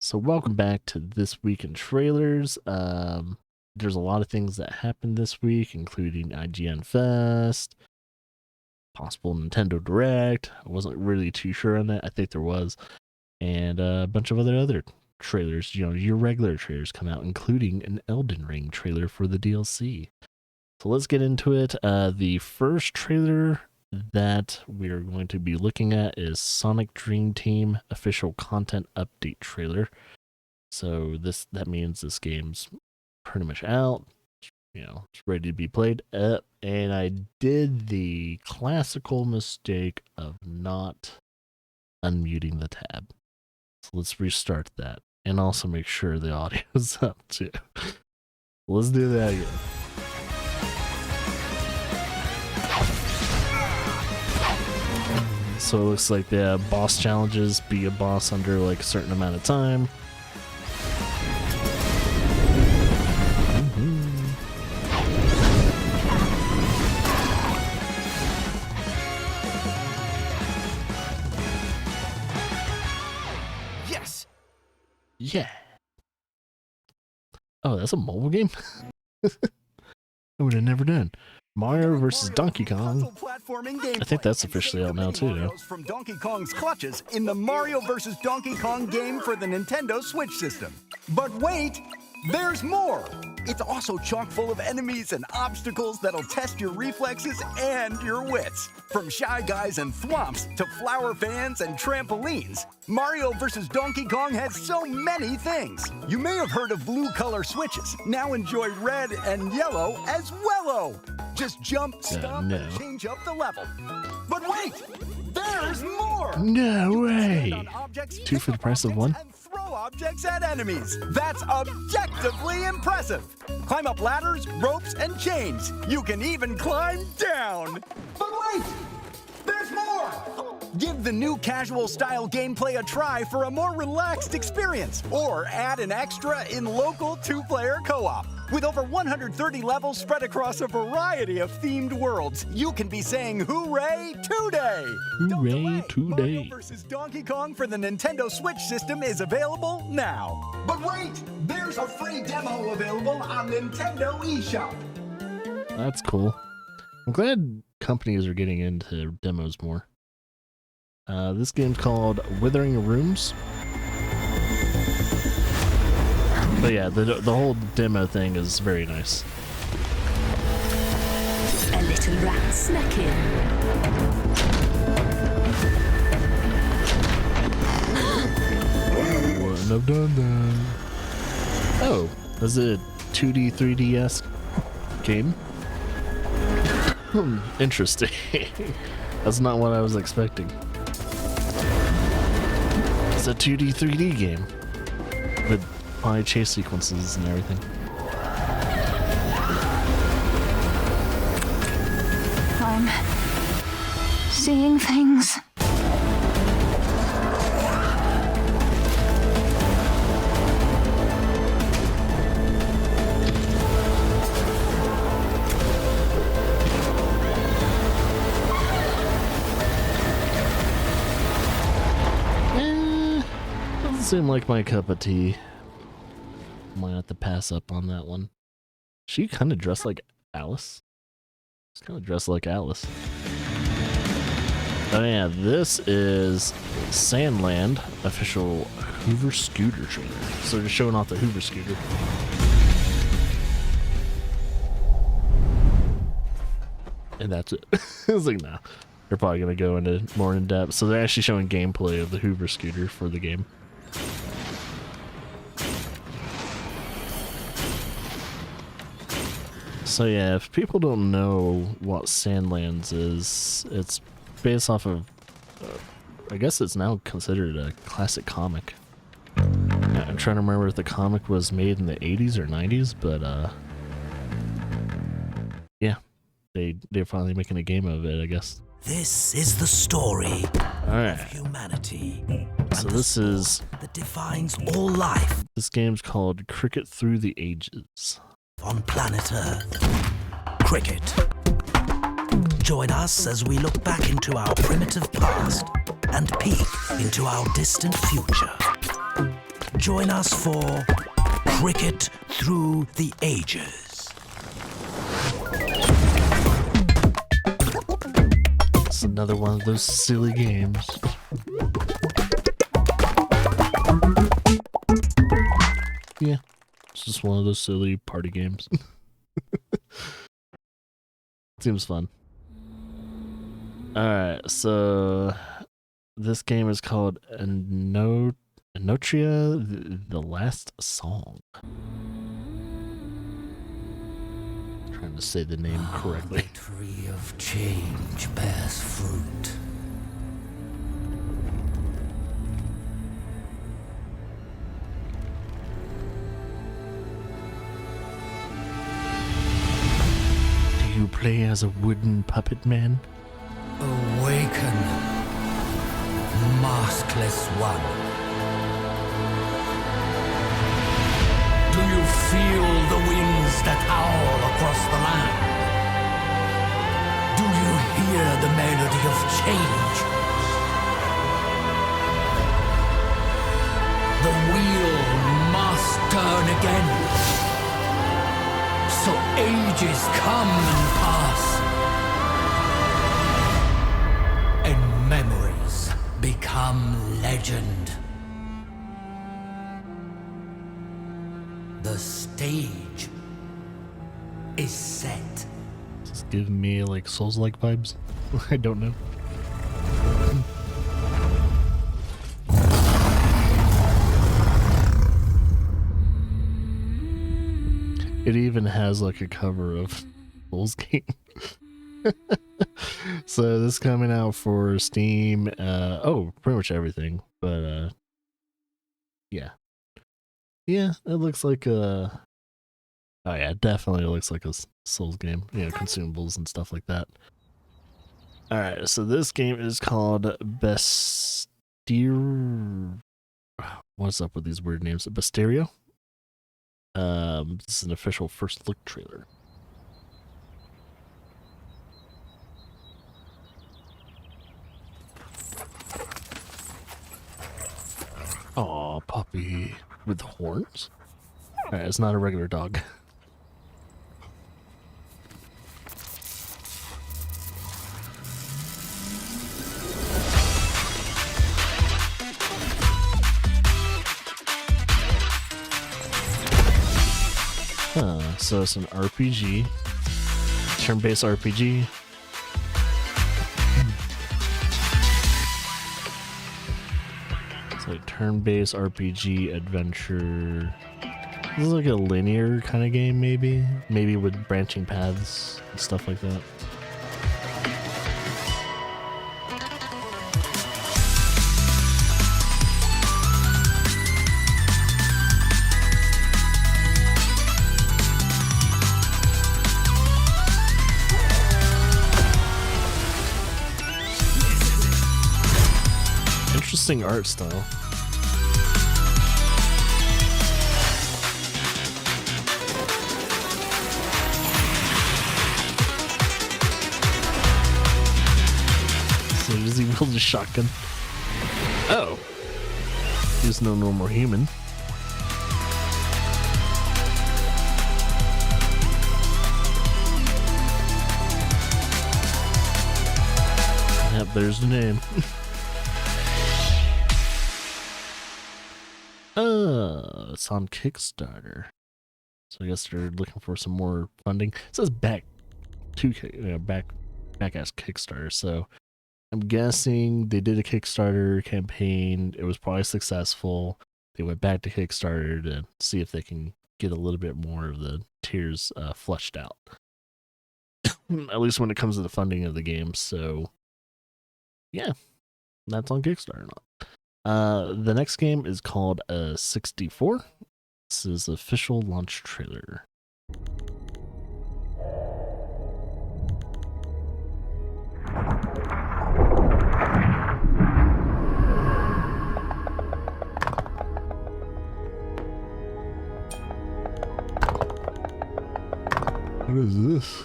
So welcome back to This Week in Trailers. There's a lot of things that happened this week, including IGN Fest, possible Nintendo Direct. I wasn't really too sure on that. I think there was. And a bunch of other trailers. You know, your regular trailers come out, including an Elden Ring trailer for the DLC. So let's get into it. The first trailer that we're going to be looking at is Sonic Dream Team official content update trailer. So that means this game's pretty much out, you know, it's ready to be played. And I did the classical mistake of not unmuting the tab. So let's restart that and also make sure the audio's up too. Let's do that again. So it looks like the boss challenges, be a boss under like a certain amount of time. Yes. Yeah. Oh, that's a mobile game? I would have never done. Mario vs. Donkey Kong. I think that's officially out now too. No? From Donkey Kong's clutches in the Mario vs. Donkey Kong game for the Nintendo Switch system. But wait, there's more! It's also chock full of enemies and obstacles that'll test your reflexes and your wits. From Shy Guys and Thwomps to flower fans and trampolines, Mario vs. Donkey Kong has so many things. You may have heard of blue color switches. Now enjoy red and yellow as wello. Just jump, stop, no. and change up the level. But wait! There's more! No way! 2 for the price of 1? Throw objects at enemies. That's objectively impressive. Climb up ladders, ropes, and chains. You can even climb down. But wait! There's more! Give the new casual style gameplay a try for a more relaxed experience, or add an extra in local 2-player co-op. With over 130 levels spread across a variety of themed worlds, you can be saying hooray today! Hooray today! Mario vs. Donkey Kong for the Nintendo Switch system is available now. But wait! There's a free demo available on Nintendo eShop. That's cool. I'm glad companies are getting into demos more. This game's called Withering Rooms. But yeah, the whole demo thing is very nice. A little rat snuck in. Wouldn't have done that. Oh, is it a 2D, 3D-esque game? Interesting. That's not what I was expecting. It's a 2D, 3D game with high chase sequences and everything. I'm seeing things. Doesn't seem like my cup of tea. Might have to pass up on that one. She kind of dressed like Alice. She's kind of dressed like Alice. Oh yeah, this is Sandland official Hoover scooter trailer. So they're showing off the Hoover scooter. And that's it. I was like, nah. They're probably gonna go into more in depth. So they're actually showing gameplay of the Hoover scooter for the game. So yeah, if people don't know what Sandlands is, it's based off of, I guess it's now considered a classic comic. I'm trying to remember if the comic was made in the 80s or 90s, but yeah, they're finally making a game of it, I guess. This is the story Alright. of humanity. So this is that defines all life this game's called Cricket Through the Ages. on planet Earth. Cricket. Join us as we look back into our primitive past and peek into our distant future. Join us for Cricket Through the Ages. It's another one of those silly games. Yeah, it's just one of those silly party games. Seems fun. Alright, so this game is called Anotria, the Last Song. Trying to say the name correctly. The tree of change bears fruit. Do you play as a wooden puppet man? Awaken, maskless one. Do you feel the winds that howl across the land? Do you hear the melody of change? The wheel must turn again. So ages come and pass, and memories become legend. The stage is set. Just giving me like Souls-like vibes. I don't know. It even has like a cover of Souls game. So this is coming out for Steam. Pretty much everything. But yeah. Yeah, it looks like a... Oh yeah, it definitely looks like a Souls game. You know, consumables and stuff like that. Alright, so this game is called What's up with these weird names? Bestirio? This is an official first look trailer. Aw, puppy with horns? Alright, it's not a regular dog. So it's an RPG, turn-based RPG. It's like turn-based RPG adventure. This is like a linear kind of game, maybe with branching paths and stuff like that. Interesting art style. So does he wield a shotgun? Oh. He's no normal human. Yep, there's the name. It's on Kickstarter, so I guess they're looking for some more funding. It says back ass Kickstarter, so I'm guessing they did a Kickstarter campaign. It was probably successful. They went back to Kickstarter to see if they can get a little bit more of the tiers fleshed out, at least when it comes to the funding of the game. So yeah, that's on Kickstarter now. The next game is called 64. This is the official launch trailer. What is this?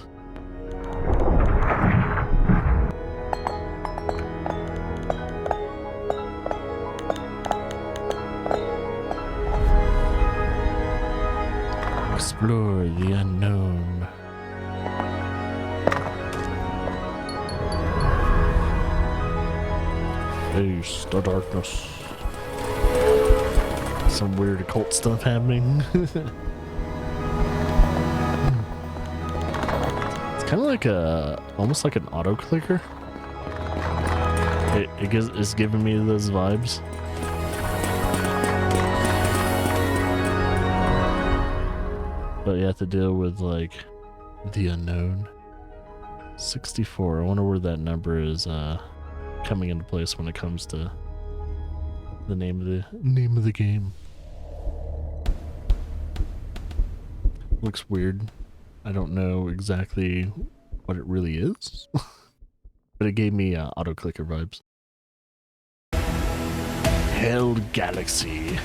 Explore the unknown. Face the darkness. Some weird occult stuff happening. It's kind of like almost like an auto clicker. It's giving me those vibes. But you have to deal with like the unknown. 64. I wonder where that number is coming into place when it comes to the name of the game. Looks weird. I don't know exactly what it really is, but it gave me auto clicker vibes. Hell Galaxy.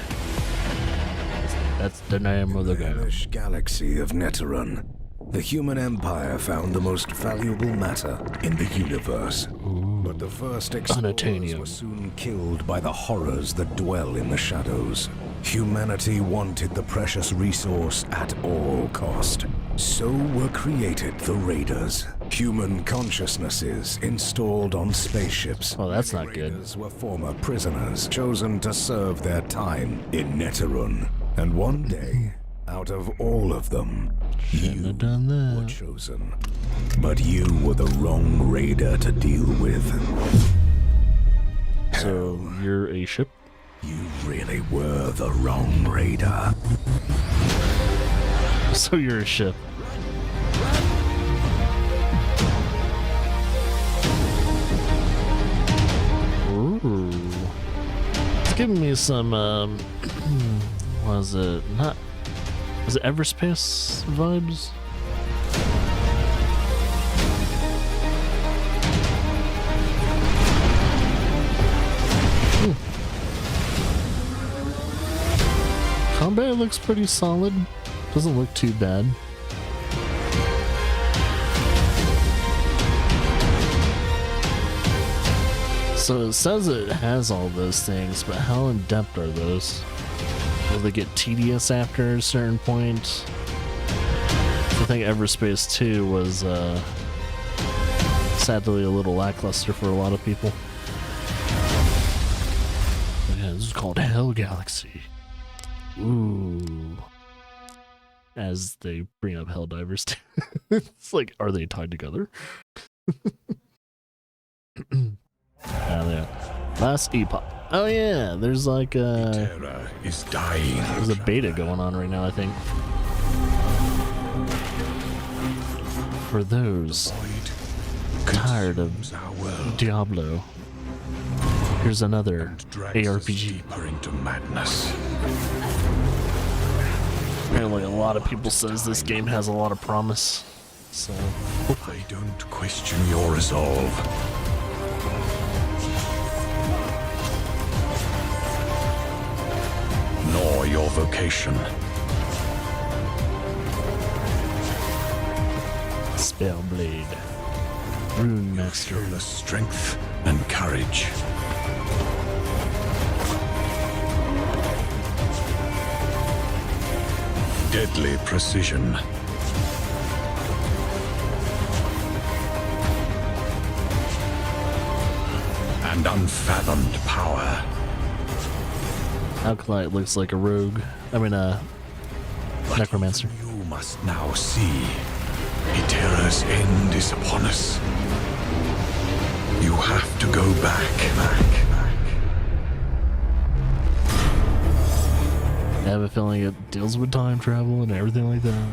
That's the name of the game. Hellish galaxy of Neteron. The human empire found the most valuable matter in the universe. But the first explorers Unobtainium. were soon killed by the horrors that dwell in the shadows. Humanity wanted the precious resource at all cost. So were created the Raiders. Human consciousnesses installed on spaceships. Oh, that's not good. Raiders were former prisoners chosen to serve their time in Neteron. And one day, out of all of them, Shouldn't have done were that. chosen. But you were the wrong Raider to deal with. So you're a ship? You really were the wrong Raider. So you're a ship. Ooh. It's giving me some, was it not, was it Everspace vibes? Combat looks pretty solid. Doesn't look too bad. So it says it has all those things, but how in depth are those? Will they get tedious after a certain point? I think Everspace 2 was sadly a little lackluster for a lot of people. But yeah, this is called Hell Galaxy. Ooh. As they bring up Helldivers too. It's like, are they tied together? Yeah. Last Epoch. Oh yeah, there's like Terror is dying. there's a beta going on right now, I think. For those tired of Diablo, here's another ARPG. Deeper into madness. Apparently a lot of people says this game has a lot of promise. So I don't question your resolve. Nor your vocation. Spellblade. Rune Master. Fearless strength and courage. Deadly precision. And unfathomed power. Alkalite looks like a rogue. I mean, But necromancer. even you must now see. Eterra's end is upon us. You have to go back. I have a feeling it deals with time travel and everything like that.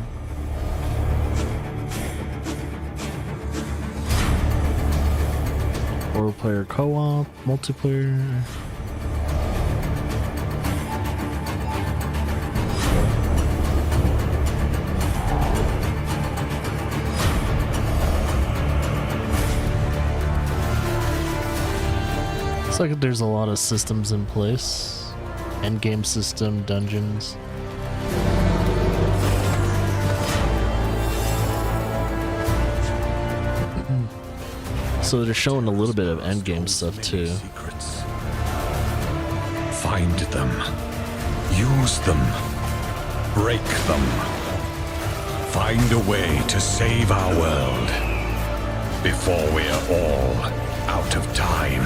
Four player co-op, multiplayer. Looks like there's a lot of systems in place. Endgame system, dungeons. So they're showing a little bit of endgame stuff too. Secrets. Find them. Use them. Break them. Find a way to save our world before we're all out of time.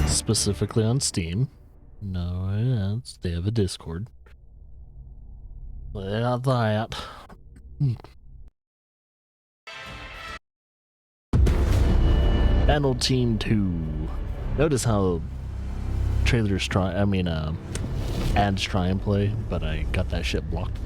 Specifically on Steam. No, they have a Discord. They got that. Battle Team 2. Notice how trailers ads try and play, but I got that shit blocked.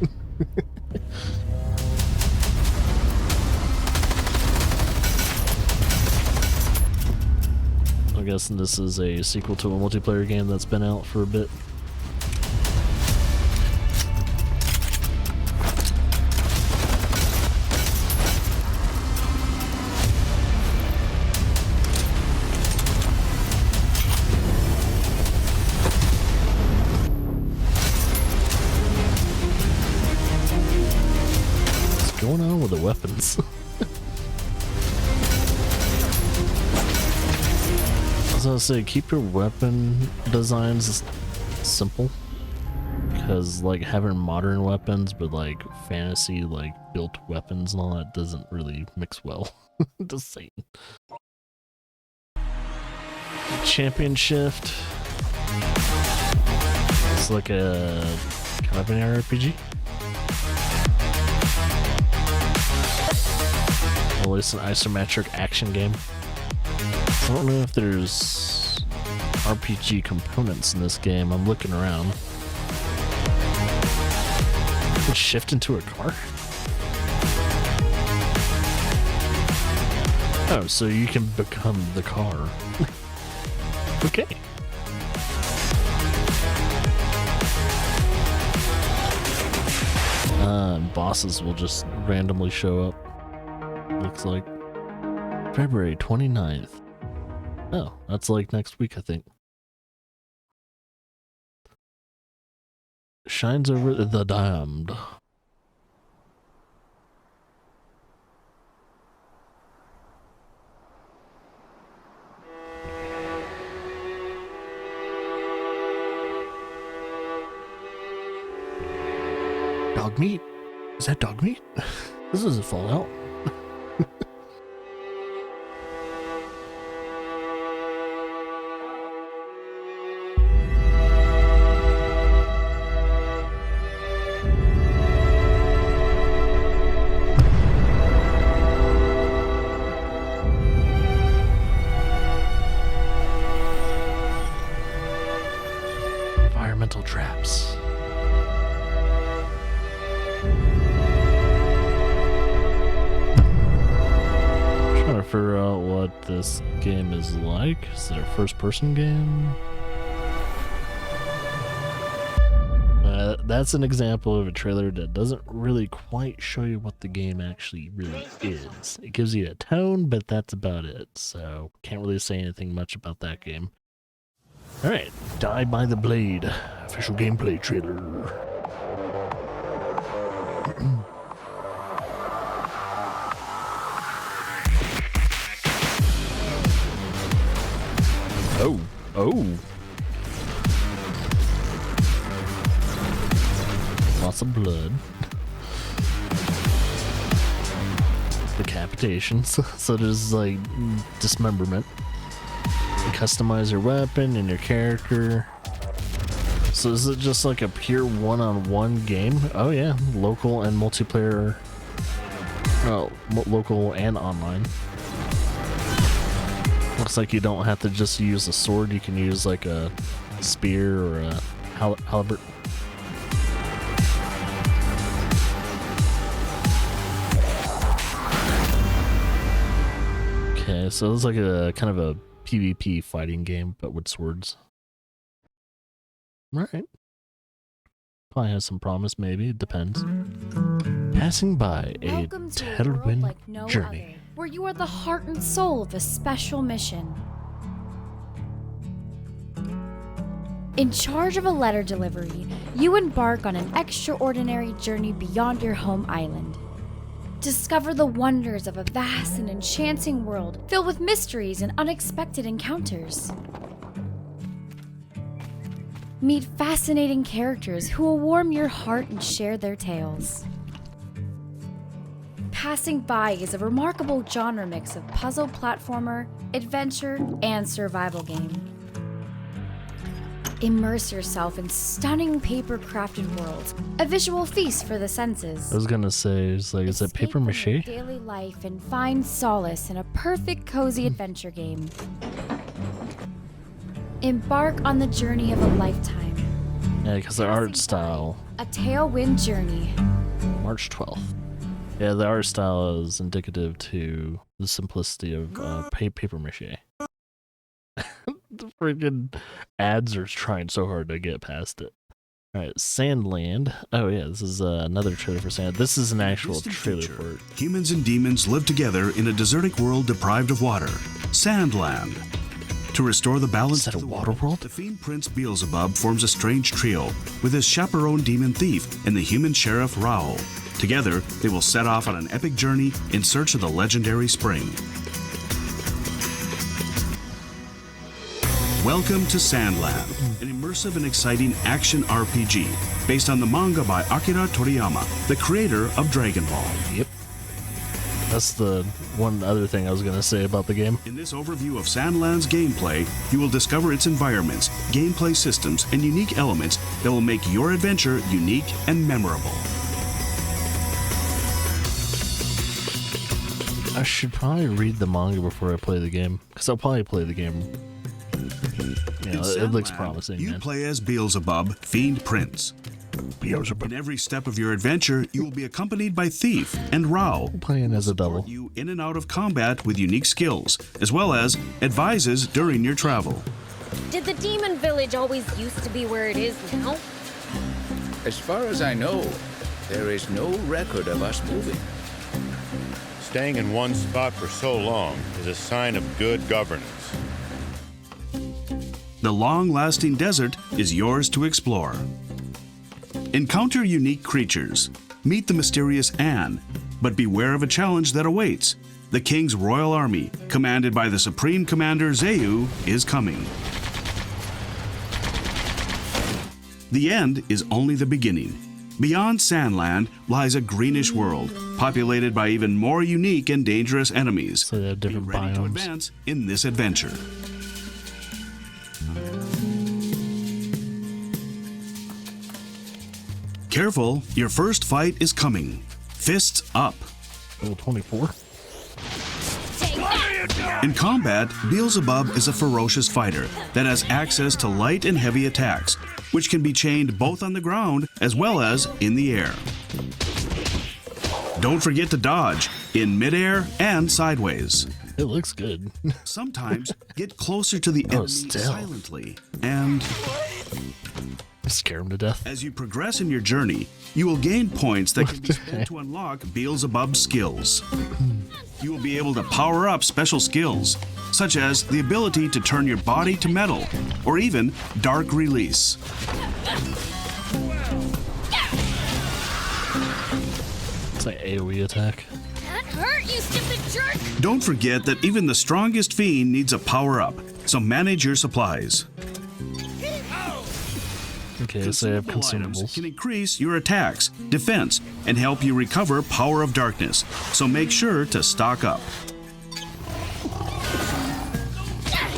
I'm guessing this is a sequel to a multiplayer game that's been out for a bit. What's going on with the weapons? I was gonna say, keep your weapon designs simple, because like having modern weapons but like fantasy like built weapons and all that doesn't really mix well. Just saying. Champion Shift. It's like a kind of an RPG. At least an isometric action game. I don't know if there's RPG components in this game. I'm looking around. You can shift into a car? Oh, so you can become the car. Okay. Bosses will just randomly show up. Looks like February 29th. Oh, that's like next week, I think. Shines over the damned. Dog meat? Is that dog meat? This doesn't fall out. Environmental traps. Trying to figure out what this game is like. Is it a first-person game? That's an example of a trailer that doesn't really quite show you what the game actually really is. It gives you a tone, but that's about it. So can't really say anything much about that game. Alright, Die by the Blade. Official gameplay trailer. Oh. Lots of blood. Decapitations. So there's like dismemberment. You customize your weapon and your character. So is it just like a pure one-on-one game? Oh yeah, local and multiplayer. Oh, local and online. Looks like you don't have to just use a sword. You can use like a spear or a halberd. Okay, so it's like a kind of a PvP fighting game, but with swords. Alright. Probably has some promise, maybe. It depends. Passing by a Tailwind like no journey. other, where you are the heart and soul of a special mission. In charge of a letter delivery, you embark on an extraordinary journey beyond your home island. Discover the wonders of a vast and enchanting world filled with mysteries and unexpected encounters. Meet fascinating characters who will warm your heart and share their tales. Passing By is a remarkable genre mix of puzzle platformer, adventure, and survival game. Immerse yourself in stunning paper-crafted worlds, a visual feast for the senses. I was gonna say, is it paper Escape from mache? your daily life and find solace in a perfect, cozy adventure game. Embark on the journey of a lifetime. Yeah, because the art style, A Tailwind Journey. March 12th. Yeah, the art style is indicative to the simplicity of paper mache. The freaking ads are trying so hard to get past it. Alright, Sandland. Oh yeah, this is another trailer for Sand. This is an actual trailer for it. Humans and demons live together in a desertic world deprived of water. Sandland. To restore the balance Is that of a the water world? the fiend Prince Beelzebub forms a strange trio with his chaperone demon thief and the human sheriff Raoul. Together, they will set off on an epic journey in search of the legendary spring. Welcome to Sandland, an immersive and exciting action RPG based on the manga by Akira Toriyama, the creator of Dragon Ball. Yep. That's the one other thing I was gonna say about the game. In this overview of Sandland's gameplay, you will discover its environments, gameplay systems, and unique elements that will make your adventure unique and memorable. I should probably read the manga before I play the game, because I'll probably play the game. You know, it looks Sandland, promising, You man. play as Beelzebub, Fiend Prince. In every step of your adventure, you will be accompanied by Thief and Raoul. Playing as a double. You in and out of combat with unique skills, as well as advises during your travel. Did the demon village always used to be where it is now? As far as I know, there is no record of us moving. Staying in one spot for so long is a sign of good governance. The long-lasting desert is yours to explore. Encounter unique creatures. Meet the mysterious Anne, but beware of a challenge that awaits. The King's Royal Army, commanded by the Supreme Commander Zeu, is coming. The end is only the beginning. Beyond Sandland lies a greenish world, populated by even more unique and dangerous enemies. So they have different Be ready to biomes. advance in this adventure. Careful, your first fight is coming. Fists up. Level 24. In combat, Beelzebub is a ferocious fighter that has access to light and heavy attacks, which can be chained both on the ground as well as in the air. Don't forget to dodge in midair and sideways. It looks good. Sometimes get closer to the enemy stealth. silently, and Scare him to death. as you progress in your journey, you will gain points that can be spent to unlock Beelzebub's skills. You will be able to power up special skills, such as the ability to turn your body to metal, or even Dark Release. It's like AoE attack. That hurt, you stupid jerk! Don't forget that even the strongest fiend needs a power-up, so manage your supplies. Okay, so I have Consumable items consumables. can increase your attacks, defense, and help you recover Power of Darkness, so make sure to stock up.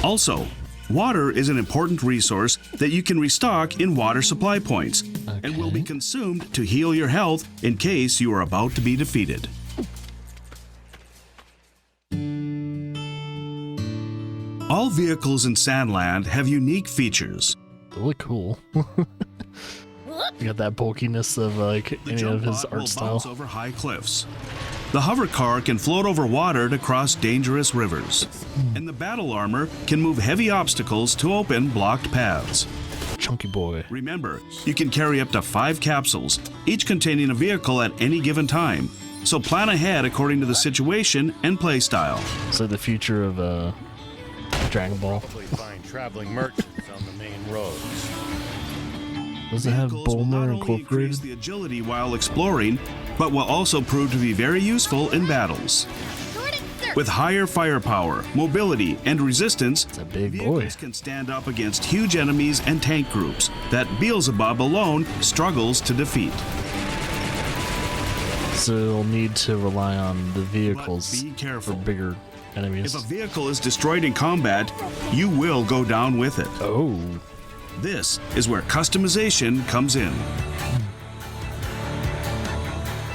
Also, water is an important resource that you can restock in water supply points, and will be consumed to heal your health in case you are about to be defeated. All vehicles in Sandland have unique features. They look cool. You got that bulkiness of like The any jump of his pod will art style. bounce over high cliffs. The hover car can float over water to cross dangerous rivers. And the battle armor can move heavy obstacles to open blocked paths. Chunky boy. Remember, you can carry up to 5 capsules, each containing a vehicle at any given time. So plan ahead according to the situation and playstyle. So the future of Dragon Ball. Probably find traveling merchants on the main roads. Does it have Vehicles will Bulmer not only increase incorporated? the agility while exploring, but will also prove to be very useful in battles. With higher firepower, mobility, and resistance, It's a big boy. vehicles can stand up against huge enemies and tank groups that Beelzebub alone struggles to defeat. So you'll need to rely on the vehicles be careful. for bigger enemies. If a vehicle is destroyed in combat, you will go down with it. Oh, This is where customization comes in.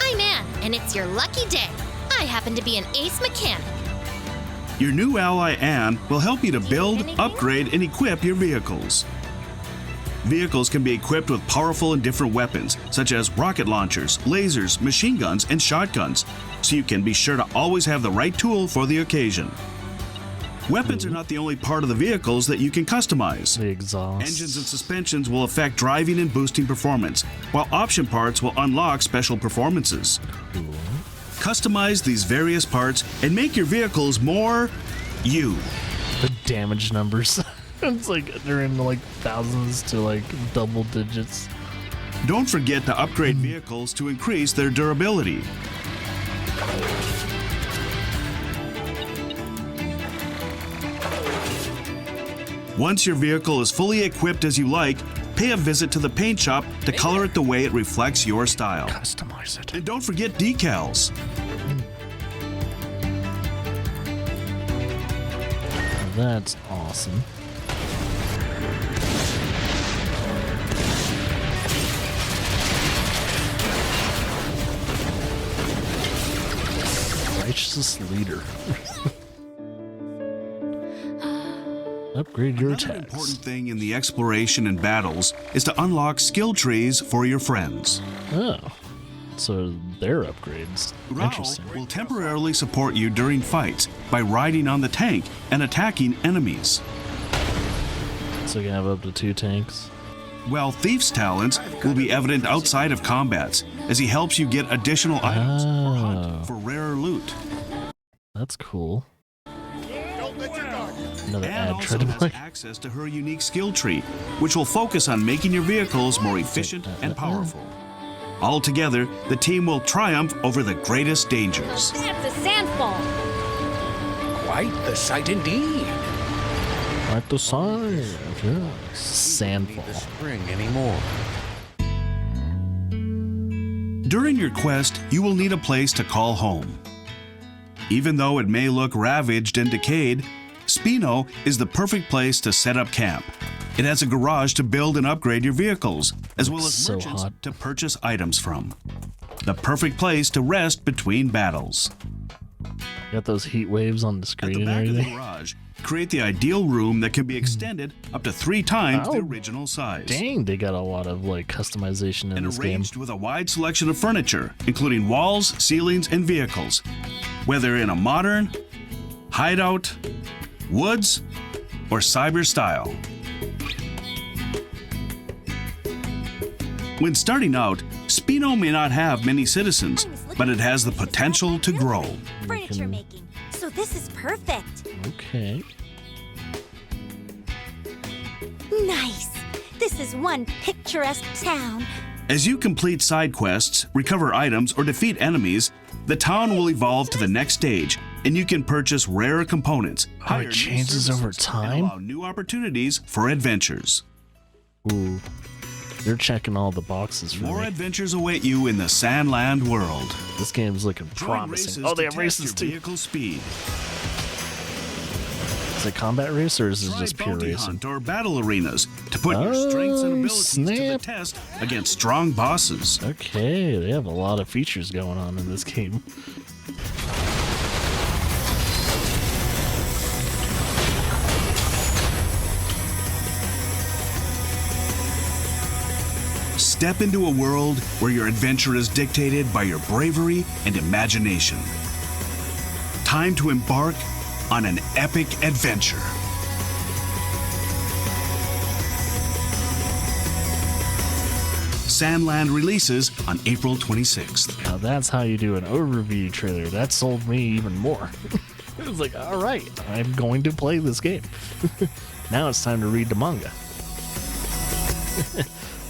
I'm Ann, and it's your lucky day. I happen to be an ace mechanic. Your new ally Anne will help you to build, upgrade, and equip your vehicles. Vehicles can be equipped with powerful and different weapons, such as rocket launchers, lasers, machine guns, and shotguns, so you can be sure to always have the right tool for the occasion. Weapons are not the only part of the vehicles that you can customize. the exhaust. Engines and suspensions will affect driving and boosting performance, while option parts will unlock special performances. Customize these various parts and make your vehicles more you. The damage numbers. It's like they're in like thousands to like double digits. Don't forget to upgrade vehicles to increase their durability. Once your vehicle is fully equipped as you like, pay a visit to the paint shop to color it the way it reflects your style. Customize it. And don't forget decals. That's awesome. Righteous leader. Upgrade your Another attacks. important thing in the exploration and battles is to unlock skill trees for your friends. Oh, so they're upgrades. Rao Interesting. will temporarily support you during fights by riding on the tank and attacking enemies. So you can have up to 2 tanks. While Thief's talents will be evident outside of combats, as he helps you get additional items or hunt for rarer loot. That's cool. Another Anne ad also try to has play. access to her unique skill tree, which will focus on making your vehicles more efficient and powerful. Altogether, the team will triumph over the greatest dangers. That's a sandfall. Quite the sight indeed. Right the side. Yeah. Need the Sandfall. spring anymore. During your quest, you will need a place to call home. Even though it may look ravaged and decayed, Spino is the perfect place to set up camp. It has a garage to build and upgrade your vehicles, as well as So merchants hot. to purchase items from. The perfect place to rest between battles. Got those heat waves on the At screen the and back of the everything. garage, create the ideal room that can be extended up to 3 times the Oh, original size. Dang, they got a lot of like customization in And this game. arranged with a wide selection of furniture, including walls, ceilings, and vehicles. Whether in a modern, hideout, woods, or cyber style. When starting out, Spino may not have many citizens, but it has the potential to grow. Furniture making. So this is perfect. Okay. Nice. This is one picturesque town. As you complete side quests, recover items, or defeat enemies, the town will evolve to the next stage, and you can purchase rarer components, hire new changes over services, time? and allow new opportunities for adventures. Ooh. They're checking all the boxes for More me. adventures await you in the Sandland world. This game's looking Join promising. races Oh, they to have test races your too. vehicle speed. Is it combat race or is it Try just pure bounty racing? hunt or battle arenas to put your strengths and Oh, abilities to the snap. test against strong bosses. Okay, they have a lot of features going on in this game. Step into a world where your adventure is dictated by your bravery and imagination. Time to embark on an epic adventure. Sandland releases on April 26th. Now that's how you do an overview trailer. That sold me even more. It was like, all right, I'm going to play this game. Now it's time to read the manga.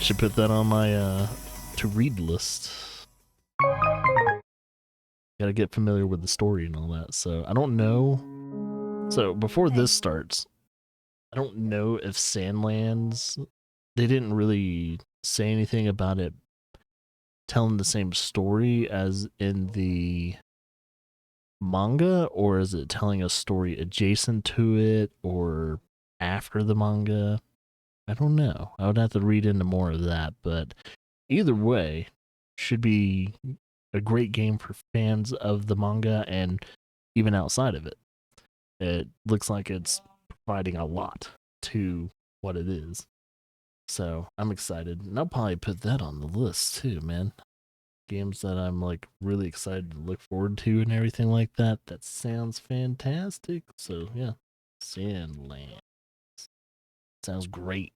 Should put that on my to read list. Gotta get familiar with the story and all that. So I don't know. So before this starts, I don't know if Sandlands, they didn't really say anything about it telling the same story as in the manga, or is it telling a story adjacent to it or after the manga? I don't know. I would have to read into more of that, but either way, should be a great game for fans of the manga and even outside of it. It looks like it's providing a lot to what it is. So I'm excited. And I'll probably put that on the list too, man. Games that I'm like really excited to look forward to and everything like that. That sounds fantastic. So yeah, Sandland. Sounds great.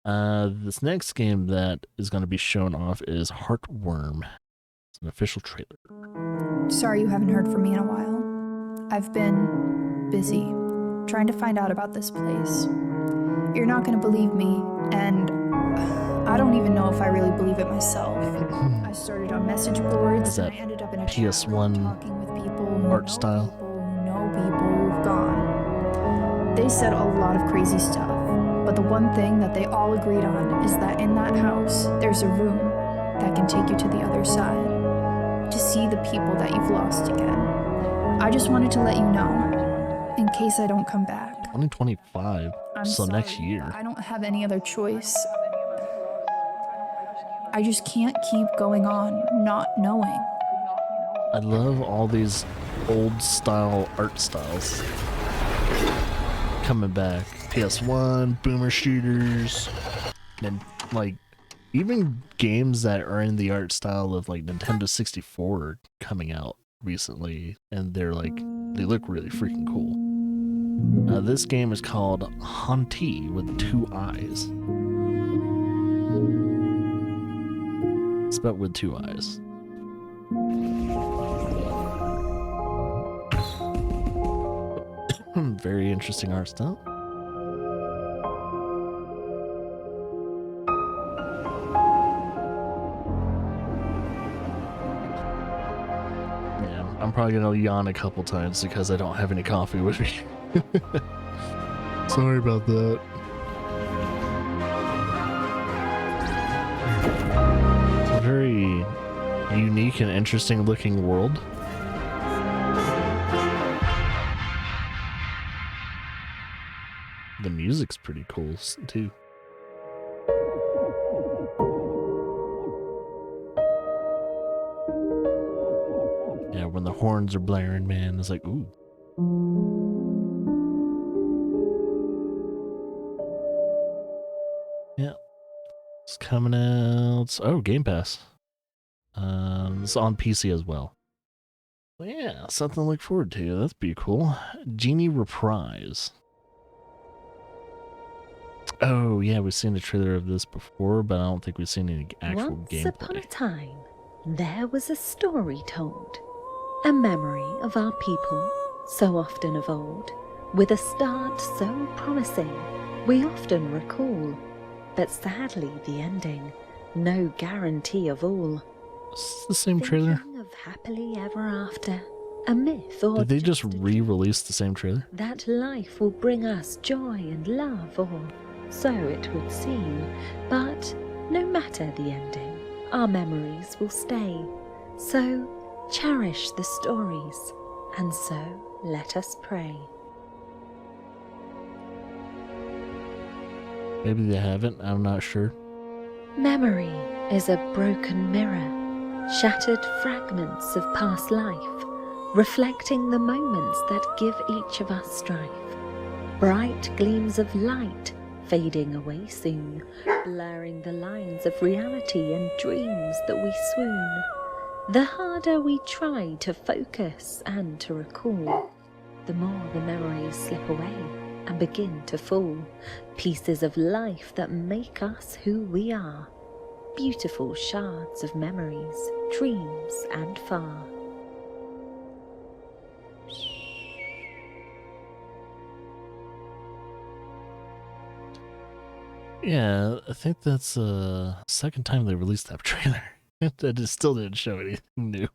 This next game that is going to be shown off is Heartworm. It's an official trailer. Sorry you haven't heard from me in a while. I've been busy trying to find out about this place. You're not going to believe me, and I don't even know if I really believe it myself. I started on message boards, and I ended up in a PS1 talking with people art style. Who know people who've gone. They said a lot of crazy stuff, but the one thing that they all agreed on is that in that house, there's a room that can take you to the other side, to see the people that you've lost again. I just wanted to let you know, in case I don't come back. 2025, so sorry, next year. I don't have any other choice. I just can't keep going on not knowing. I love all these old style art styles coming back. PS1, boomer shooters, and like even games that are in the art style of like Nintendo 64 coming out recently, and they look really freaking cool. This game is called Hanti with 2 eyes. Spelled with 2 eyes. Very interesting art style. Yeah, I'm probably gonna yawn a couple times because I don't have any coffee with me. Sorry about that. It's a very unique and interesting looking world. The music's pretty cool too. Yeah, when the horns are blaring, man, it's like, ooh. Yeah. It's coming out. Oh, Game Pass. It's on PC as well. But yeah, something to look forward to. That's pretty cool. Genie Reprise. Oh, yeah, we've seen the trailer of this before, but I don't think we've seen any actual gameplay. Once upon a time, there was a story told. A memory of our people, so often of old, with a start so promising, we often recall. But sadly, the ending, no guarantee of all. It's the same trailer. Thinking of happily ever after, a myth or did they just re-release the same trailer? that life will bring us joy and love, or so it would seem. But no matter the ending, our memories will stay. So cherish the stories, and so let us pray. Maybe they haven't, I'm not sure. Memory is a broken mirror, shattered fragments of past life, reflecting the moments that give each of us strife. Bright gleams of light fading away soon, blurring the lines of reality and dreams that we swoon. The harder we try to focus and to recall, the more the memories slip away and begin to fall. Pieces of life that make us who we are. Beautiful shards of memories, dreams and far. Yeah, I think that's the second time they released that trailer. That just still didn't show anything new.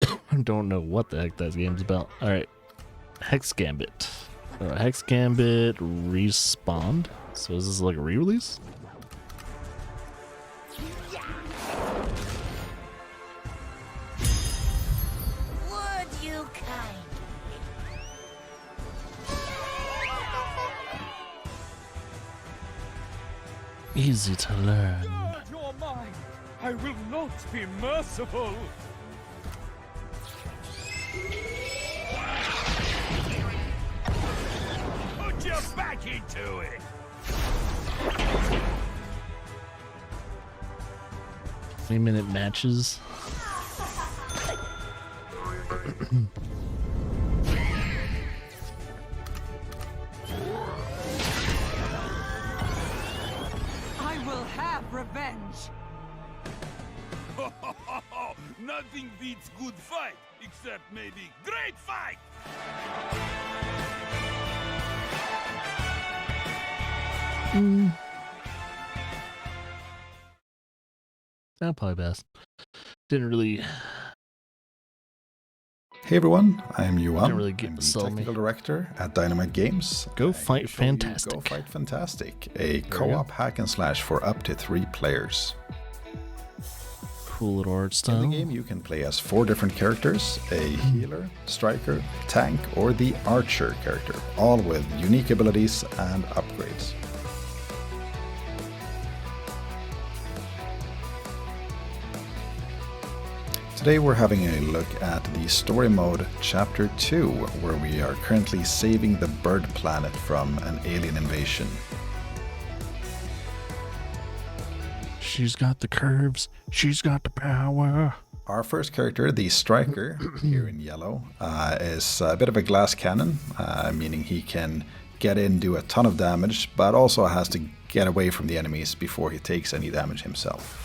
I don't know what the heck that game's about. Alright. Hex Gambit. Hex Gambit respawned. So is this like a re-release? Would you kind? Easy to learn. You're mine. I will not be merciful. Put your back into it. 20-minute matches. I will have revenge. Nothing beats good fight, except maybe great fight. That'll probably best. Didn't really. Hey everyone, I'm Yuan. Didn't really get I'm the sold me. technical director at Dynamite Games. Go Fight Fantastic. Go Fight Fantastic, a co-op hack and slash for up to 3 players. Cool little art style. In the game, you can play as 4 different characters: a healer, striker, tank, or the archer character, all with unique abilities and upgrades. Today we're having a look at the story mode chapter 2, where we are currently saving the bird planet from an alien invasion. She's got the curves, she's got the power. Our first character, the striker, here in yellow, is a bit of a glass cannon, meaning he can get in, do a ton of damage, but also has to get away from the enemies before he takes any damage himself.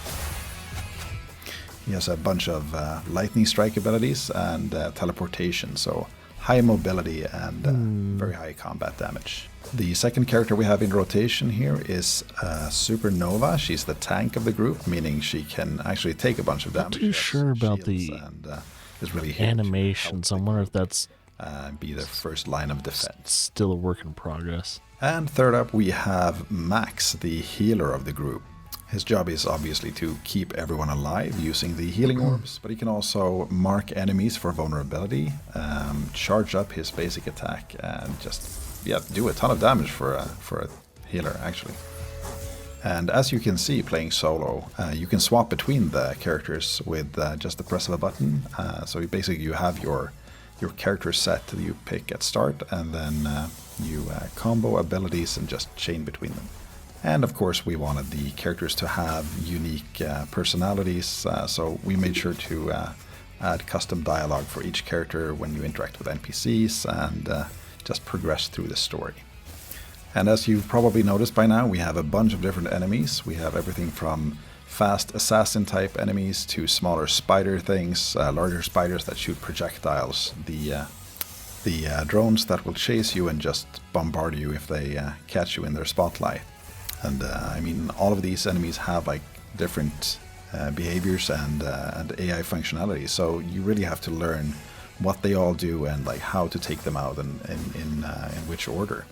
He has a bunch of lightning strike abilities and teleportation, so high mobility and very high combat damage. The second character we have in rotation here is Supernova. She's the tank of the group, meaning she can actually take a bunch of damage. Not too sure about the is really animations. I wonder if that's be the first line of defense. Still a work in progress. And third up we have Max, the healer of the group. His job is obviously to keep everyone alive using the healing orbs, but he can also mark enemies for vulnerability, charge up his basic attack, and just do a ton of damage for a healer, actually. And as you can see, playing solo, you can swap between the characters with just the press of a button. So you have your character set that you pick at start, and then you combo abilities and just chain between them. And of course we wanted the characters to have unique personalities, so we made sure to add custom dialogue for each character when you interact with NPCs and just progress through the story. And as you've probably noticed by now, we have a bunch of different enemies. We have everything from fast assassin type enemies to smaller spider things, larger spiders that shoot projectiles, the drones that will chase you and just bombard you if they catch you in their spotlight. And all of these enemies have like different behaviors and AI functionality. So you really have to learn what they all do and like how to take them out and in which order.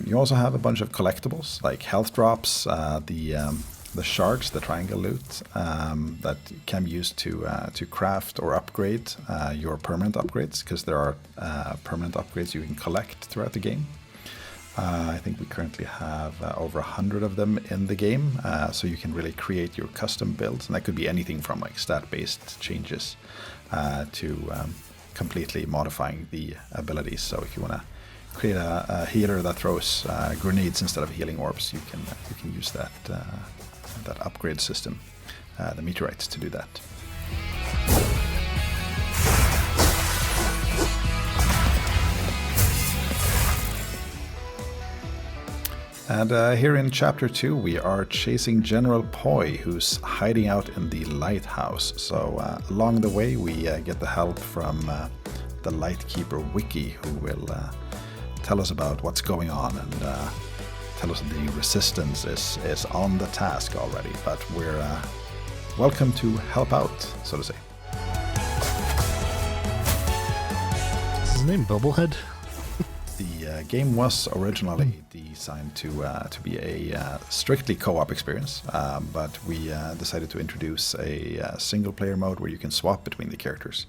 You also have a bunch of collectibles like health drops, the shards, the triangle loot that can be used to craft or upgrade your permanent upgrades, because there are permanent upgrades you can collect throughout the game. I think we currently have over 100 of them in the game, so you can really create your custom builds, and that could be anything from like stat-based changes to completely modifying the abilities. So if you want to create a healer that throws grenades instead of healing orbs, you can use that upgrade system, the meteorites, to do that. And here in Chapter 2 we are chasing General Poi, who's hiding out in the lighthouse. So along the way we get the help from the Lightkeeper Wiki, who will tell us about what's going on and tell us the resistance is on the task already, but we're welcome to help out, so to say. Is his name Bubblehead? The game was originally designed to be a strictly co-op experience, but we decided to introduce a single-player mode where you can swap between the characters.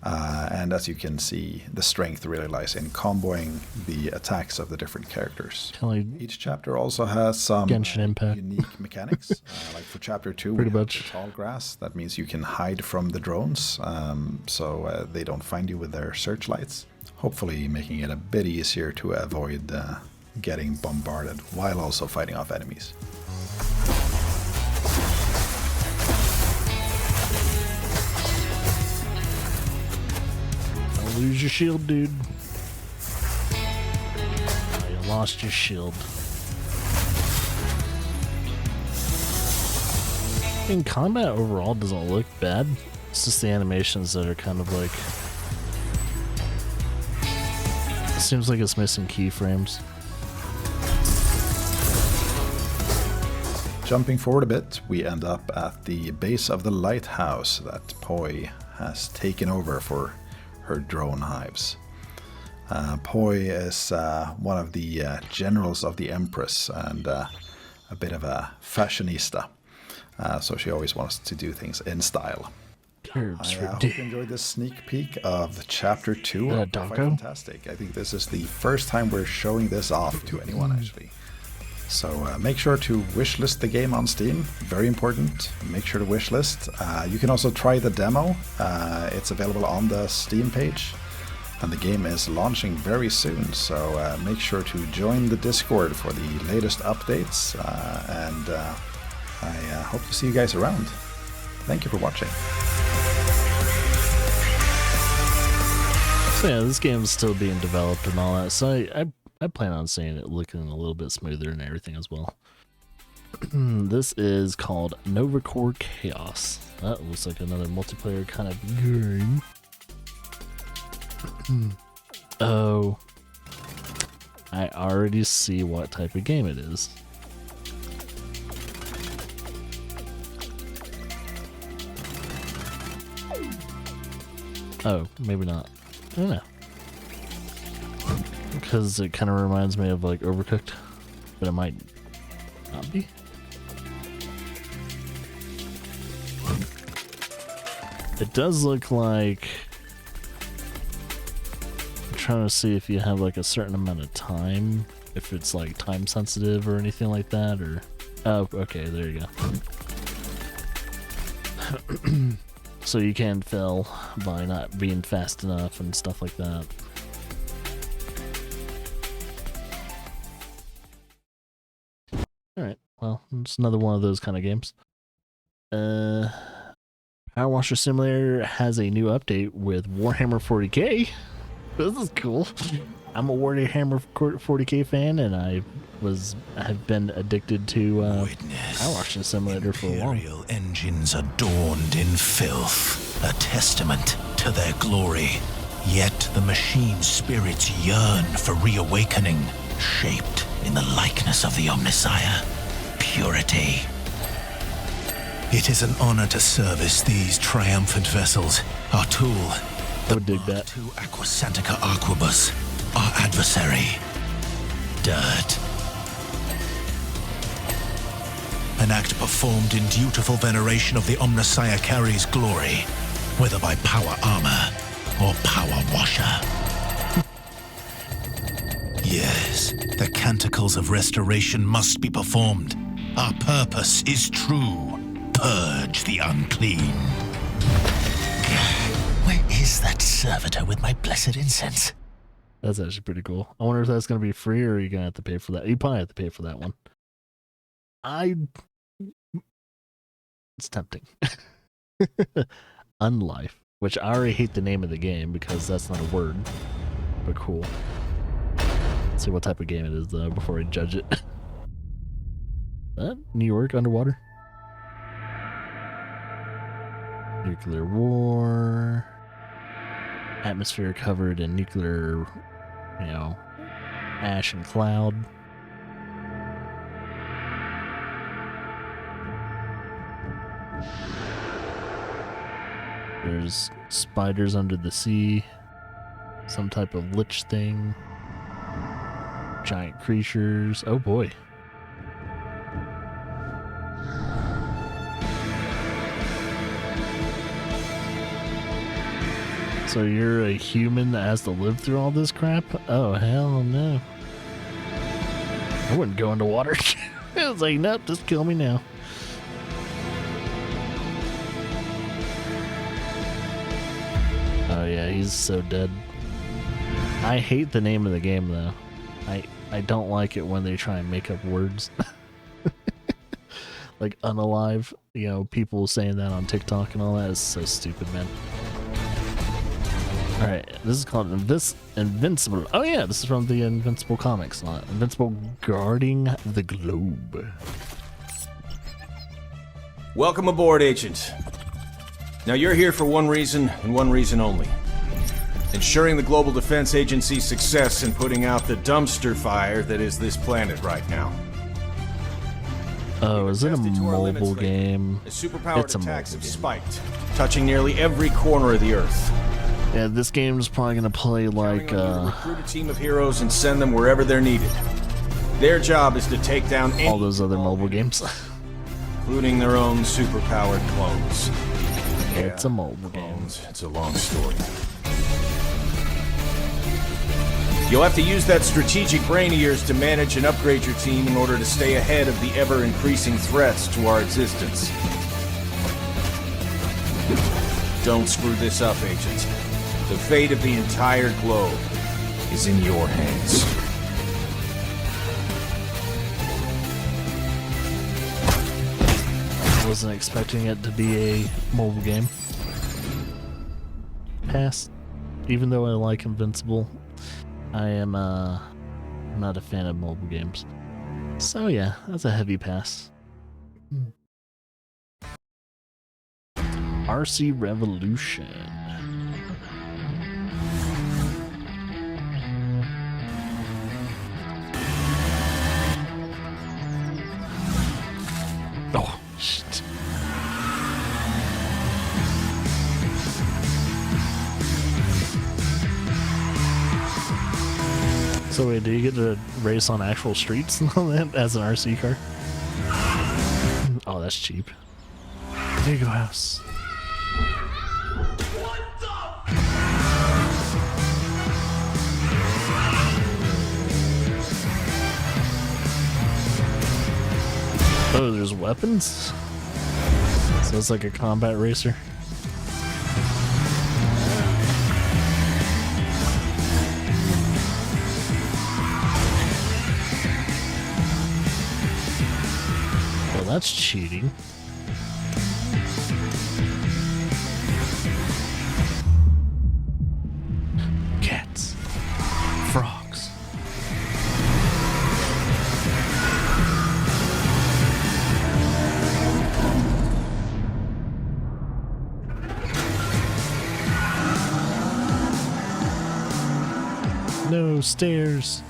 And as you can see, the strength really lies in comboing the attacks of the different characters. Each chapter also has some unique mechanics. Like for chapter 2, we have the tall grass. That means you can hide from the drones, so they don't find you with their searchlights. Hopefully making it a bit easier to avoid getting bombarded while also fighting off enemies. Lose your shield, dude. Oh, you lost your shield. I mean, combat overall doesn't look bad. It's just the animations that are kind of like... It seems like it's missing keyframes. Jumping forward a bit, we end up at the base of the lighthouse that Poi has taken over for her drone hives. Poi is one of the generals of the Empress and a bit of a fashionista, so she always wants to do things in style. I hope you enjoyed this sneak peek of Chapter 2 of Quite Fantastic. I think this is the first time we're showing this off to anyone, actually. So make sure to wishlist the game on Steam. Very important. Make sure to wishlist. You can also try the demo. It's available on the Steam page. And the game is launching very soon. So make sure to join the Discord for the latest updates. And I hope to see you guys around. Thank you for watching. So yeah, this game is still being developed and all that. So I plan on seeing it looking a little bit smoother and everything as well. This is called Nova Core Chaos. That looks like another multiplayer kind of game. Oh, I already see what type of game it is. Oh, maybe not. I don't know. Because it kind of reminds me of like Overcooked, but it might not be. It does look like... I'm trying to see if you have like a certain amount of time, if it's like time sensitive or anything like that, or... Oh, okay, there you go. So you can fail by not being fast enough and stuff like that. Alright, well, it's another one of those kind of games. Power Washer Simulator has a new update with Warhammer 40k. This is cool. I'm a Warhammer 40k fan, and have been addicted to Power Washer Simulator for a while. Imperial engines adorned in filth, a testament to their glory. Yet the machine spirits yearn for reawakening, shaped in the likeness of the Omnissiah, purity. It is an honor to service these triumphant vessels. Our tool, the Mark II Aquasantica Aquabus, our adversary, dirt. An act performed in dutiful veneration of the Omnissiah carries glory, whether by power armor or power washer. Yes, the canticles of restoration must be performed. Our purpose is true. Purge the unclean. Where is that servitor with my blessed incense? That's actually pretty cool. I wonder if that's going to be free or are you going to have to pay for that? You probably have to pay for that one. It's tempting. Unlife, which I already hate the name of the game because that's not a word, but cool. Let's see what type of game it is though before I judge it. New York underwater? Nuclear war. Atmosphere covered in nuclear, ash and cloud. There's spiders under the sea. Some type of lich thing. Giant creatures. Oh boy. So you're a human that has to live through all this crap? Oh, hell no. I wouldn't go into water. I was like, nope, just kill me now. Oh yeah, he's so dead. I hate the name of the game though. I don't like it when they try and make up words. Like unalive. You know, people saying that on TikTok and all that is so stupid, man. Alright, this is called Invincible. Oh yeah, this is from the Invincible comics. Invincible Guarding the Globe. Welcome aboard, Agent. Now you're here for one reason, and one reason only. Ensuring the Global Defense Agency's success in putting out the dumpster fire that is this planet right now. Oh, is it a mobile game? The superpowered attacks have spiked, touching nearly every corner of the Earth. Yeah, this game is probably gonna play like recruit a team of heroes and send them wherever they're needed. Their job is to take down all those other mobile games, including their own superpowered clones. It's a mobile game. It's a long story. You'll have to use that strategic brain of yours to manage and upgrade your team in order to stay ahead of the ever-increasing threats to our existence. Don't screw this up, Agent. The fate of the entire globe is in your hands. I wasn't expecting it to be a mobile game. Pass. Even though I like Invincible, I am not a fan of mobile games. So yeah, that's a heavy pass. RC Revolution. Oh, shit. So wait, do you get to race on actual streets and all that as an RC car? Oh, that's cheap. There you go, house. Oh, there's weapons? So it's like a combat racer. Well, that's cheating. Cats. Frogs. No stairs.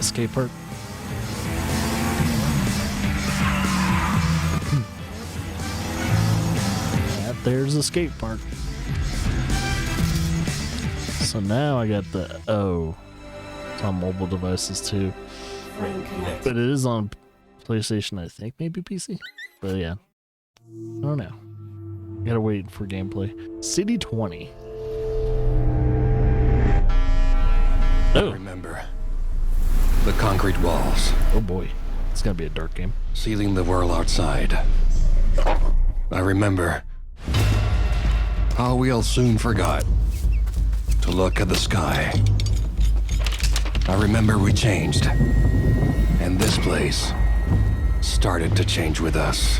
Skate park. There's a skate park. So now I got the it's on mobile devices too. But it is on PlayStation, I think, maybe PC. But yeah. I don't know. Gotta wait for gameplay. City 20. Oh. Remember the concrete walls. Oh boy. It's gonna be a dark game. Sealing the world outside. I remember how we all soon forgot to look at the sky. I remember we changed, and this place started to change with us.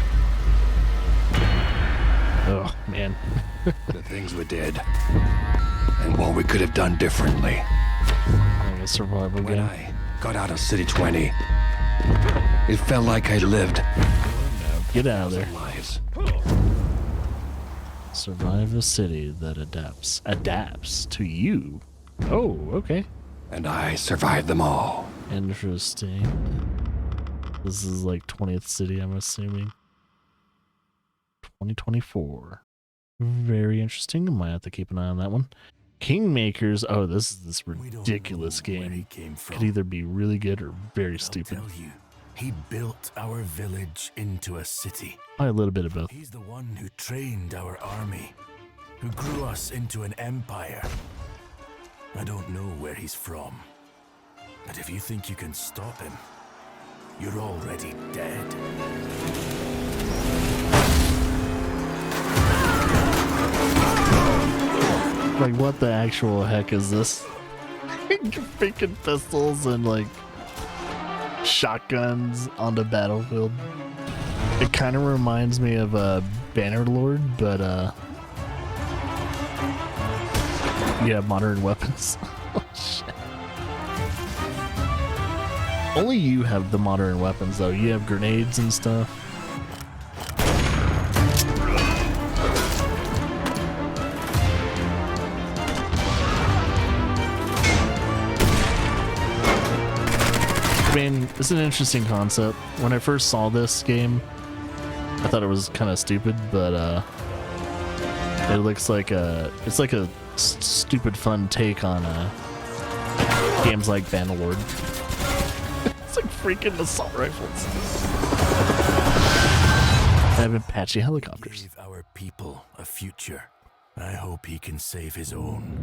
Oh, man. The things we did, and what we could have done differently. Like a survival when game. I got out of City 20, it felt like I lived Get out of there. Lives. Survive a city that adapts to you. Oh, okay. And I survived them all. Interesting. This is like 20th city, I'm assuming. 2024. Very interesting. Might have to keep an eye on that one. Kingmakers. Oh, this is this ridiculous game. Could either be really good or very stupid. He built our village into a city. Probably a little bit of both. He's the one who trained our army, who grew us into an empire. I don't know where he's from, but if you think you can stop him, you're already dead. Like, what the actual heck is this? Freaking pistols and like shotguns on the battlefield. It kind of reminds me of Bannerlord, but yeah, modern weapons. Oh, shit. Only you have the modern weapons though. You have grenades and stuff. I mean, it's an interesting concept. When I first saw this game, I thought it was kind of stupid, but it looks like it's like a stupid fun take on games like Bannerlord. It's like freaking assault rifles. I have Apache helicopters. Give our people a future. I hope he can save his own.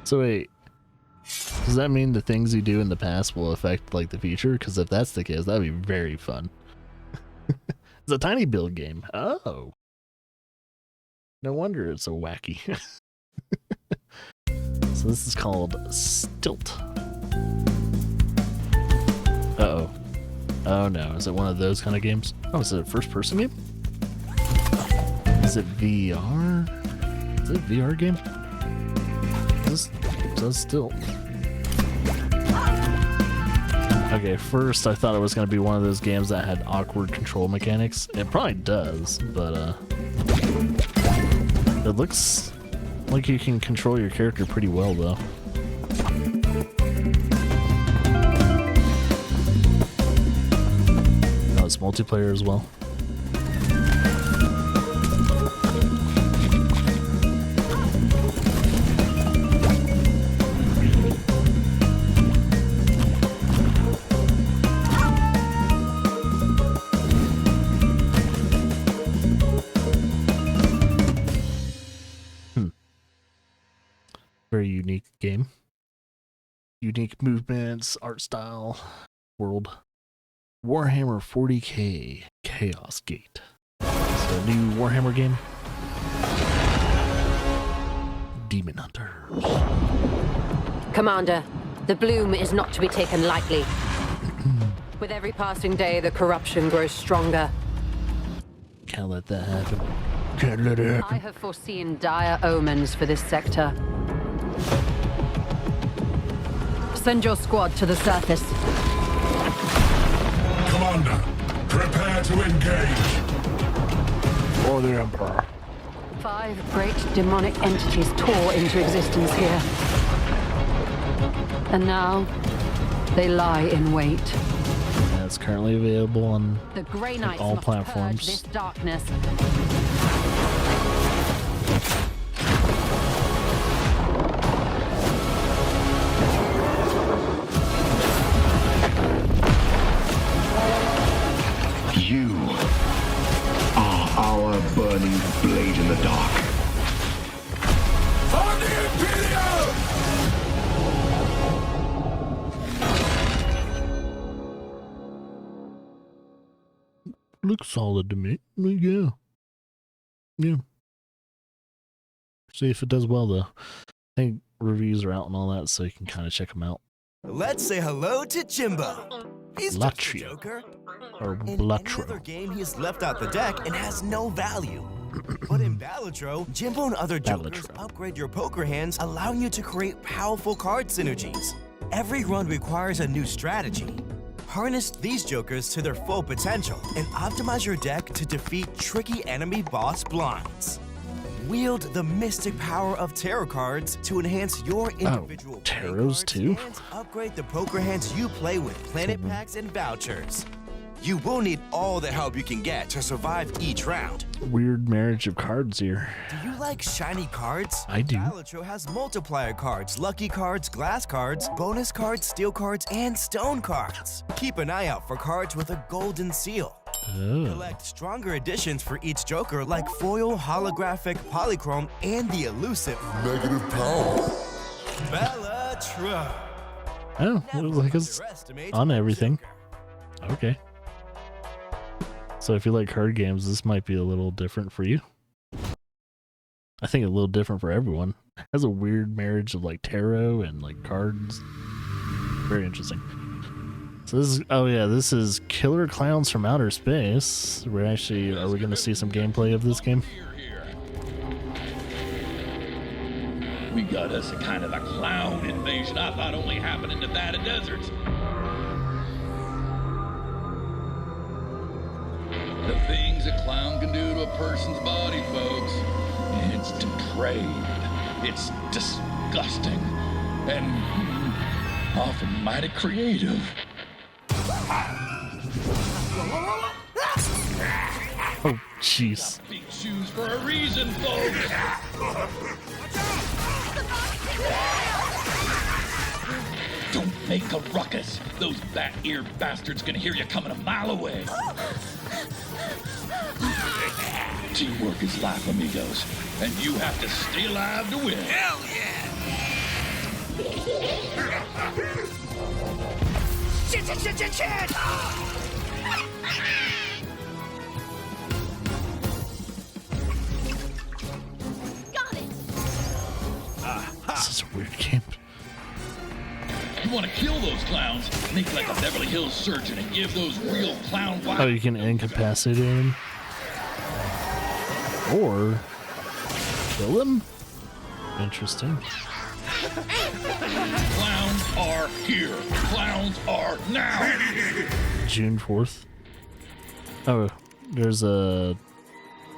So wait, does that mean the things you do in the past will affect like the future? Because if that's the case, that'd be very fun. It's a tiny build game. Oh, no wonder it's so wacky. So this is called Stilt. Uh-oh. Oh no, is it one of those kind of games? Oh, is it a first-person game? Is it VR? Is it a VR game? This does Stilt. Okay, first I thought it was going to be one of those games that had awkward control mechanics. It probably does, but it looks like you can control your character pretty well though. Oh, it's multiplayer as well. Very unique game. Unique movements, art style, world. Warhammer 40k Chaos Gate. It's a new Warhammer game. Demon Hunters. Commander, the bloom is not to be taken lightly. With every passing day, the corruption grows stronger. Can't let that happen. Can't let it happen. I have foreseen dire omens for this sector. Send your squad to the surface. Commander, prepare to engage. For the Emperor. 5 great demonic entities tore into existence here. And now, they lie in wait. Yeah, it's currently available on the Grey Knights all must platforms. purge this darkness. You are our burning blade in the dark. For the Imperium! Looks solid to me. Yeah. Yeah. See if it does well though. I think reviews are out and all that, so you can kind of check them out. Let's say hello to Jimbo. He's just a Lachio. joker. Or In any Blatro. other game, he's left out the deck and has no value. But in Balatro, Jimbo and other jokers upgrade your poker hands, allowing you to create powerful card synergies. Every run requires a new strategy. Harness these jokers to their full potential and optimize your deck to defeat tricky enemy boss blinds. Wield the mystic power of tarot cards to enhance your individual tarots too. And upgrade the poker hands you play with planet packs and vouchers. You will need all the help you can get to survive each round. Weird marriage of cards here. Do you like shiny cards? I do. Balatro has multiplier cards, lucky cards, glass cards, bonus cards, steel cards, and stone cards. Keep an eye out for cards with a golden seal. Collect stronger additions for each joker like foil, holographic, polychrome, and the elusive negative power. Balatro. Oh, it was like it's on everything. Okay. So if you like card games, this might be a little different for you. I think a little different for everyone. It has a weird marriage of like tarot and like cards. Very interesting. So this is, oh yeah, this is Killer Clowns from Outer Space. Are we going to see some gameplay of this game? We got us a kind of a clown invasion I thought only happened in Nevada deserts. The things a clown can do to a person's body, folks. It's depraved. It's disgusting. And often mighty creative. Oh, jeez. Big shoes for a reason, folks. Don't make a ruckus. Those bat-eared bastards can hear you coming a mile away. Teamwork is life, amigos, and you have to stay alive to win. Hell yeah! Shit! Got it! This is a weird game. You want to kill those clowns? Make like a Beverly Hills surgeon and give those real clown wild. Oh, you can incapacitate him? Or kill him? Interesting. Clowns are here. Clowns are now. June 4th. Oh, there's a...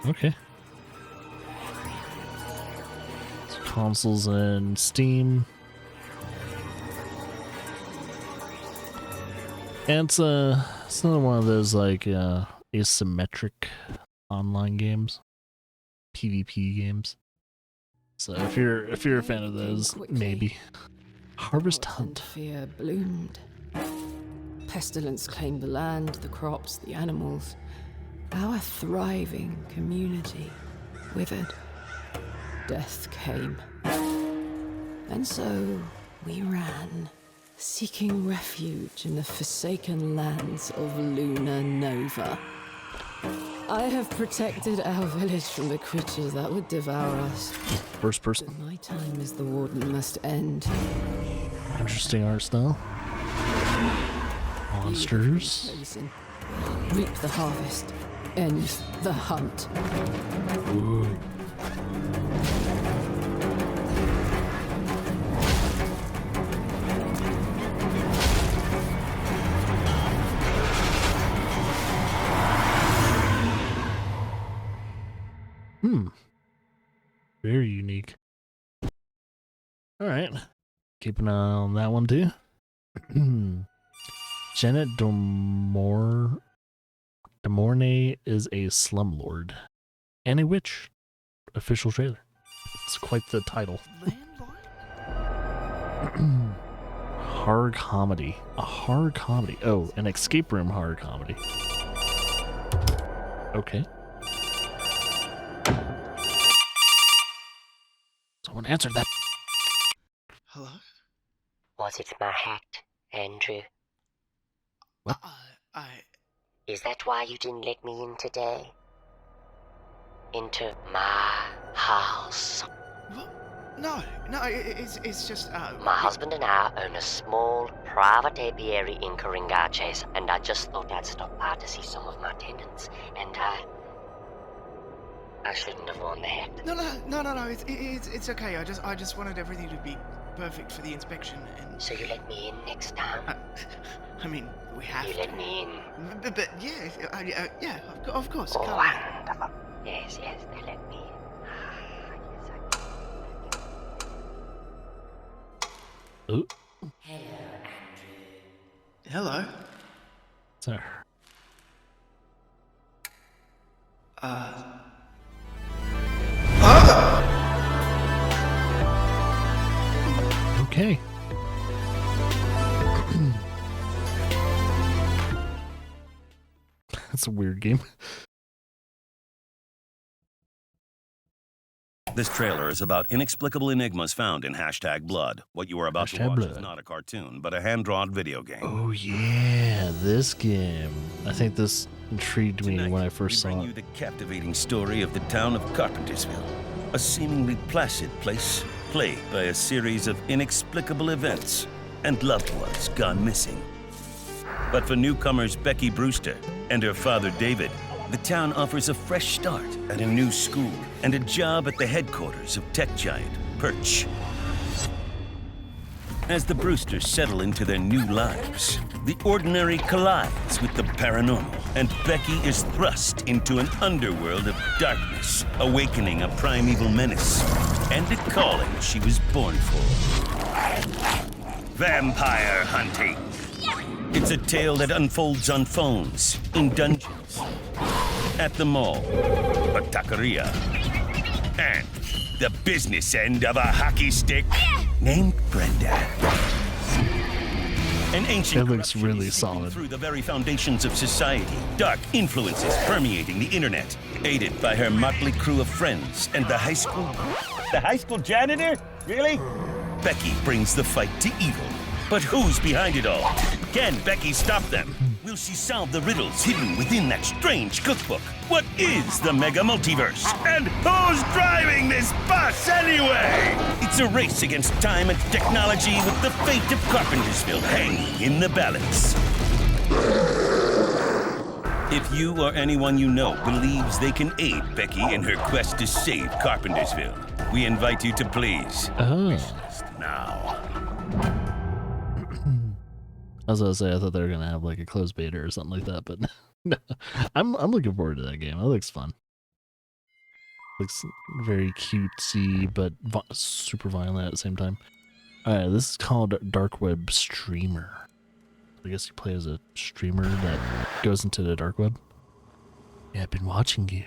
Okay. Consoles and Steam. And it's another one of those like asymmetric online games, PvP games. So if you're a fan of those, maybe. Harvest Hunt. Fear bloomed. Pestilence claimed the land, the crops, the animals. Our thriving community withered. Death came. And so we ran, seeking refuge in the forsaken lands of Luna Nova. I have protected our village from the creatures that would devour us. First person. But my time as the warden must end. Interesting art style. Monsters. Reap the harvest. End the hunt. Ooh. Very unique. Alright. Keep an eye on that one too. Janet Demornay is a slumlord and a witch. Official trailer. It's quite the title. Horror comedy. A horror comedy. Oh, an escape room horror comedy. Okay. Someone answered that. Hello? Was it my hat, Andrew? What? Is that why you didn't let me in today? Into my house? No, it's just, My husband and I own a small private apiary in Karinga, and I just thought I'd stop by to see some of my tenants, and I shouldn't have worn the hat. No. It's okay. I just wanted everything to be perfect for the inspection. And so you let me in next time? I mean, we have you to. let me in. But yeah, yeah, of course. Oh, Come wonderful. Yes, they let me in. Ooh. Hello, Andrew. Hello. Sorry. Okay. That's a weird game. This trailer is about inexplicable enigmas found in #Blood. What you are about to watch is not a cartoon, but a hand-drawn video game. Oh yeah, this game. I think this intrigued me when I first saw We it. bring you the captivating story of the town of Carpentersville, a seemingly placid place plagued by a series of inexplicable events and loved ones gone missing. But for newcomers Becky Brewster and her father David, the town offers a fresh start at a new school and a job at the headquarters of tech giant Perch. As the Brewsters settle into their new lives, the ordinary collides with the paranormal, and Becky is thrust into an underworld of darkness, awakening a primeval menace and a calling she was born for. Vampire hunting. It's a tale that unfolds on phones, in dungeons, at the mall, a taqueria, and the business end of a hockey stick named Brenda. An ancient It looks really solid. through the very foundations of society, dark influences permeating the internet, aided by her motley crew of friends and the high school... The high school janitor? Really? Becky brings the fight to evil. But who's behind it all? Can Becky stop them? Will she solve the riddles hidden within that strange cookbook? What is the mega multiverse? And who's driving this bus anyway? It's a race against time and technology with the fate of Carpentersville hanging in the balance. If you or anyone you know believes they can aid Becky in her quest to save Carpentersville, we invite you to please wish list now. I was gonna say I thought they were gonna have like a closed beta or something like that, but no. I'm looking forward to that game. It looks fun. Looks very cutesy, but super violent at the same time. All right, this is called Dark Web Streamer. I guess you play as a streamer that goes into the dark web. Yeah, I've been watching you.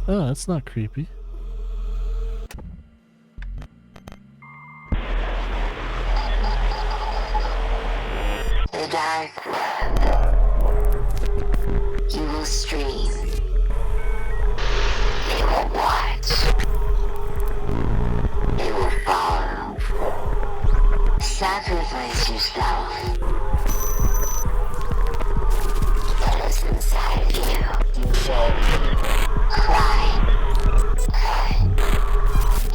Oh, that's not creepy. The dark web. You will stream. You will watch. You will follow. Sacrifice yourself. What is inside of you? Cry.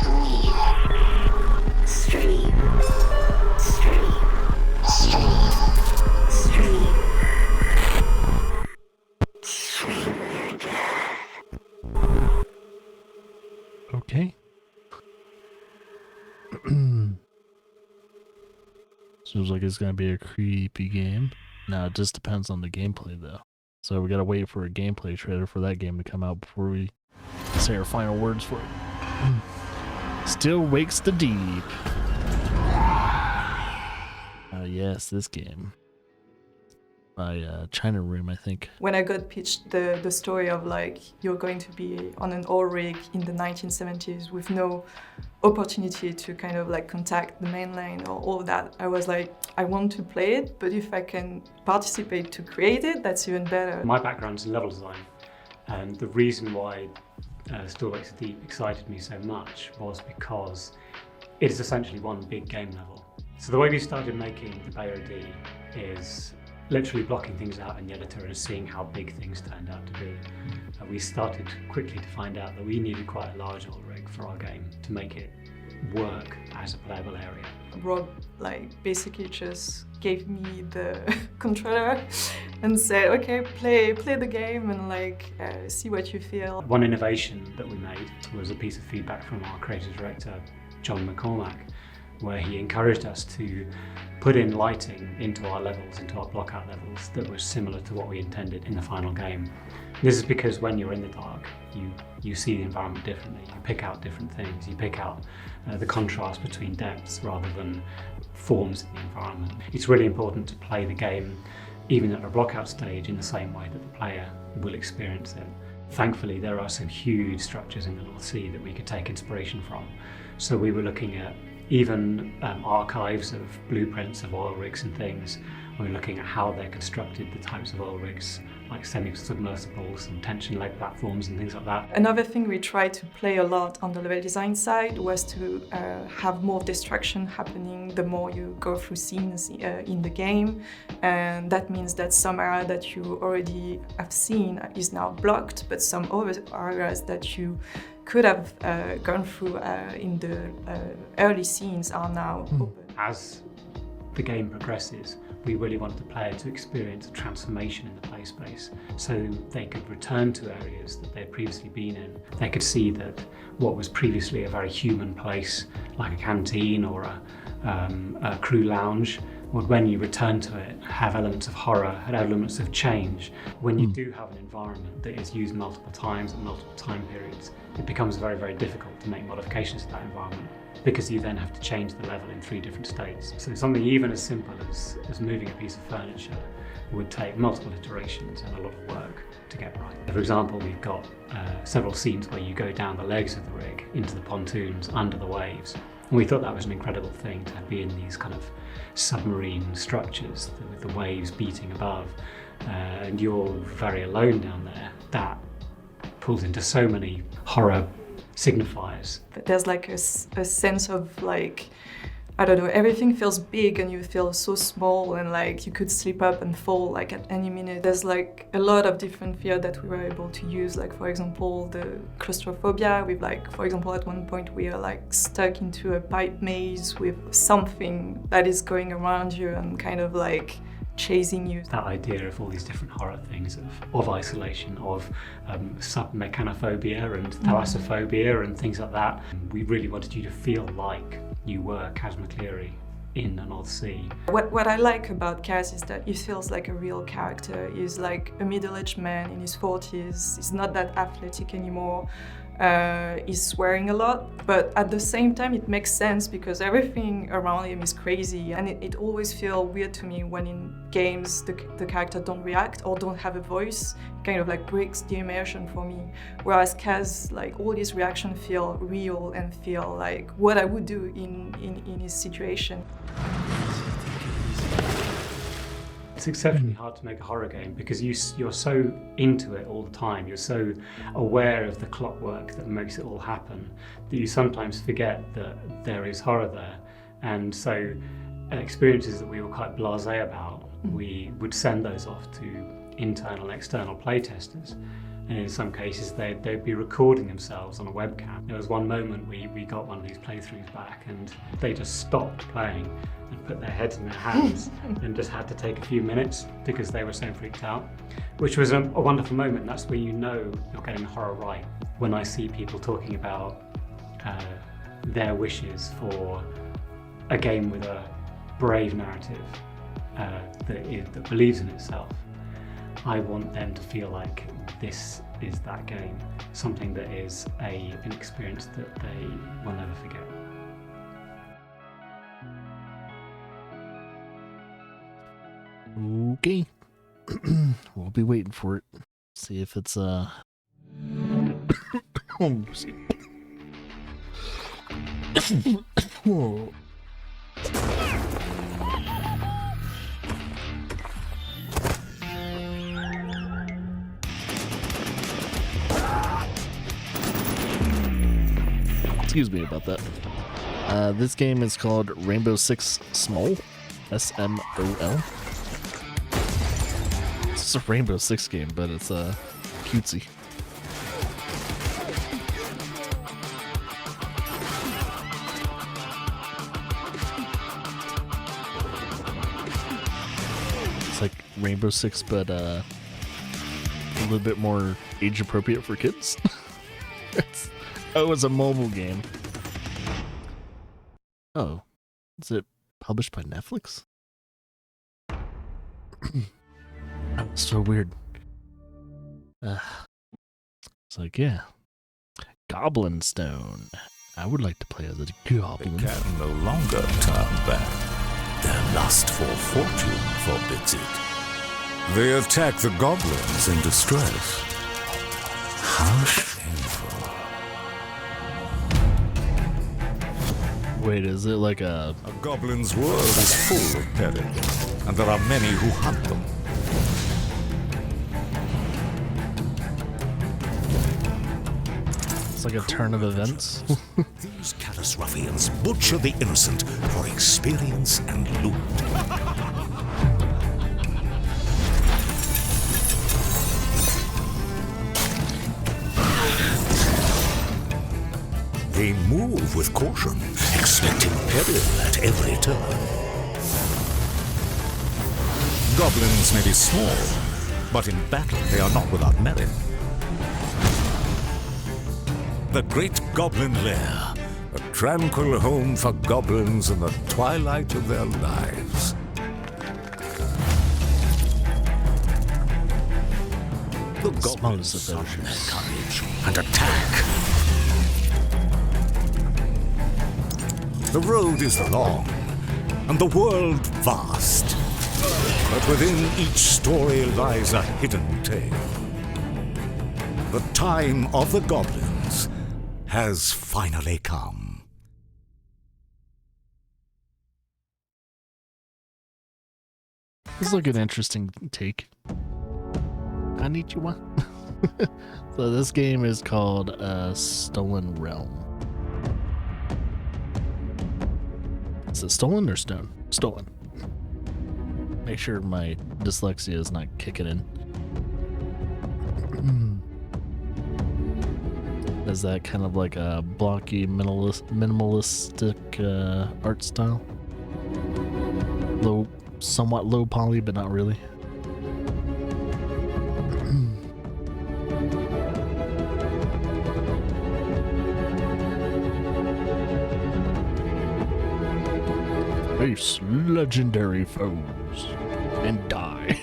Bleed. Stream. Stream. Stream. Stream. Stream. Okay. Seems like it's gonna be a creepy game. Now it just depends on the gameplay though. So we gotta wait for a gameplay trailer for that game to come out before we say our final words for it. Still Wakes the Deep. Yes, this game. By China Room, I think. When I got pitched the story of like, you're going to be on an oil rig in the 1970s with no opportunity to kind of like contact the mainland or all of that, I was like, I want to play it, but if I can participate to create it, that's even better. My background's in level design, and the reason why Still Wakes the Deep excited me so much was because it is essentially one big game level. So the way we started making the BOD is literally blocking things out in the editor and seeing how big things turned out to be. We started quickly to find out that we needed quite a large oil rig. for our game to make it work as a playable area. Rob basically just gave me the controller and said, okay, play the game and see what you feel. One innovation that we made was a piece of feedback from our creative director, John McCormack, where he encouraged us to put in lighting into our levels, into our blockout levels, that was similar to what we intended in the final game. This is because when you're in the dark, you see the environment differently. You pick out different things. You pick out the contrast between depths rather than forms in the environment. It's really important to play the game, even at a blockout stage, in the same way that the player will experience it. Thankfully, there are some huge structures in the North Sea that we could take inspiration from. So we were looking at even archives of blueprints of oil rigs and things. We were looking at how they're constructed, the types of oil rigs, like semi-submersibles and tension leg platforms and things like that. Another thing we tried to play a lot on the level design side was to have more destruction happening the more you go through scenes in the game. And that means that some area that you already have seen is now blocked, but some other areas that you could have gone through in the early scenes are now open. As the game progresses, we really wanted the player to experience a transformation in the play space, so they could return to areas that they'd previously been in. They could see that what was previously a very human place, like a canteen or a crew lounge, would, when you return to it, have elements of horror, have elements of change. When you do have an environment that is used multiple times at multiple time periods, it becomes very, very difficult to make modifications to that environment, because you then have to change the level in 3 different states. So something even as simple as moving a piece of furniture would take multiple iterations and a lot of work to get right. For example, we've got several scenes where you go down the legs of the rig into the pontoons under the waves. And we thought that was an incredible thing to be in these kind of submarine structures with the waves beating above, and you're very alone down there. That pulls into so many horror signifiers. There's a sense of I don't know, everything feels big and you feel so small and you could slip up and fall at any minute. There's a lot of different fear that we were able to use, for example the claustrophobia with for example at one point we are stuck into a pipe maze with something that is going around you and kind of chasing you. That idea of all these different horror things of isolation, of submechanophobia and thalassophobia and things like that. We really wanted you to feel like you were Kaz McCleary in the North Sea. What I like about Kaz is that he feels like a real character. He's like a middle-aged man in his 40s. He's not that athletic anymore. He's swearing a lot, but at the same time it makes sense because everything around him is crazy, and it always feels weird to me when in games the character don't react or don't have a voice. It kind of breaks the immersion for me. Whereas Kaz, all his reactions feel real and feel like what I would do in his situation. It's exceptionally hard to make a horror game because you're so into it all the time. You're so aware of the clockwork that makes it all happen that you sometimes forget that there is horror there. And so experiences that we were quite blasé about, we would send those off to internal and external playtesters. And in some cases, they'd be recording themselves on a webcam. There was one moment we got one of these playthroughs back and they just stopped playing and put their heads in their hands and just had to take a few minutes because they were so freaked out, which was a wonderful moment. That's where you know you're getting horror right. When I see people talking about their wishes for a game with a brave narrative that believes in itself, I want them to feel like this is that game, something that is an experience that they will never forget. Okay. We'll be waiting for it. See if it's Excuse me about that. This game is called Rainbow Six Small, SMOL. It's a Rainbow Six game, but it's cutesy. It's like Rainbow Six, but a little bit more age appropriate for kids. It's a mobile game. Oh, is it published by Netflix? So weird. It's like, yeah. Goblin Stone. I would like to play as a goblin. They can no longer turn back. Their lust for fortune forbids it. They attack the goblins in distress. How shameful. Wait, is it like a goblin's world is full of peril, and there are many who hunt them. It's like a turn of events. These callous ruffians butcher the innocent for experience and loot. They move with caution, expecting peril at every turn. Goblins may be small, but in battle they are not without merit. The Great Goblin Lair, a tranquil home for goblins in the twilight of their lives. The goblins summon their courage and attack. The road is long, and the world vast. But within each story lies a hidden tale. The time of the goblins has finally come. This is like an interesting take. Konnichiwa. So this game is called Stolen Realm. Is it stolen or stone? Stolen. Make sure my dyslexia is not kicking in. Is that kind of like a blocky, minimalistic art style? Somewhat low poly, but not really. Face legendary foes and die.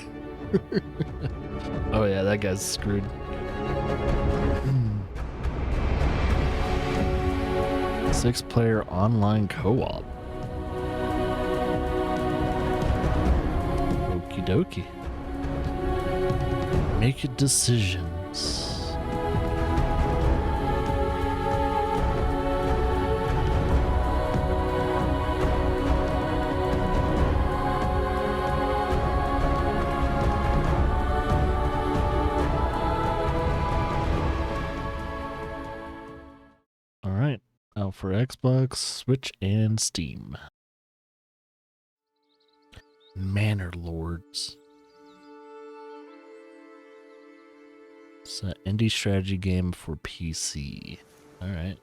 Oh yeah, that guy's screwed. Six-player online co-op. Okie dokie. Make decisions. For Xbox, Switch, and Steam. Manor Lords. It's an indie strategy game for PC. Alright.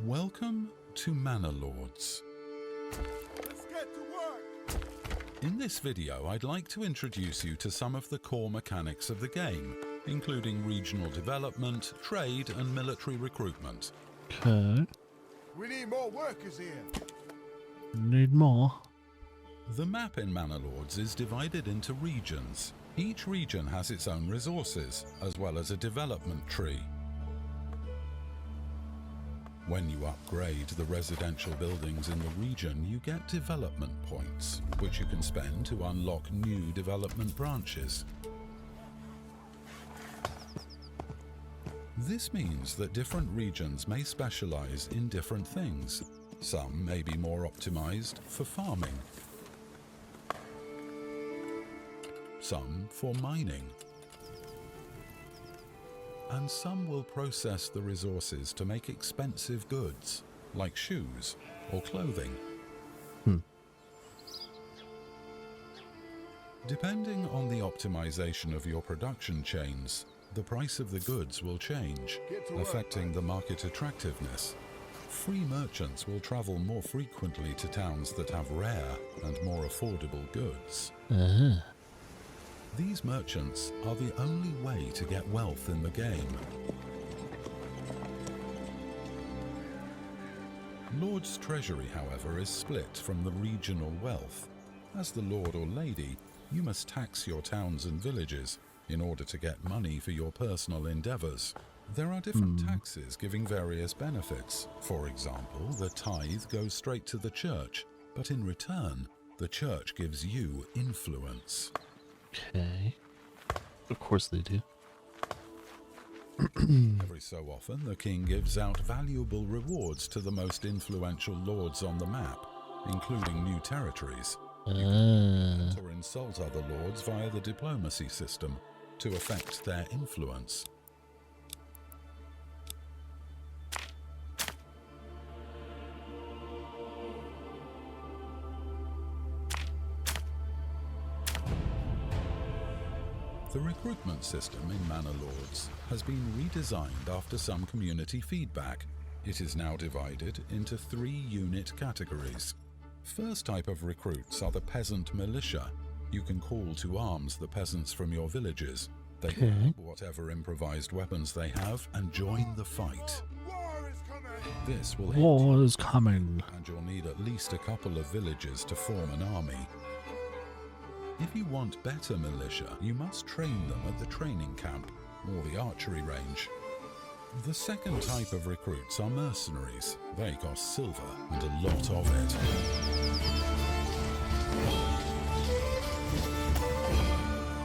Welcome to Manor Lords. Let's get to work! In this video, I'd like to introduce you to some of the core mechanics of the game, including regional development, trade, and military recruitment. Okay. We need more workers here. Need more. The map in Manor Lords is divided into regions. Each region has its own resources, as well as a development tree. When you upgrade the residential buildings in the region, you get development points, which you can spend to unlock new development branches. This means that different regions may specialize in different things. Some may be more optimized for farming, some for mining, and some will process the resources to make expensive goods, like shoes or clothing. Depending on the optimization of your production chains, the price of the goods will change, affecting the market attractiveness. Free merchants will travel more frequently to towns that have rare and more affordable goods. These merchants are the only way to get wealth in the game. Lord's treasury, however, is split from the regional wealth. As the lord or lady, you must tax your towns and villages in order to get money for your personal endeavors. There are different taxes giving various benefits. For example, the tithe goes straight to the church, but in return, the church gives you influence. Okay. Of course they do. Every so often, the king gives out valuable rewards to the most influential lords on the map, including new territories. You can insult or insult other lords via the diplomacy system to affect their influence. The recruitment system in Manor Lords has been redesigned after some community feedback. It is now divided into 3 unit categories. First type of recruits are the peasant militia. You can call to arms the peasants from your villages. They grab whatever improvised weapons they have and join the fight. This will War is coming. And you'll need at least a couple of villages to form an army. If you want better militia, you must train them at the training camp or the archery range. The second type of recruits are mercenaries. They cost silver and a lot of it.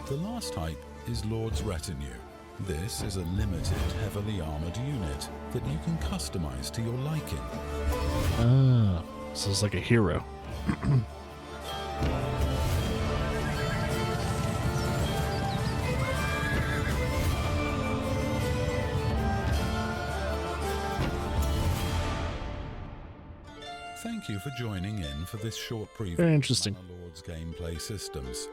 The last type is Lord's Retinue. This is a limited, heavily armored unit that you can customize to your liking. So it's like a hero. Thank you for joining in for this short preview Very interesting. of Manor Lord's gameplay systems.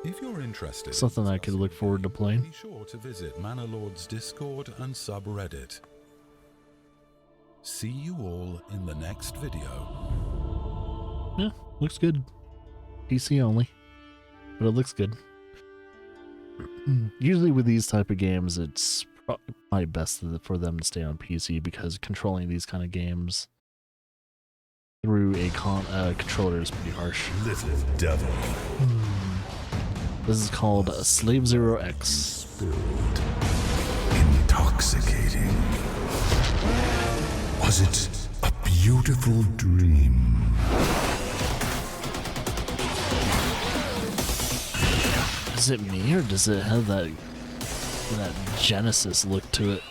If you're interested, Something I could look forward to playing. be sure to visit Manor Lord's Discord and subreddit. See you all in the next video. Yeah, looks good. PC only, but it looks good. Usually with these type of games, it's probably best for them to stay on PC because controlling these kind of games through a controller is pretty harsh. Little devil. This is called Slave Zero X. Intoxicating. Was it a beautiful dream? Is it me or does it have that Genesis look to it?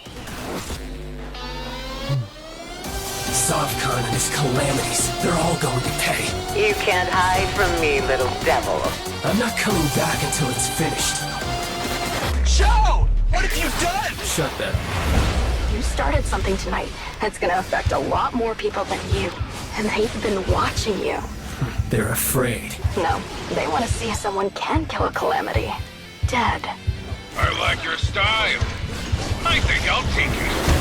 Sovkhan and his calamities, they're all going to pay. You can't hide from me, little devil. I'm not coming back until it's finished. Joe! What have you done? Shut that. You started something tonight that's gonna affect a lot more people than you. And they've been watching you. They're afraid. No, they want to see someone can kill a calamity. Dead. I like your style. I think I'll take it.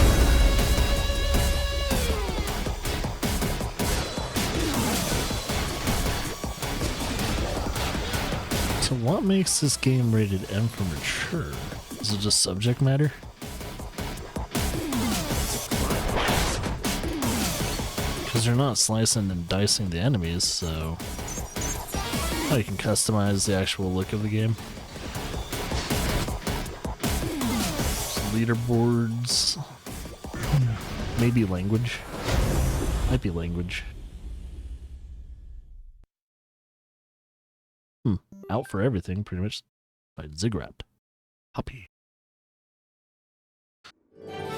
So what makes this game rated M for mature? Is it just subject matter? Because you're not slicing and dicing the enemies, so you can customize the actual look of the game. Some leaderboards. Maybe language. Might be language. Out for everything, pretty much, by Ziggurat. Hoppy.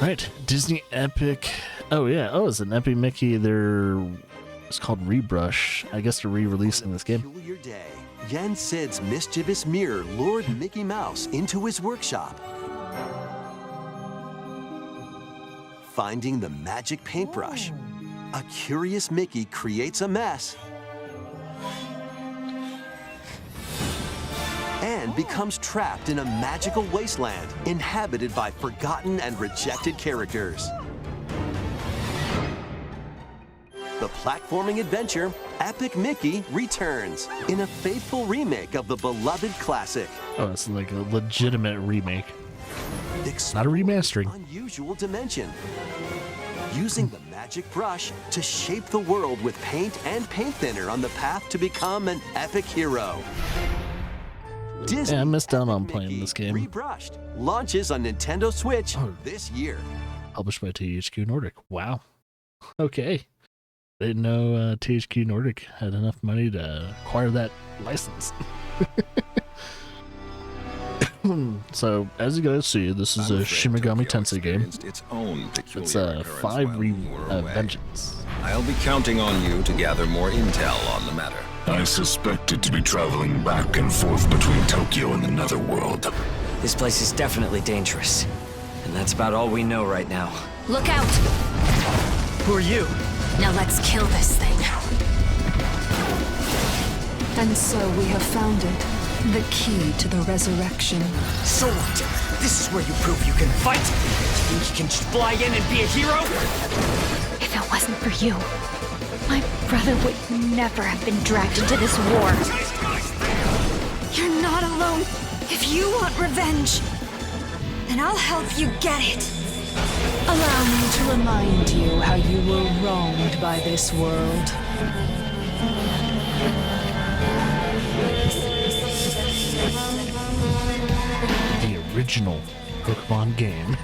Right, Disney Epic. Oh yeah, it's an Epic Mickey. It's called Rebrush. I guess they're re-releasing this game. Peculiar day. Yen Sid's mischievous mirror lured Mickey Mouse into his workshop. Finding the magic paintbrush, a curious Mickey creates a mess and becomes trapped in a magical wasteland inhabited by forgotten and rejected characters. the platforming adventure Epic Mickey returns in a faithful remake of the beloved classic. Oh, it's like a legitimate remake. Not a remastering. Unusual dimension. Using the magic brush to shape the world with paint and paint thinner on the path to become an epic hero. Disney I missed out on playing this game. Rebrushed launches on Nintendo Switch this year. Published by THQ Nordic. Wow. Okay. Didn't know THQ Nordic had enough money to acquire that license. So, as you guys see, this is a Shimigami Tensei game. It's a 5 Vengeance. I'll be counting on you to gather more intel on the matter. I suspected to be traveling back and forth between Tokyo and the Netherworld. This place is definitely dangerous. And that's about all we know right now. Look out! Who are you? Now let's kill this thing. And so we have found it. The key to the resurrection. So what? This is where you prove you can fight? You think you can just fly in and be a hero? If it wasn't for you, my brother would never have been dragged into this war. You're not alone. If you want revenge, then I'll help you get it. Allow me to remind you how you were wronged by this world. The original Pokemon game.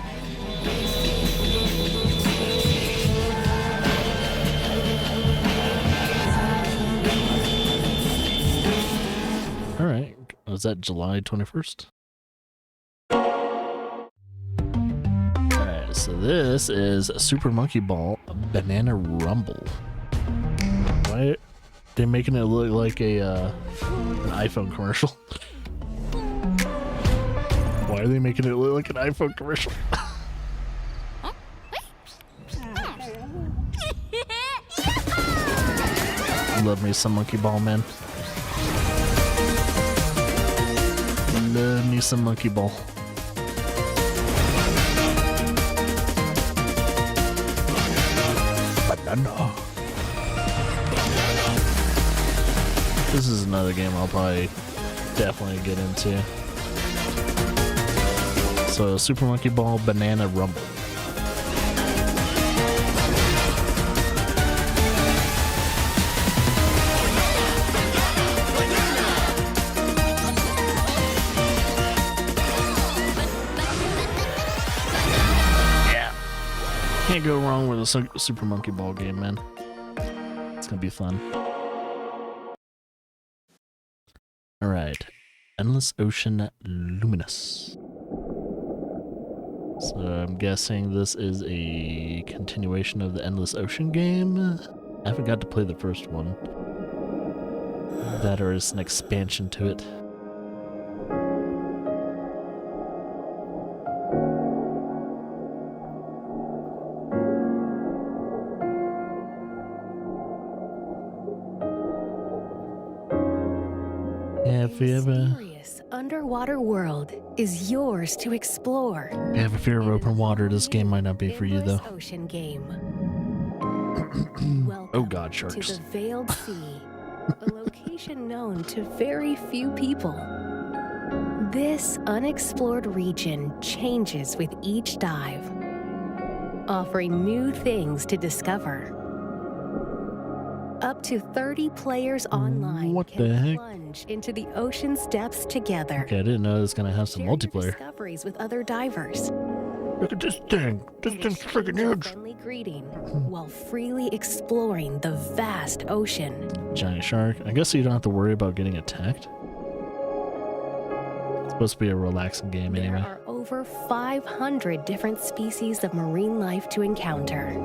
All right. Was that July 21st? All right. So this is Super Monkey Ball Banana Rumble. Why are they making it look like an iPhone commercial? Why are they making it look like an iPhone commercial? Love me some Monkey Ball, man. Love me some Monkey Ball. Banana. This is another game I'll probably definitely get into. So, Super Monkey Ball Banana Rumble. Yeah. Can't go wrong with a Super Monkey Ball game, man. It's gonna be fun. Alright. Endless Ocean Luminous. So I'm guessing this is a continuation of the Endless Ocean game. I haven't got to play the first one. That or is an expansion to it. Yeah, if you ever underwater world is yours to explore. If you have a fear of open water, this game might not be for you, though. Ocean game. Oh god, To sharks. the Veiled Sea, a location known to very few people. This unexplored region changes with each dive, offering new things to discover. Up to 30 players online What the can heck? plunge into the ocean's depths together. Okay, I didn't know it was gonna have some multiplayer. Discoveries with other divers. Look at this thing. This thing's freaking huge. Friendly greeting while freely exploring the vast ocean. Giant shark. I guess you don't have to worry about getting attacked. It's supposed to be a relaxing game anyway. There are over 500 different species of marine life to encounter.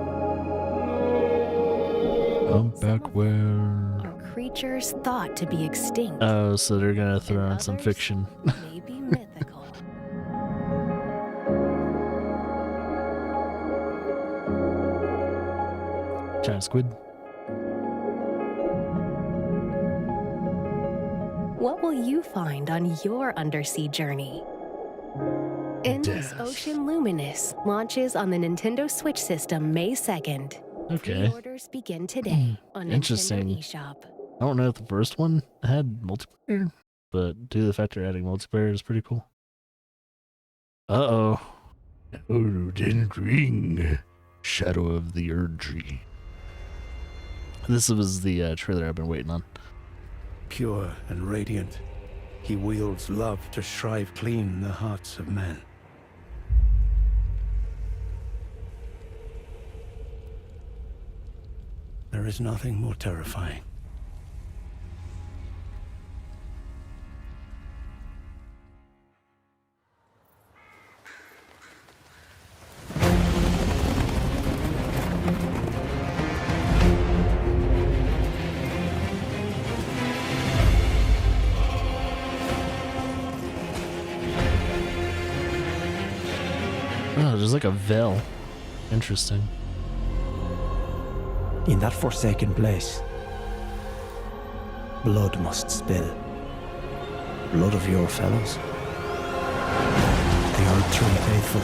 Humpback-whale. Are creatures thought to be extinct. Oh, so they're gonna throw in some fiction. Maybe mythical. Giant squid. What will you find on your undersea journey? Endless Ocean Luminous launches on the Nintendo Switch system May 2nd. Okay. Pre-orders begin today on Interesting. Nintendo eShop. I don't know if the first one had multiplayer, but due to the fact they're adding multiplayer is pretty cool. Uh-oh. Elden Ring. Shadow of the Erdtree. This was the trailer I've been waiting on. Pure and radiant, he wields love to shrive clean the hearts of men. There is nothing more terrifying. Oh, there's like a veil. Interesting. In that forsaken place, blood must spill. Blood of your fellows. They are true faithful.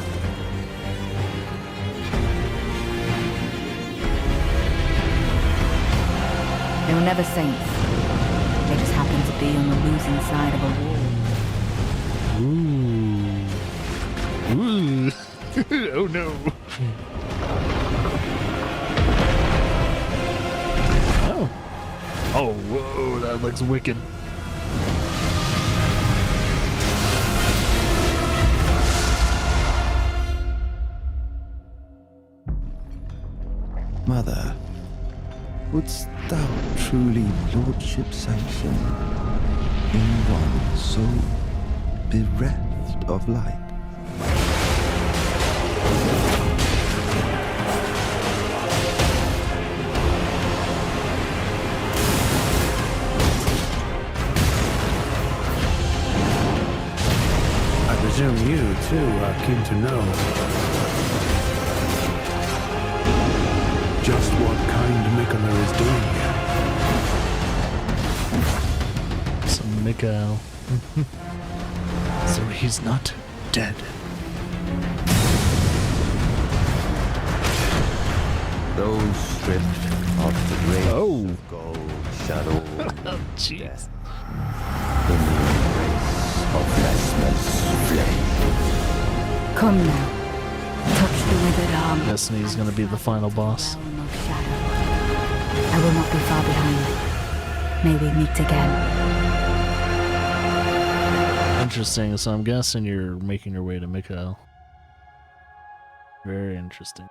They were never saints. They just happened to be on the losing side of a war. Ooh. Ooh. Oh no. Oh. Oh, whoa, that looks wicked. Mother, wouldst thou truly lordship sanction in one so bereft of light? I presume you, too, are keen to know just what kind Mikola is doing here. Some Mikael. So he's not dead. Those stripped of the great gold shadow jeez. In the embrace of Vesma's flame. Come now. Touch the withered arm. Destiny's gonna be the final boss. I will not be far behind. May we meet again. Interesting. So I'm guessing you're making your way to Mikael. Very interesting.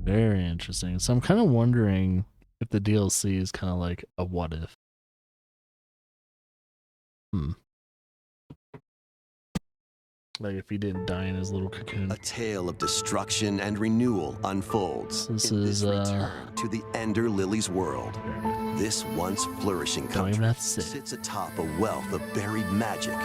Very interesting. So I'm kind of wondering if the DLC is kind of like a what if. Like if he didn't die in his little cocoon. A tale of destruction and renewal unfolds This in is this return to the Ender Lily's world. This once flourishing country sits atop a wealth of buried magic.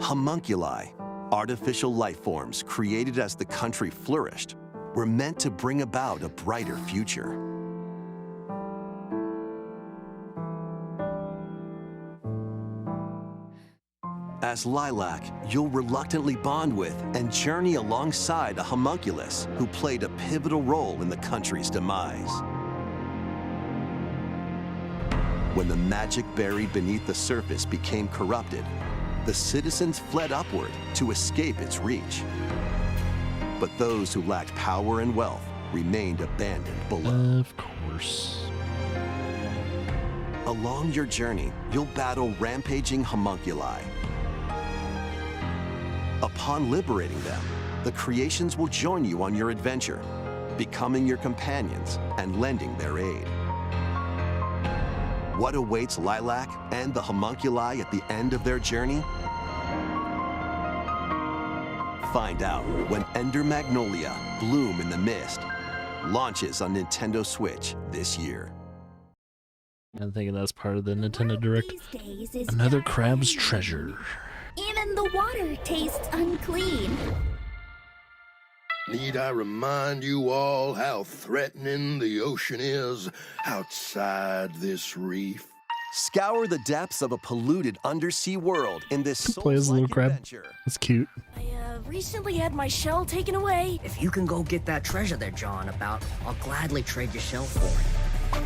Homunculi, artificial life forms created as the country flourished, were meant to bring about a brighter future. As Lilac, you'll reluctantly bond with and journey alongside a homunculus who played a pivotal role in the country's demise. When the magic buried beneath the surface became corrupted, the citizens fled upward to escape its reach. But those who lacked power and wealth remained abandoned below. Of course. Along your journey, you'll battle rampaging homunculi. Upon liberating them, the creations will join you on your adventure, becoming your companions and lending their aid. What awaits Lilac and the homunculi at the end of their journey? Find out when Ender Magnolia, Bloom in the Mist, launches on Nintendo Switch this year. I'm thinking that's part of the Nintendo Direct. Another crab's treasure. Even the water tastes unclean. Need I remind you all how threatening the ocean is outside this reef? Scour the depths of a polluted undersea world in this Play as a little souls-like crab. adventure. That's cute. I recently had my shell taken away. If you can go get that treasure they're jawing about, I'll gladly trade your shell for it.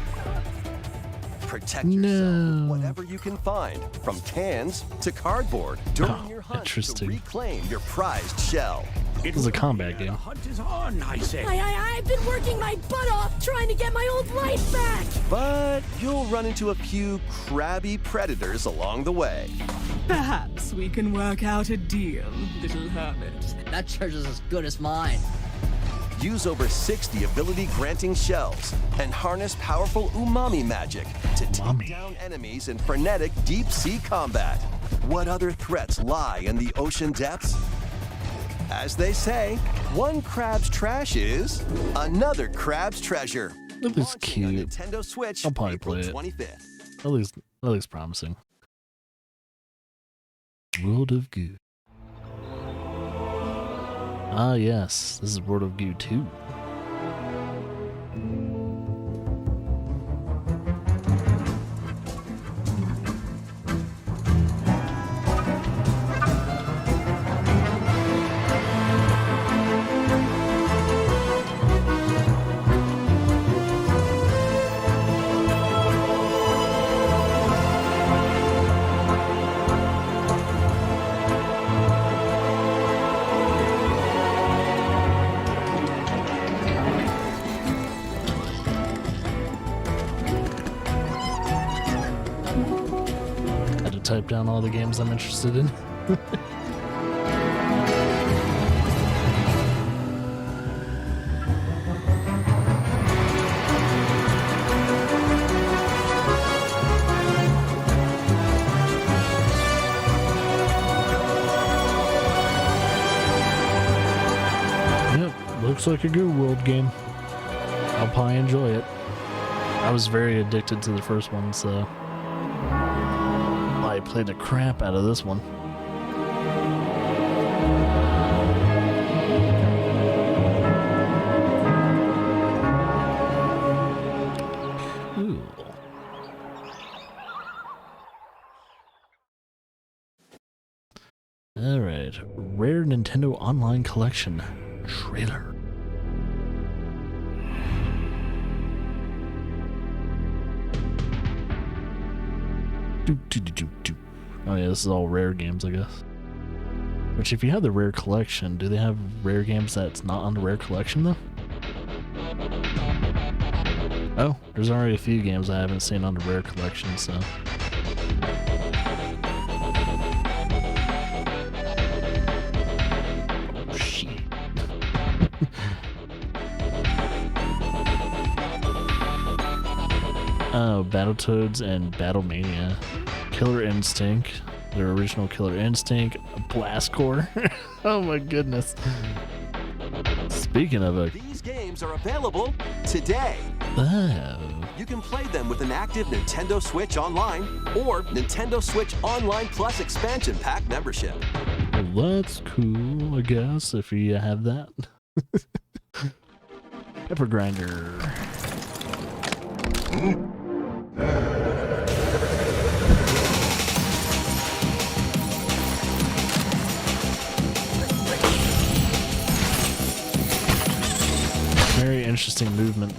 Protect yourself with whatever you can find, from cans to cardboard, during your hunt to reclaim your prized shell. It was a combat game. Hunt is on, I say. I've been working my butt off trying to get my old life back. But you'll run into a few crabby predators along the way. Perhaps we can work out a deal, little hermit. That treasure's as good as mine. Use over 60 ability-granting shells and harness powerful umami magic to take down enemies in frenetic deep-sea combat. What other threats lie in the ocean depths? As they say, one crab's trash is another crab's treasure. It looks cute. On Nintendo Switch, I'll probably April play it. 25th. That looks promising. World of Goo. Ah yes, this is World of Goo 2. Type down all the games I'm interested in. Yep, looks like a Goo World game. I'll probably enjoy it. I was very addicted to the first one, so I played the crap out of this one. Ooh. All right, Rare Nintendo Online Collection trailer. Oh yeah, this is all Rare games, I guess. Which, if you have the Rare Collection, do they have Rare games that's not on the Rare Collection, though? Oh, there's already a few games I haven't seen on the Rare Collection, so... Oh, shit. Oh, Battletoads and Battlemania. Killer Instinct, their original Killer Instinct, Blast Core. Oh my goodness. Speaking of it, these games are available today. Oh. You can play them with an active Nintendo Switch Online or Nintendo Switch Online Plus expansion pack membership. Well, that's cool, I guess, if you have that. Pepper Grinder. Very interesting movement.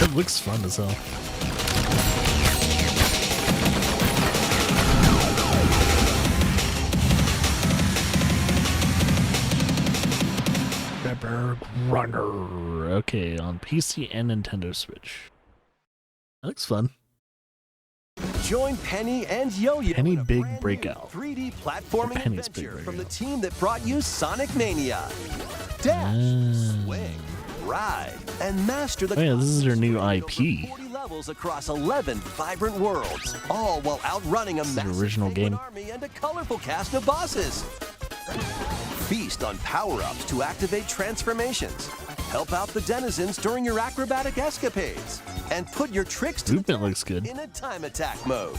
It looks fun as hell. Pepper Runner. Okay, on PC and Nintendo Switch. That looks fun. Join Penny and Yo-Yo Penny in a Big brand Breakout. new 3D platforming Penny's Big adventure from Breakout. the team that brought you Sonic Mania. Dash, swing, ride, and master the Oh yeah, this is their new IP. 40 levels travels across 11 vibrant worlds, all while outrunning a massive original penguin game. army and a colorful cast of bosses. Feast on power-ups to activate transformations. Help out the denizens during your acrobatic escapades. And put your tricks to Movement looks good. in a time attack mode.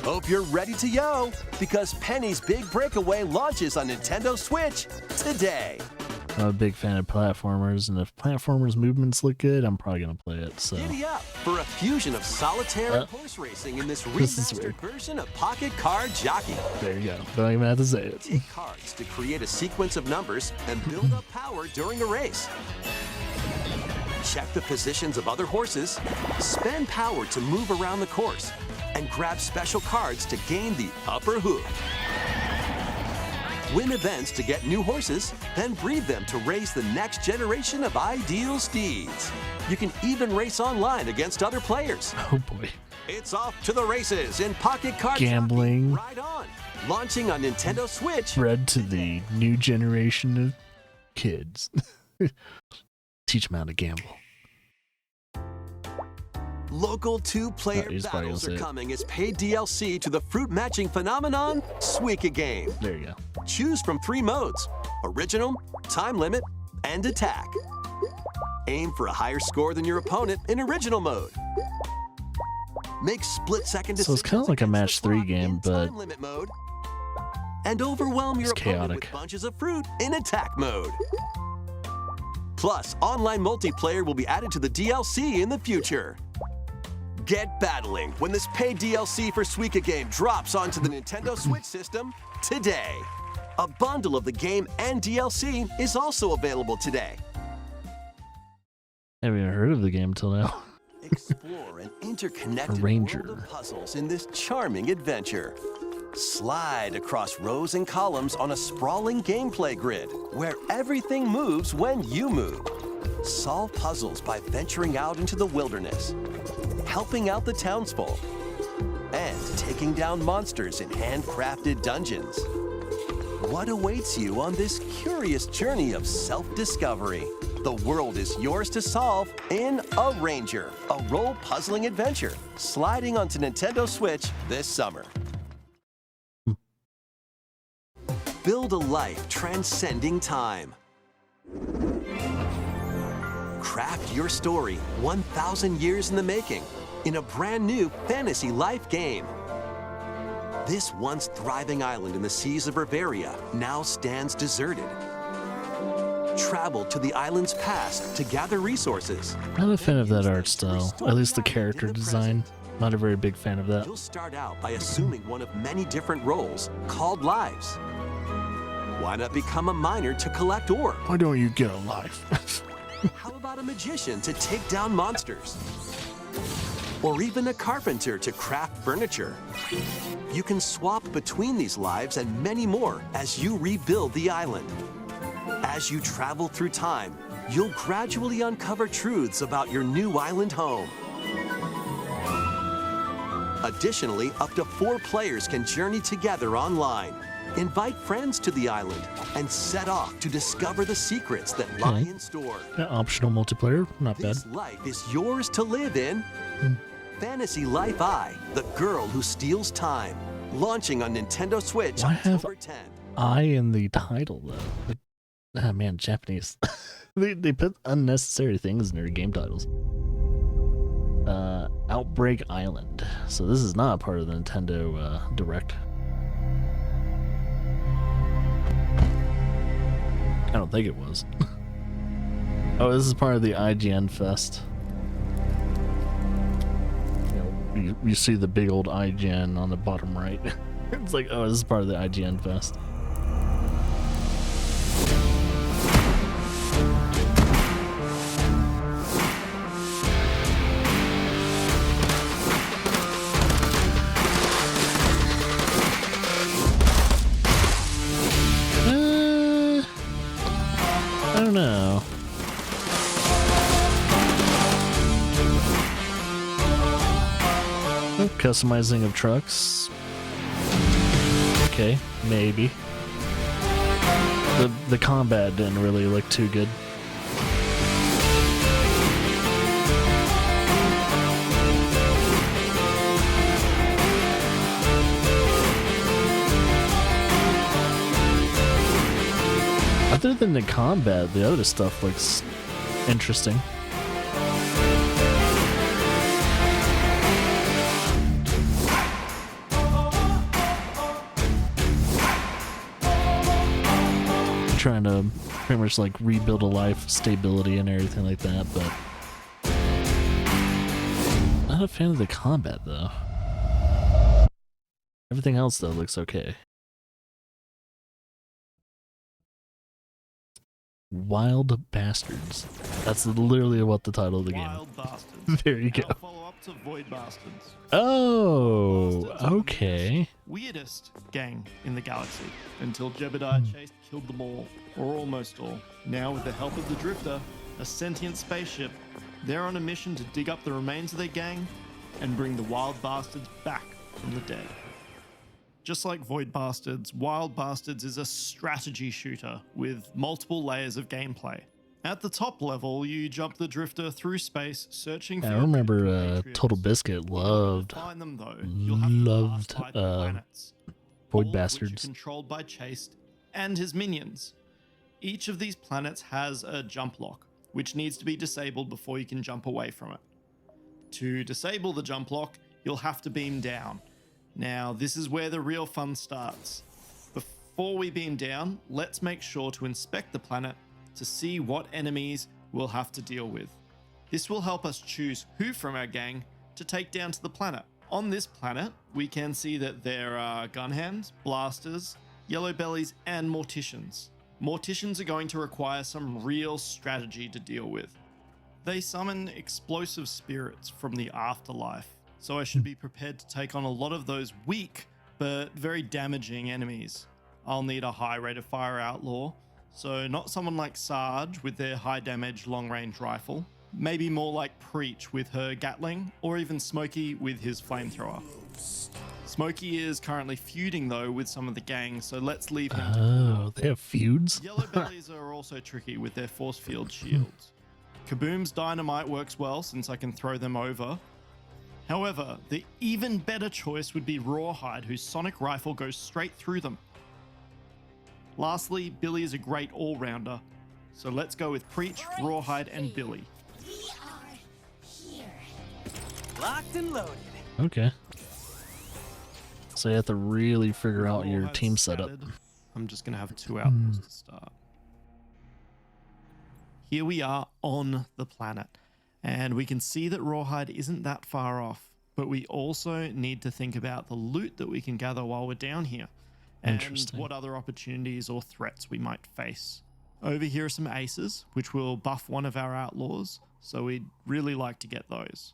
Hope you're ready to yo, because Penny's Big Breakaway launches on Nintendo Switch today. I'm a big fan of platformers, and if platformers movements look good, I'm probably gonna play it. So Giddy up for a fusion of solitaire and horse racing in this remastered version of Pocket Card Jockey. there you go. Don't even have to say it. Take cards to create a sequence of numbers and build up power during a race. Check the positions of other horses, spend power to move around the course, and grab special cards to gain the upper hoof. Win events to get new horses, then breed them to raise the next generation of ideal steeds. You can even race online against other players. Oh boy. It's off to the races in Pocket Card Gambling. Jockey. Ride on. Launching on Nintendo Switch. Bred to the new generation of kids. Teach them how to gamble. Local two-player battles are coming as paid DLC to the fruit matching phenomenon, Suika Game. There you go. Choose from 3 modes: Original, Time Limit, and Attack. Aim for a higher score than your opponent in Original mode. Make split-second decisions. So it's kind of like a match 3 game, but Time Limit mode. And overwhelm your it's opponent chaotic. with bunches of fruit in Attack mode. Plus, online multiplayer will be added to the DLC in the future. Get battling when this paid DLC for Suika Game drops onto the Nintendo Switch system today. A bundle of the game and DLC is also available today. I haven't even heard of the game till now. Explore an interconnected Ranger. world of puzzles in this charming adventure. Slide across rows and columns on a sprawling gameplay grid where everything moves when you move. Solve puzzles by venturing out into the wilderness, helping out the townsfolk, and taking down monsters in handcrafted dungeons. What awaits you on this curious journey of self-discovery? The world is yours to solve in A Ranger, a role puzzling adventure, sliding onto Nintendo Switch this summer. Build a life transcending time. Craft your story 1,000 years in the making in a brand new fantasy life game. This once thriving island in the seas of Bavaria now stands deserted. Travel to the island's past to gather resources. Not a fan of that art style, at least the character design. Not a very big fan of that. You'll start out by assuming one of many different roles called lives. Why not become a miner to collect ore? Why don't you get a life? How about a magician to take down monsters? Or even a carpenter to craft furniture? You can swap between these lives and many more as you rebuild the island. As you travel through time, you'll gradually uncover truths about your new island home. Additionally, up to 4 players can journey together online. Invite friends to the island and set off to discover the secrets that lie in store. Yeah, optional multiplayer, not bad. This life is yours to live in. Fantasy Life I, the girl who steals time. Launching on Nintendo Switch Why have October 10th. I in the title though? Like, ah man, Japanese. they put unnecessary things in their game titles. Outbreak Island. So this is not part of the Nintendo Direct. I don't think it was. Oh, this is part of the IGN Fest. You see the big old IGN on the bottom right. It's like, oh, this is part of the IGN Fest. I don't know. Customizing of trucks. Okay, maybe. The combat didn't really look too good. Other than the combat, the other stuff looks interesting. Trying to pretty much like rebuild a life, stability and everything like that, but not a fan of the combat though. Everything else though looks okay. Wild Bastards. That's literally what the title of the game. Wild Bastards. There you go. Our follow-up to Void Bastards. Oh, okay. Weirdest gang in the galaxy until Jebediah Chase killed them all, or almost all. Now, with the help of the Drifter, a sentient spaceship, they're on a mission to dig up the remains of their gang and bring the Wild Bastards back from the dead. Just like Void Bastards, Wild Bastards is a strategy shooter with multiple layers of gameplay. At the top level, you jump the Drifter through space, searching for... I remember Total Biscuit loved Void Bastards. Controlled by Chase and his minions. Each of these planets has a jump lock, which needs to be disabled before you can jump away from it. To disable the jump lock, you'll have to beam down. Now, this is where the real fun starts. Before we beam down, let's make sure to inspect the planet to see what enemies we'll have to deal with. This will help us choose who from our gang to take down to the planet. On this planet, we can see that there are gunhands, blasters, yellow bellies, and morticians. Morticians are going to require some real strategy to deal with. They summon explosive spirits from the afterlife, so I should be prepared to take on a lot of those weak but very damaging enemies. I'll need a high rate of fire outlaw, so not someone like Sarge with their high damage long range rifle, maybe more like Preach with her Gatling, or even Smokey with his flamethrower. Smokey is currently feuding though with some of the gangs, so let's leave him to Oh, they have feuds? Yellow bellies are also tricky with their force field shields. Kaboom's dynamite works well since I can throw them over. However, the even better choice would be Rawhide, whose sonic rifle goes straight through them. Lastly, Billy is a great all-rounder, so let's go with Preach, Rawhide, and Billy. Locked and loaded. Okay. So you have to really figure out your team setup. I'm just going to have 2 outlaws to start. Here we are on the planet, and we can see that Rawhide isn't that far off, but we also need to think about the loot that we can gather while we're down here, and what other opportunities or threats we might face. Over here are some aces, which will buff one of our outlaws, so we'd really like to get those.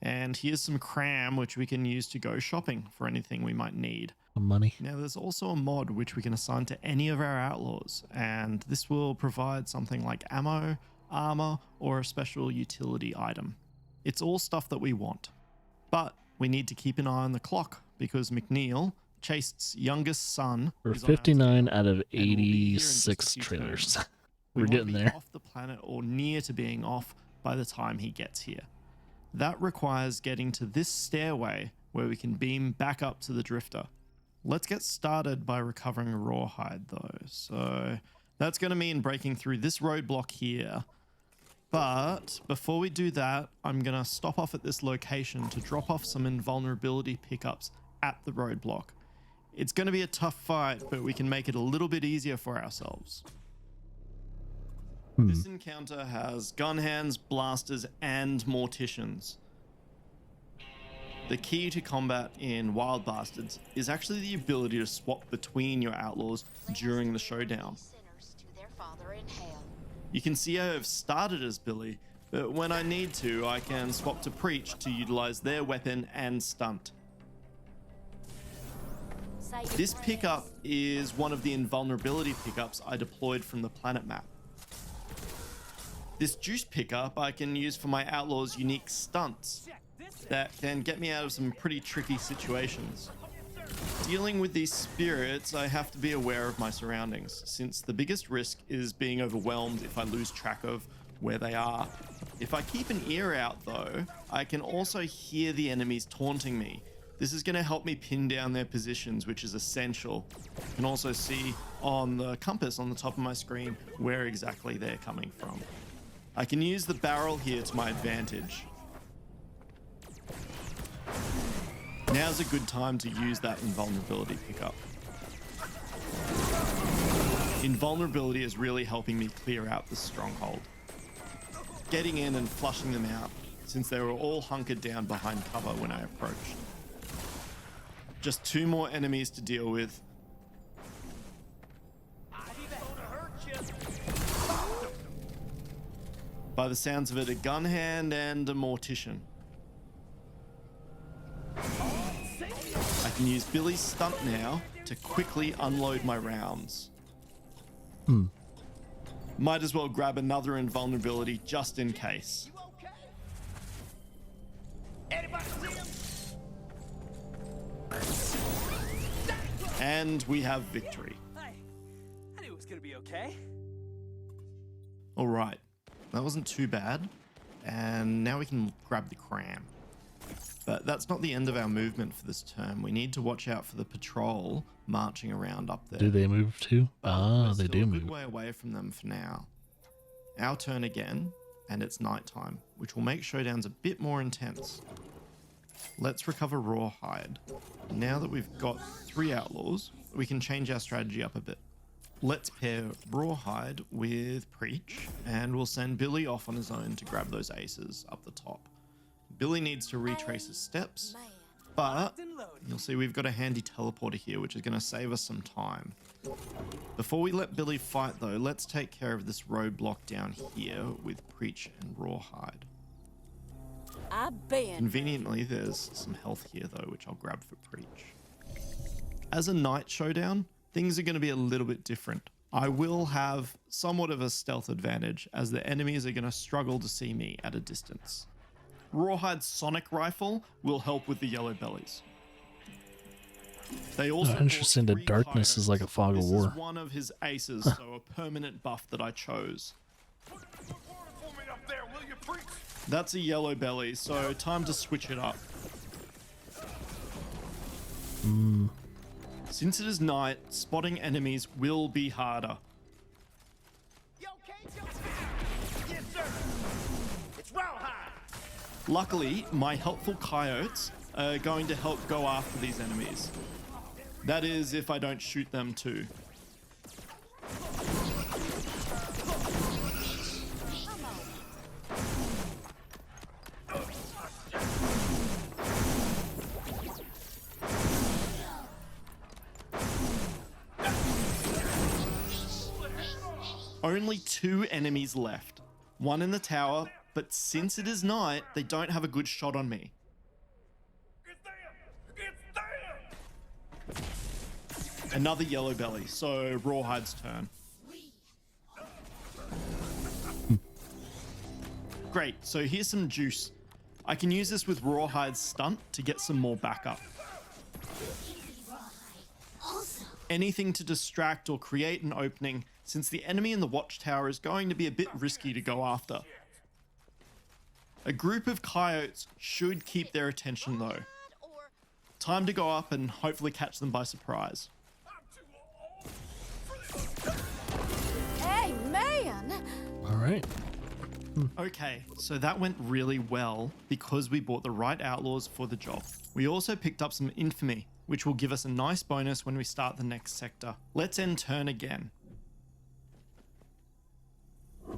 And here's some cram, which we can use to go shopping for anything we might need. Money. Now, there's also a mod which we can assign to any of our outlaws, and this will provide something like ammo, armor, or a special utility item. It's all stuff that we want. But we need to keep an eye on the clock, because McNeil, Chase's youngest son, We're 59 out of 86 trailers. We're getting there. Off the planet or near to being off by the time he gets here. That requires getting to this stairway where we can beam back up to the Drifter. Let's get started by recovering Rawhide though. So that's going to mean breaking through this roadblock here. But before we do that, I'm going to stop off at this location to drop off some invulnerability pickups at the roadblock. It's going to be a tough fight, but we can make it a little bit easier for ourselves. This encounter has gunhands, blasters, and morticians. The key to combat in Wild Bastards is actually the ability to swap between your outlaws during the showdown. You can see I have started as Billy, but when I need to, I can swap to Preach to utilize their weapon and stunt. This pickup is one of the invulnerability pickups I deployed from the planet map. This juice pickup I can use for my outlaws' unique stunts that can get me out of some pretty tricky situations. Dealing with these spirits, I have to be aware of my surroundings, since the biggest risk is being overwhelmed if I lose track of where they are. If I keep an ear out though, I can also hear the enemies taunting me. This is going to help me pin down their positions, which is essential. You can also see on the compass on the top of my screen where exactly they're coming from. I can use the barrel here to my advantage. Now's a good time to use that invulnerability pickup. Invulnerability is really helping me clear out the stronghold. Getting in and flushing them out, since they were all hunkered down behind cover when I approached. Just 2 more enemies to deal with. By the sounds of it, a gun hand and a mortician. I can use Billy's stunt now to quickly unload my rounds. Might as well grab another invulnerability just in case. And we have victory. Hey, I knew it was gonna be okay. All right, that wasn't too bad. And now we can grab the cram. But that's not the end of our movement for this turn. We need to watch out for the patrol marching around up there. Do they move too? Ah, they do a move. good way away from them for now. Our turn again, and it's nighttime, which will make showdowns a bit more intense. Let's recover Rawhide. Now that we've got 3 outlaws, we can change our strategy up a bit. Let's pair Rawhide with Preach, and we'll send Billy off on his own to grab those aces up the top. Billy needs to retrace his steps, but you'll see we've got a handy teleporter here, which is going to save us some time. Before we let Billy fight though, let's take care of this roadblock down here with Preach and Rawhide. Conveniently, there's some health here though, which I'll grab for Preach. As a night showdown, things are going to be a little bit different. I will have somewhat of a stealth advantage as the enemies are going to struggle to see me at a distance. Rawhide's sonic rifle will help with the yellow bellies. They also interesting. The darkness is like a fog of war. This is one of his aces, so a permanent buff that I chose. That's a yellow belly, so time to switch it up. Since it is night, spotting enemies will be harder. Luckily, my helpful coyotes are going to help go after these enemies. That is, if I don't shoot them too. Only 2 enemies left. One in the tower, but since it is night, they don't have a good shot on me. Another yellow belly, so Rawhide's turn. Great, so here's some juice. I can use this with Rawhide's stunt to get some more backup. Anything to distract or create an opening, since the enemy in the watchtower is going to be a bit risky to go after. A group of coyotes should keep their attention though. Time to go up and hopefully catch them by surprise. Hey, man! All right. Okay, so that went really well because we bought the right outlaws for the job. We also picked up some infamy, which will give us a nice bonus when we start the next sector. Let's end turn again.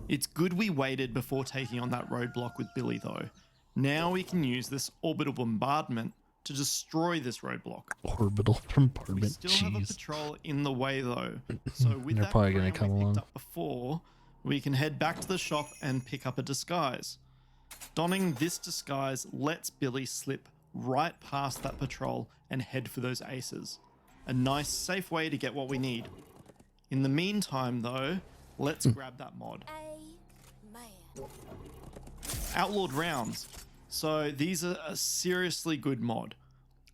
It's good we waited before taking on that roadblock with Billy though. Now we can use this orbital bombardment to destroy this roadblock. Orbital bombardment, we still have a patrol in the way though. So with they're that probably going to crown come we picked along. up before, we can head back to the shop and pick up a disguise. Donning this disguise lets Billy slip right past that patrol and head for those aces. A nice, safe way to get what we need. In the meantime though, let's grab that mod. Outlawed rounds. So these are a seriously good mod.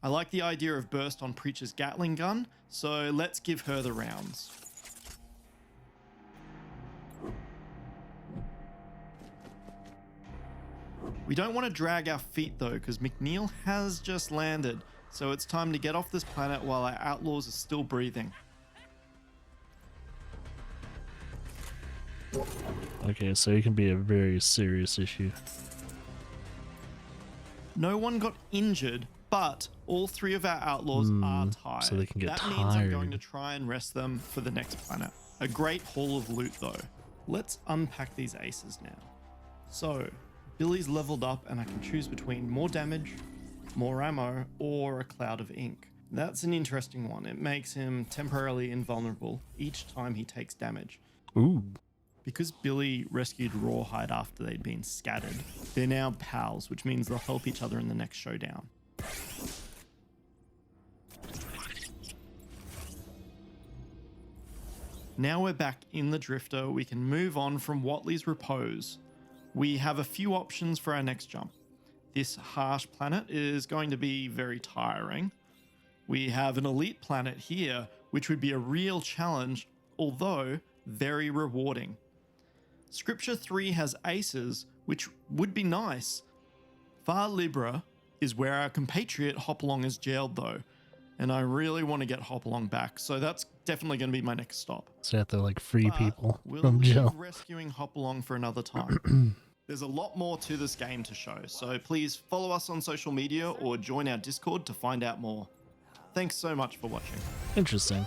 I like the idea of burst on Preacher's Gatling gun, so let's give her the rounds. We don't want to drag our feet though, because McNeil has just landed, So it's time to get off this planet while our outlaws are still breathing. Okay, so it can be a very serious issue. No one got injured, but all 3 of our outlaws are tired. So they can get that tired. means I'm going to try and rest them for the next planet. A great haul of loot though. Let's unpack these aces now. So, Billy's leveled up and I can choose between more damage, more ammo, or a cloud of ink. That's an interesting one. It makes him temporarily invulnerable each time he takes damage. Ooh. Because Billy rescued Rawhide after they'd been scattered, they're now pals, which means they'll help each other in the next showdown. Now we're back in the Drifter, we can move on from Watley's Repose. We have a few options for our next jump. This harsh planet is going to be very tiring. We have an elite planet here, which would be a real challenge, although very rewarding. Scripture 3 has aces, which would be nice. Far Libra is where our compatriot Hopalong is jailed though, and I really want to get Hopalong back, so that's definitely going to be my next stop. So you have to like free people We'll from leave jail. rescuing Hopalong for another time. There's a lot more to this game to show, so please follow us on social media or join our Discord to find out more. Thanks so much for watching. Interesting.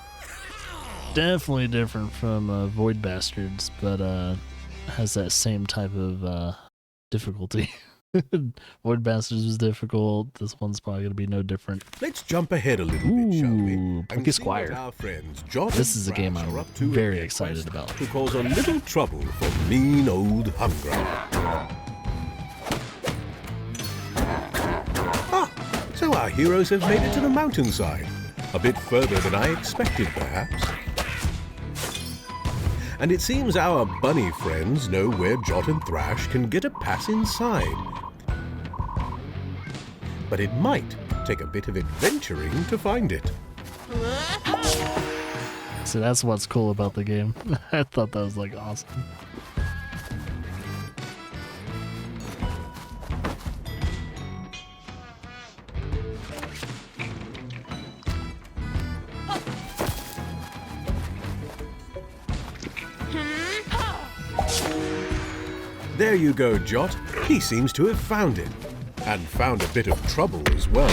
Definitely different from Void Bastards, but has that same type of difficulty. Void Bastards was difficult. This one's probably gonna be no different. Let's jump ahead a little bit, shall we? Punky Squire. Our friends Jot This is a and game Thrash I'm are up to very in their excited quest about. to cause a little trouble for mean old Hunger. So our heroes have made it to the mountainside. A bit further than I expected, perhaps. And it seems our bunny friends know where Jot and Thrash can get a pass inside. But it might take a bit of adventuring to find it. So that's what's cool about the game. I thought that was like awesome. There you go, Jot. He seems to have found it. And found a bit of trouble as well.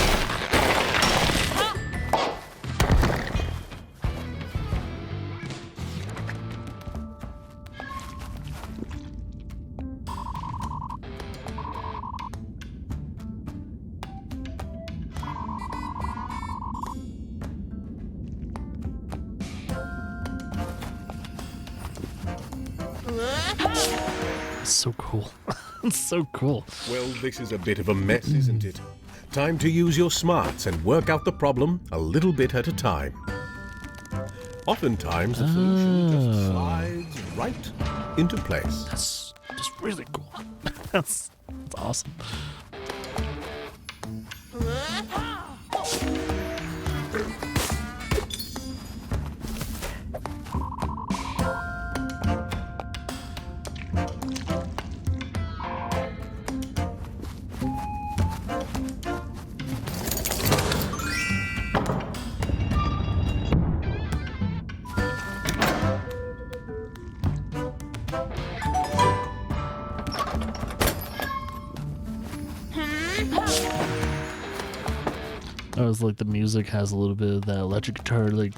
So cool. It's so cool. Well, this is a bit of a mess, isn't it? Time to use your smarts and work out the problem a little bit at a time. Oftentimes, the solution just slides right into place. That's just really cool. That's awesome. I was like, the music has a little bit of that electric guitar like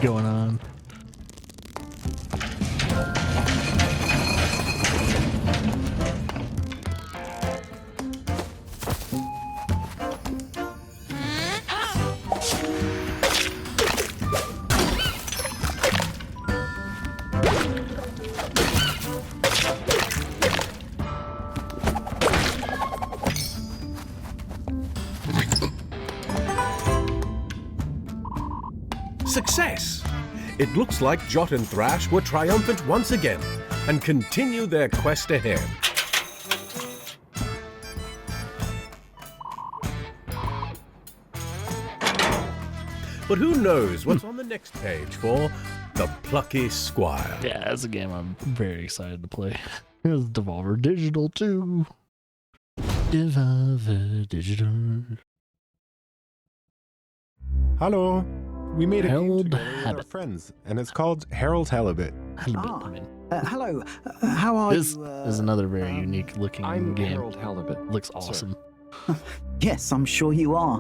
going on. Success! It looks like Jot and Thrash were triumphant once again and continue their quest ahead. But who knows what's on the next page for the Plucky Squire? Yeah, that's a game I'm very excited to play. It's Devolver Digital too. Devolver Digital. Hello. We made a game Harold together with our Habit. friends, and it's called Harold Halibut. Hello. How are This you? is another very unique looking I'm game. Harold Halibut. Looks awesome. Yes, I'm sure you are.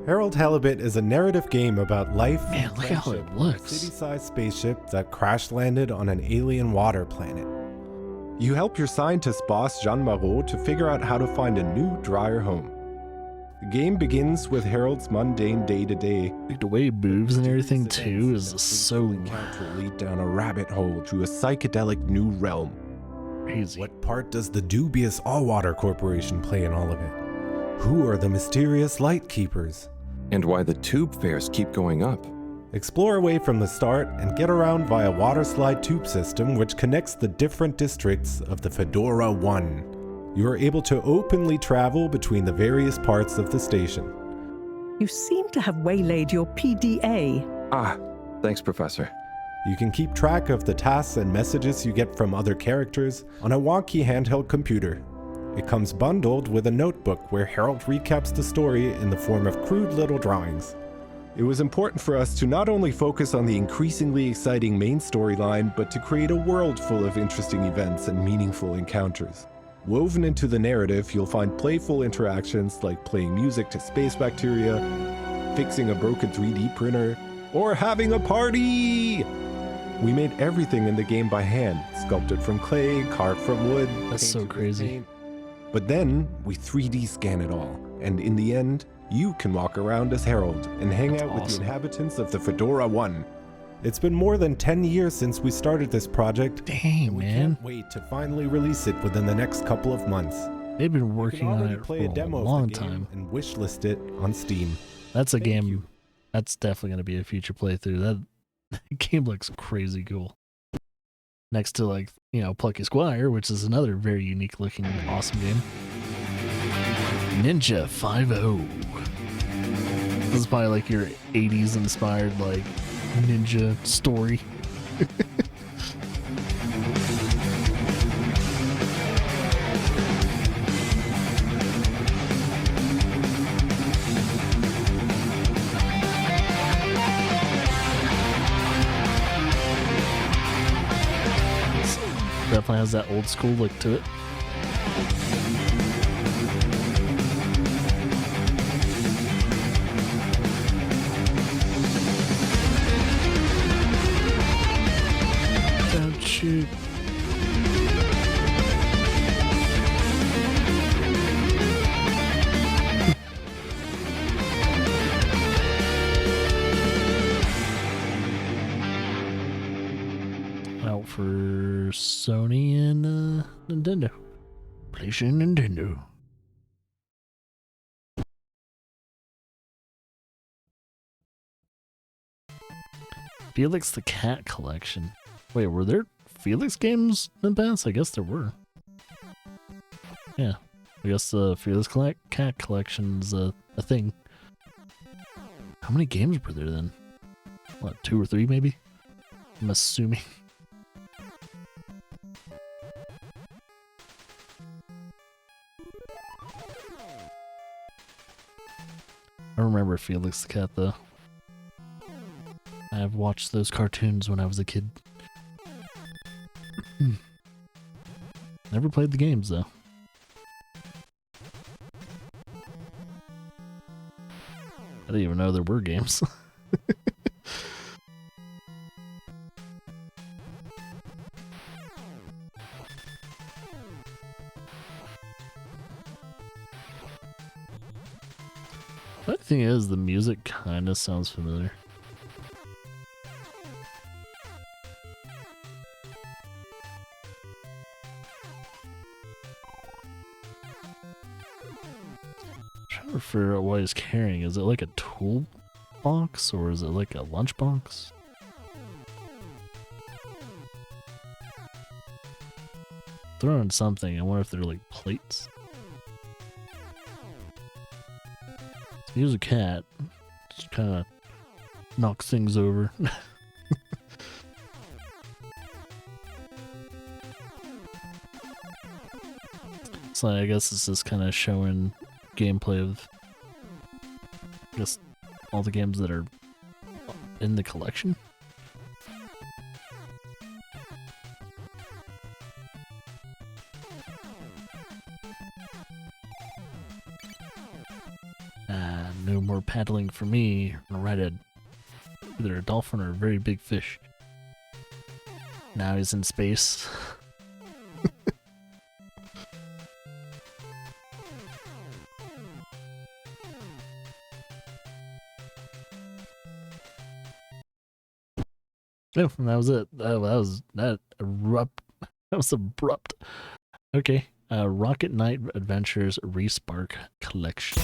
Harold Halibut is a narrative game about life Man, and look how it friendship on a looks. city-sized spaceship that crash-landed on an alien water planet. You help your scientist boss, Jean Marot, to figure out how to find a new, drier home. The game begins with Harold's mundane day-to-day. Like the way he moves and everything too is so encounter lead down a rabbit hole to a psychedelic new realm. Crazy. What part does the dubious Allwater Corporation play in all of it? Who are the mysterious light keepers? And why the tube fares keep going up. Explore away from the start and get around via water slide tube system which connects the different districts of the Fedora 1. You are able to openly travel between the various parts of the station. You seem to have waylaid your PDA. Ah, thanks, Professor. You can keep track of the tasks and messages you get from other characters on a wonky handheld computer. It comes bundled with a notebook where Harold recaps the story in the form of crude little drawings. It was important for us to not only focus on the increasingly exciting main storyline, but to create a world full of interesting events and meaningful encounters. Woven into the narrative, you'll find playful interactions like playing music to space bacteria, fixing a broken 3D printer, or having a party! We made everything in the game by hand, sculpted from clay, carved from wood. That's so crazy. But then, we 3D scan it all, and in the end, you can walk around as Harold and hang out with the inhabitants of the Fedora 1. It's been more than 10 years since we started this project. Dang, we man. can't wait to finally release it within the next couple of months. They've been working on it for play a a demo long of the game time. and wishlist it on Steam. That's a game. That's definitely going to be a future playthrough. That game looks crazy cool. Next to, like, you know, Plucky Squire, which is another very unique looking, awesome game. Ninja 5-0. This is probably like your 80s inspired, like, ninja story. Definitely has that old school look to it. Don't shoot. Out for Sony and Nintendo. PlayStation, Nintendo. Felix the Cat Collection. Wait, were there Felix games in the past? I guess there were. Yeah, I guess the Felix Cat Collection's a thing. How many games were there then? What, 2 or 3 maybe? I'm assuming. I remember Felix the Cat though. I've watched those cartoons when I was a kid. Never played the games though. I didn't even know there were games. The thing is, the music kind of sounds familiar. I'm trying to figure out what he's carrying. Is it like a tool box or is it like a lunchbox? Throwing something. I wonder if they're like plates. Here's a cat. Just kind of knocks things over. So I guess it's just kind of showing gameplay of, I guess, all the games that are in the collection. No more paddling for me. I'm gonna ride either a dolphin or a very big fish. Now he's in space. Oh, and that was it. That was abrupt. Okay. Rocket Knight Adventures Respark Collection.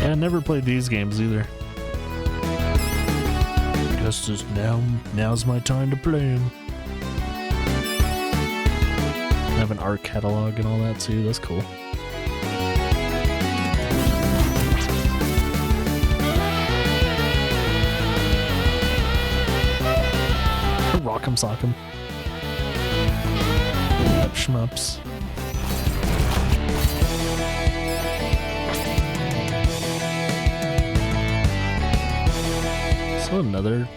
I never played these games either. Guess just now's my time to play them. Have an art catalog and all that too. That's cool. Rock'em sock'em. Shmups. So another,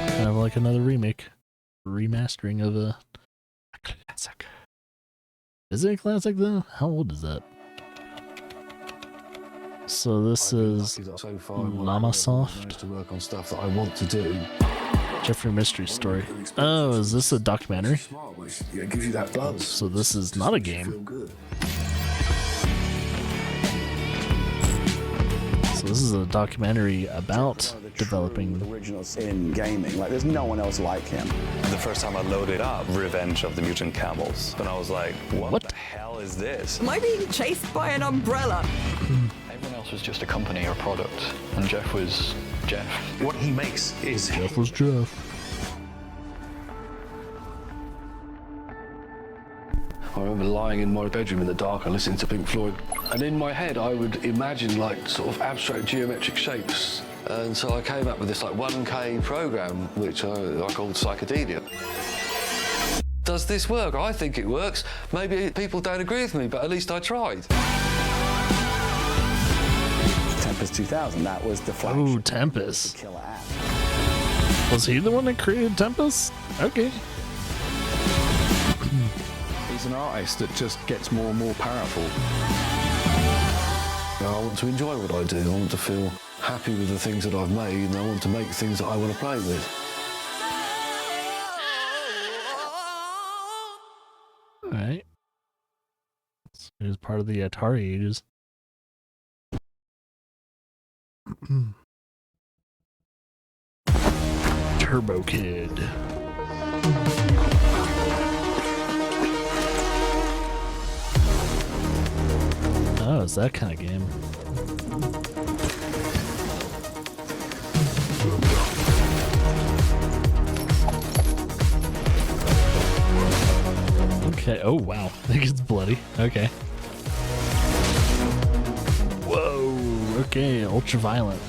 kind of like another remastering of a classic. Is it a classic though? How old is that? So this is Lamasoft. To work on stuff that I want to do. Jeffrey Mystery Story. Oh, is this a documentary? It gives you that buzz. So this is not a game. So this is a documentary about developing originals in gaming. Like, there's no one else like him. The first time I loaded up Revenge of the Mutant Camels, and I was like, what the hell is this? Am I being chased by an umbrella? Everyone else was just a company or product, and Jeff was Jeff. What he makes is... Jeff was Jeff. I remember lying in my bedroom in the dark and listening to Pink Floyd. And in my head, I would imagine like sort of abstract geometric shapes. And so I came up with this like 1K program, which I called Psychedelia. Does this work? I think it works. Maybe people don't agree with me, but at least I tried. Tempest 2000, that was the flagship. Oh, Tempest. Was he the one that created Tempest? Okay. He's an artist that just gets more and more powerful. I want to enjoy what I do. I want to feel happy with the things that I've made, and I want to make things that I want to play with. All right. So he was part of the Atari ages. Turbo Kid. Oh, it's that kind of game. Okay. Oh, wow. I think it's bloody. Okay. Whoa. Okay. Ultra violent.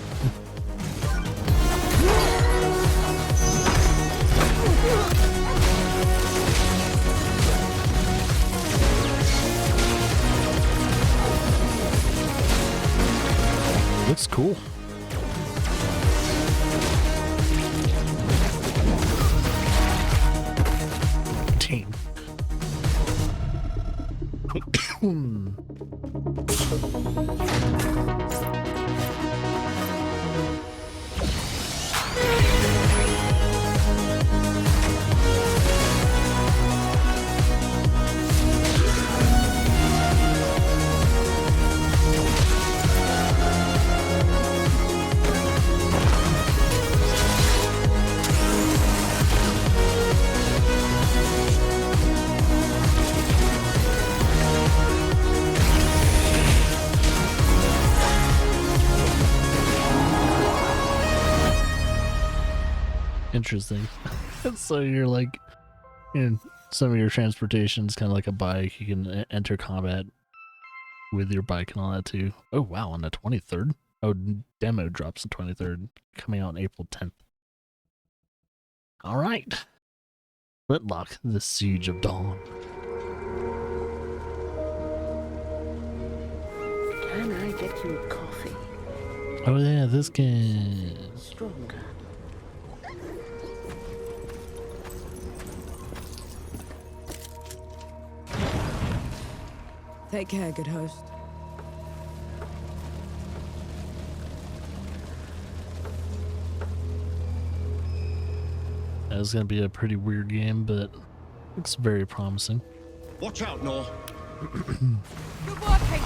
Looks cool. Team. Interesting. So you're like, in some of your transportation's kind of like a bike. You can enter combat with your bike and all that too. Oh wow, on the 23rd. Oh, demo drops the 23rd, coming out on April 10th. All right, Flintlock: The Siege of Dawn. Can I get you a coffee? Oh yeah, this game. Stronger. Take care, good host. It's gonna be a pretty weird game, but looks very promising. Watch out, Nor. Good work, Casey.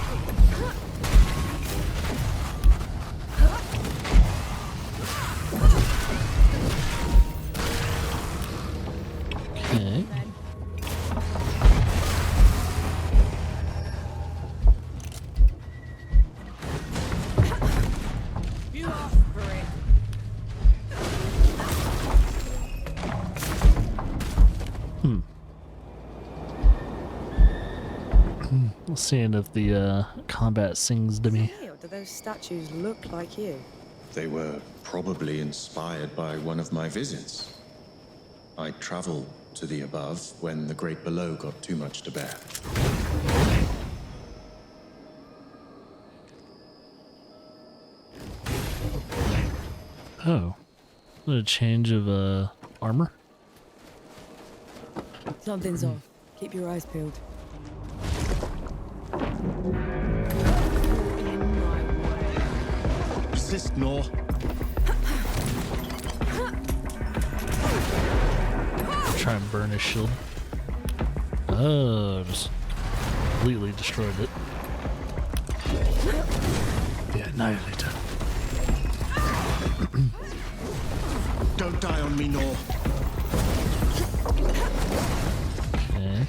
Okay. You asked for it. Seeing if the combat sings to me. Hey, or do those statues look like you? They were probably inspired by one of my visits. I traveled to the above when the great below got too much to bear. Oh, a change of armor. Something's off. Keep your eyes peeled. Resist, Nor. Try and burn his shield. Oh, just completely destroyed it. The Annihilator. Don't die on me, Nor. Okay.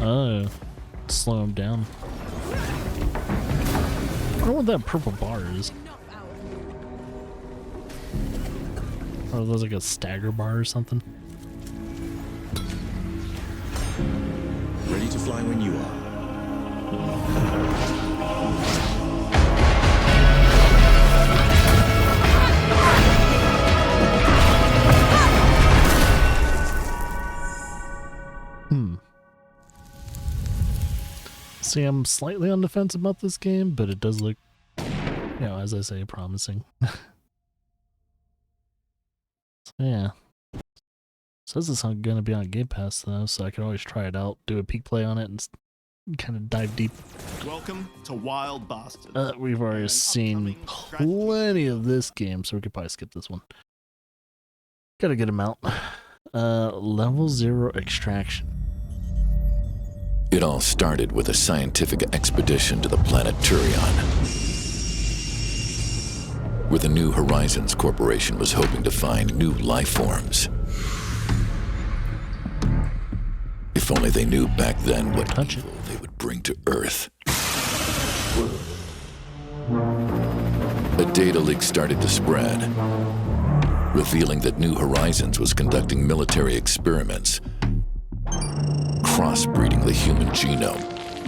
Oh, slow him down. I don't know what that purple bar is. Or are those like a stagger bar or something? Ready to fly when you are. See, I'm slightly on the fence about this game, but it does look, you know, as I say, promising. Yeah. Says it's not gonna be on Game Pass though, so I can always try it out, do a peek play on it, and kind of dive deep. Welcome to Wild Bastards. We've already seen plenty of this game, so we could probably skip this one. Got a good amount. Level 0 Extraction. It all started with a scientific expedition to the planet Turion, where the New Horizons Corporation was hoping to find new life forms. If only they knew back then what evil they would bring to Earth. A data leak started to spread, revealing that New Horizons was conducting military experiments, crossbreeding the human genome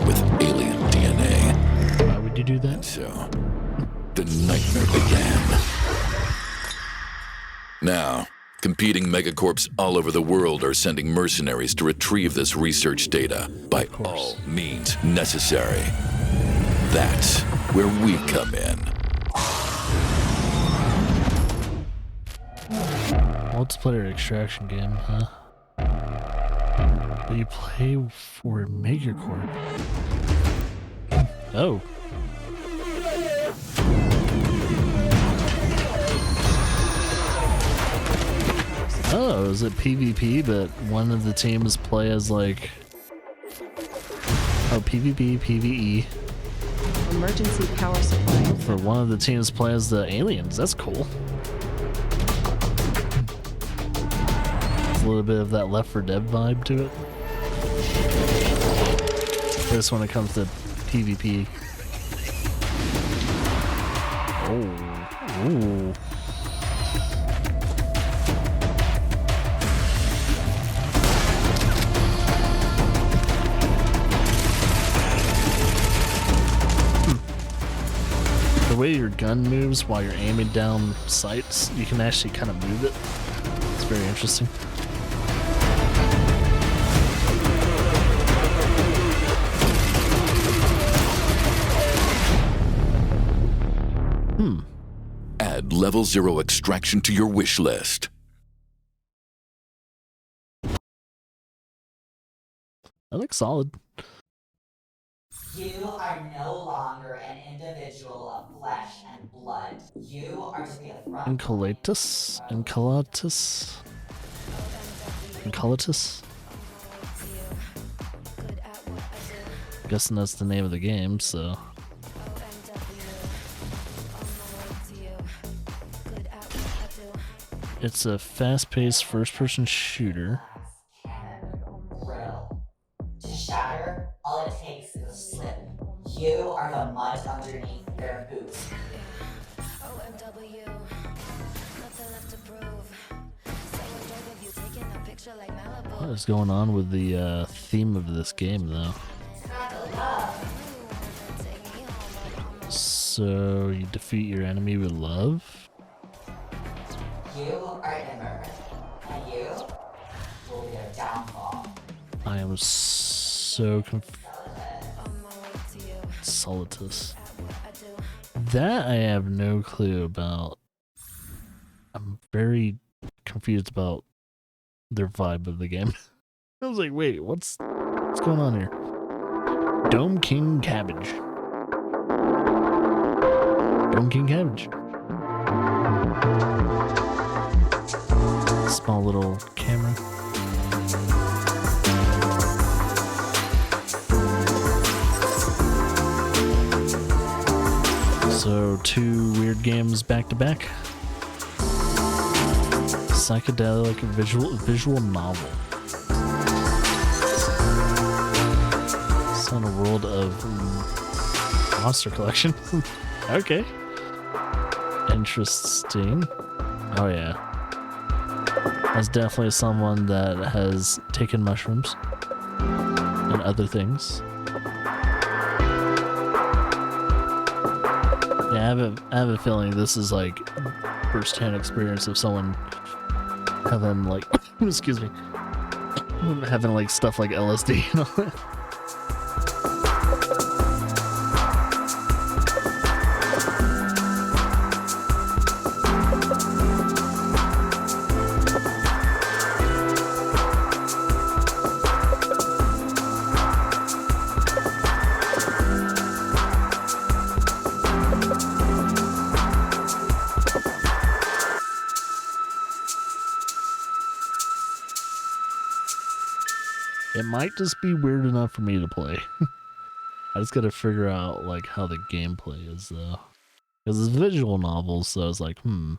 with alien DNA. Why would you do that? So, the nightmare began. Now, competing megacorps all over the world are sending mercenaries to retrieve this research data by all means necessary. That's where we come in. Multiplayer extraction game, huh? But you play for Megacorp. Oh. Oh, is it PvP, but one of the teams play as like... Oh, PvP, PvE. Emergency power supply. For one of the teams play as the aliens. That's cool. It's a little bit of that Left 4 Dead vibe to it. This when it comes to PvP. Oh, Ooh. The way your gun moves while you're aiming down sights, you can actually kind of move it. It's very interesting. Add level 0 extraction to your wish list. That looks solid. You are no longer an individual of flesh and blood. You are to be a front. Encolatus? Encolatus? Encolatus? Guessing that's the name of the game, so. It's a fast-paced first-person shooter. To shatter, all it takes is a slip. You are the mud underneath their boots. What is going on with the theme of this game, though? So you defeat your enemy with love? You are immigrant, and you will be their downfall. I am so confused. Solitus. That I have no clue about. I'm very confused about their vibe of the game. I was like, wait, what's going on here? Dome King Cabbage. Dome King Cabbage. Small little camera. So 2 weird games back to back. Psychedelic visual novel. It's on a world of monster collection. Okay. Interesting. Oh yeah. That's definitely someone that has taken mushrooms and other things. Yeah, I have a feeling this is like first-hand experience of someone having like, excuse me, having like stuff like LSD and all that. It might just be weird enough for me to play. I just gotta figure out like how the gameplay is though. Because it's visual novels, so it's like, Weird.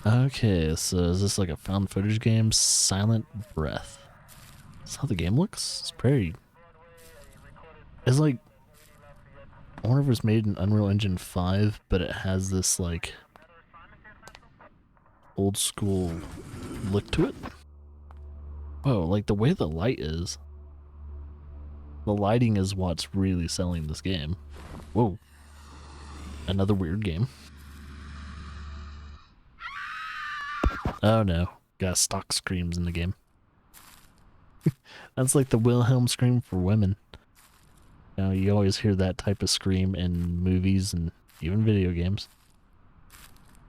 Okay, so is this like a found footage game? Silent Breath. That's how the game looks? It's pretty... It's like... I wonder if it's made in Unreal Engine 5, but it has this like... old school look to it. Oh, like the way the light is. The lighting is what's really selling this game. Whoa. Another weird game. Oh no. Got stock screams in the game. That's like the Wilhelm scream for women. You know, you always hear that type of scream in movies and even video games.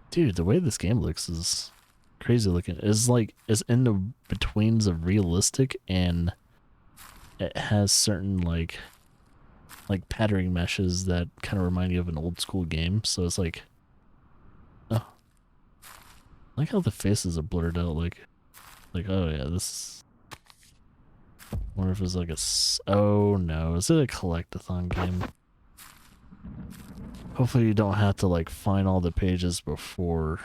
Dude, the way this game looks is crazy looking. It's like, it's in the betweens of realistic, and it has certain like patterning meshes that kind of remind you of an old school game. So it's like, oh, I like how the faces are blurred out. Like oh yeah, this. I wonder if it's like a. Oh no, is it a collectathon game? Hopefully you don't have to like find all the pages before.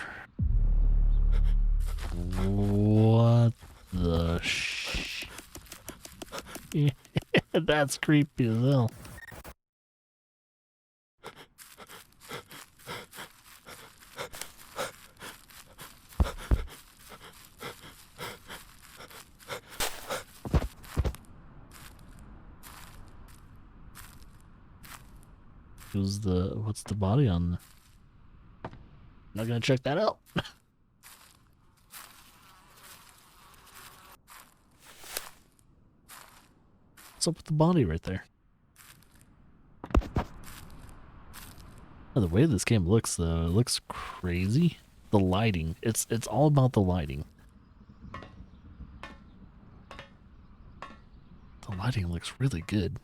What the Yeah, that's creepy as hell. what's the body on? I'm not gonna check that out. What's up with the body right there? Oh, the way this game looks, though, it looks crazy. The lighting, it's all about the lighting. The lighting looks really good.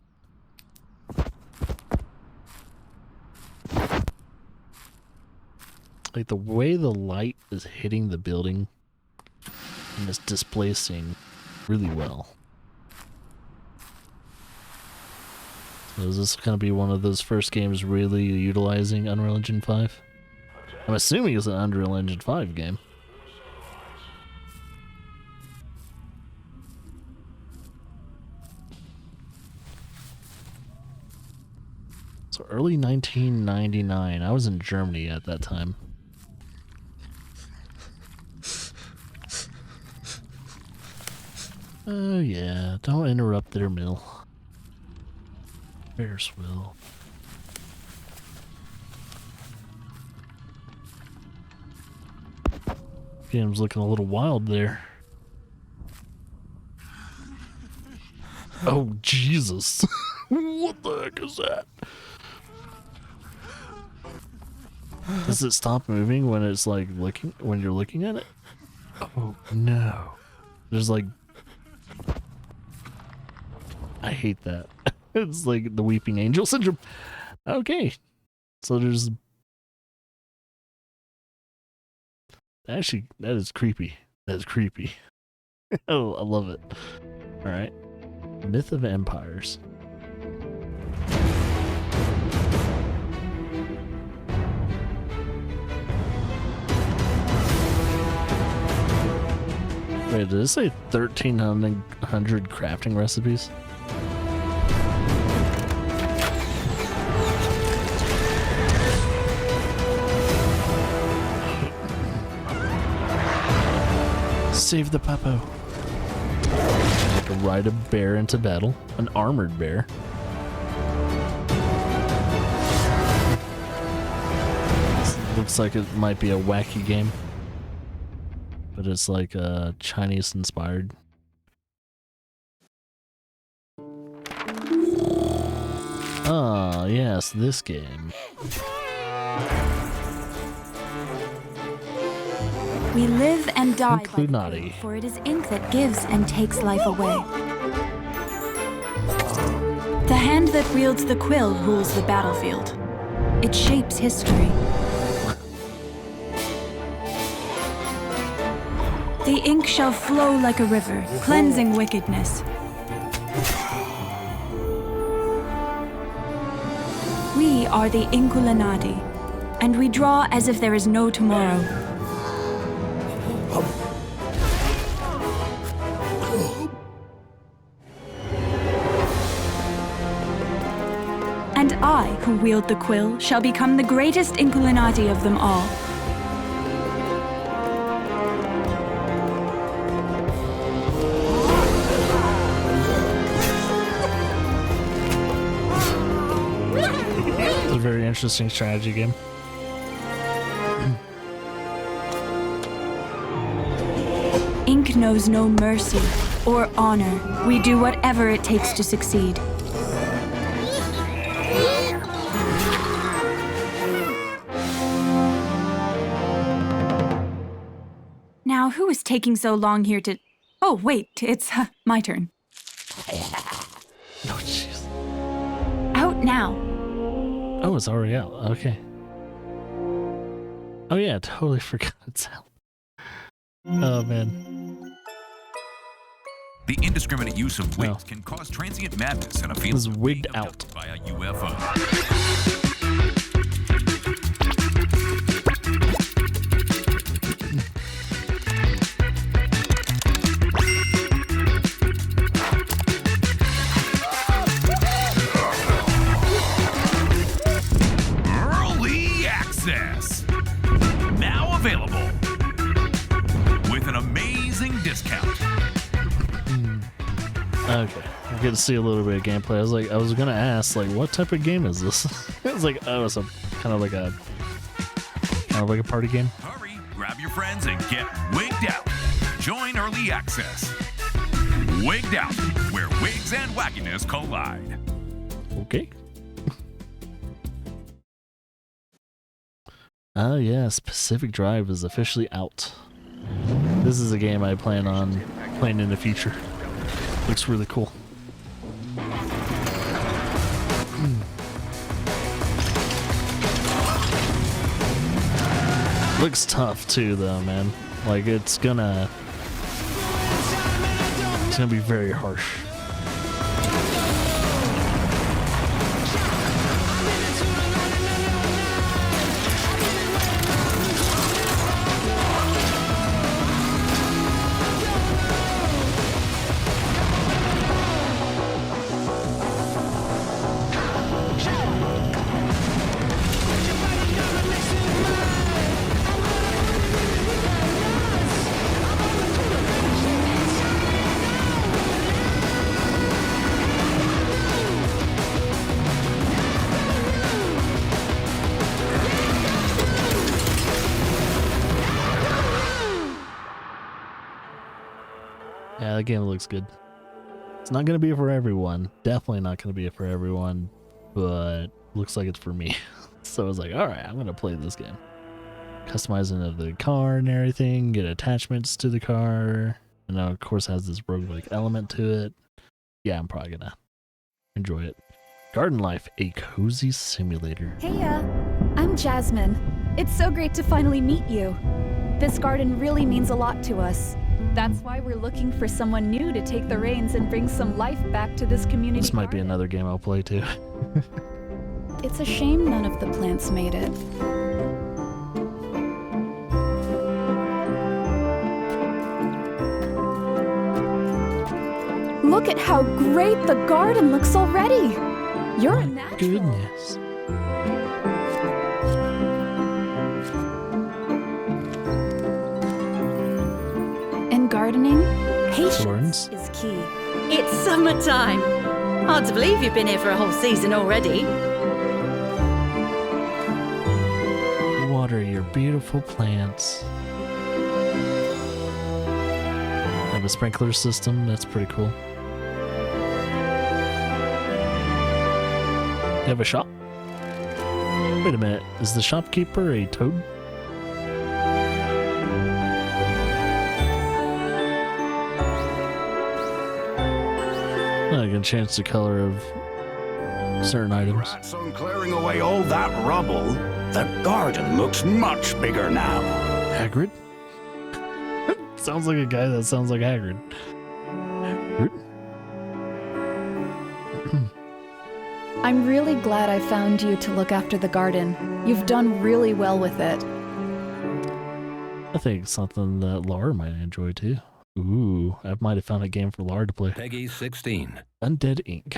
Like the way the light is hitting the building and it's displacing really well. So is this going to be one of those first games really utilizing Unreal Engine 5? I'm assuming it's an Unreal Engine 5 game. So early 1999. I was in Germany at that time. Oh yeah, don't interrupt their meal. Ferris wheel. Game's looking a little wild there. Oh Jesus! What the heck is that? Does it stop moving when it's like when you're looking at it? Oh no! There's like, I hate that. It's like the weeping angel syndrome. Okay, so there's actually that is creepy. That is creepy. Oh, I love it. All right, Myth of Empires. Wait, did it say 1,300 crafting recipes? Save the puppo. I can ride a bear into battle, an armored bear. This looks like it might be a wacky game. But it's like Chinese inspired. Ah, yes, this game. We live and die by the Inclunati. quill, for it is ink that gives and takes life away. The hand that wields the quill rules the battlefield. It shapes history. The ink shall flow like a river, cleansing wickedness. We are the Inculinati, and we draw as if there is no tomorrow. And I, who wield the quill, shall become the greatest Inculinati of them all. It's a very interesting strategy game. Ink knows no mercy or honor. We do whatever it takes to succeed. Now, who is taking so long here to... Oh, wait, it's my turn. Oh, jeez. Out now. Oh, it's already out. Okay. Oh yeah, I totally forgot it's out. Oh man. The indiscriminate use of wigs can cause transient madness in a field This is wigged out by a UFO. Early access. Now available. With an amazing discount. Okay. get to see a little bit of gameplay. I was gonna ask, like, what type of game is this? It was like, oh, it's a kind of like a party game. Hurry, grab your friends and get wigged out. Join early access. Wigged Out, where wigs and wackiness collide. Okay. Oh yes, Pacific Drive is officially out. This is a game I plan on playing in the future. Looks really cool. Looks tough too though, man. Like it's gonna be very harsh. Yeah, the game looks good. It's not going to be for everyone. Definitely not going to be for everyone, but looks like it's for me. So I was like, alright, I'm going to play this game. Customizing of the car and everything, get attachments to the car, and now of course has this roguelike element to it. Yeah, I'm probably going to enjoy it. Garden Life, a cozy simulator. Hey, I'm Jasmine. It's so great to finally meet you. This garden really means a lot to us. That's why we're looking for someone new to take the reins and bring some life back to this community. This might be another game I'll play too. It's a shame none of the plants made it. Look at how great the garden looks already. You're a natural. Goodness. In gardening, patience is key. It's summertime. Hard to believe you've been here for a whole season already. Water your beautiful plants. Have a sprinkler system, that's pretty cool. You have a shop? Wait a minute, is the shopkeeper a toad? I can change the color of certain items. Congrats on clearing away all that rubble. The garden looks much bigger now. Hagrid? Sounds like a guy that sounds like Hagrid. I'm really glad I found you to look after the garden. You've done really well with it. I think it's something that Laura might enjoy too. Ooh, I might have found a game for Laura to play. Peggy 16. Undead Inc.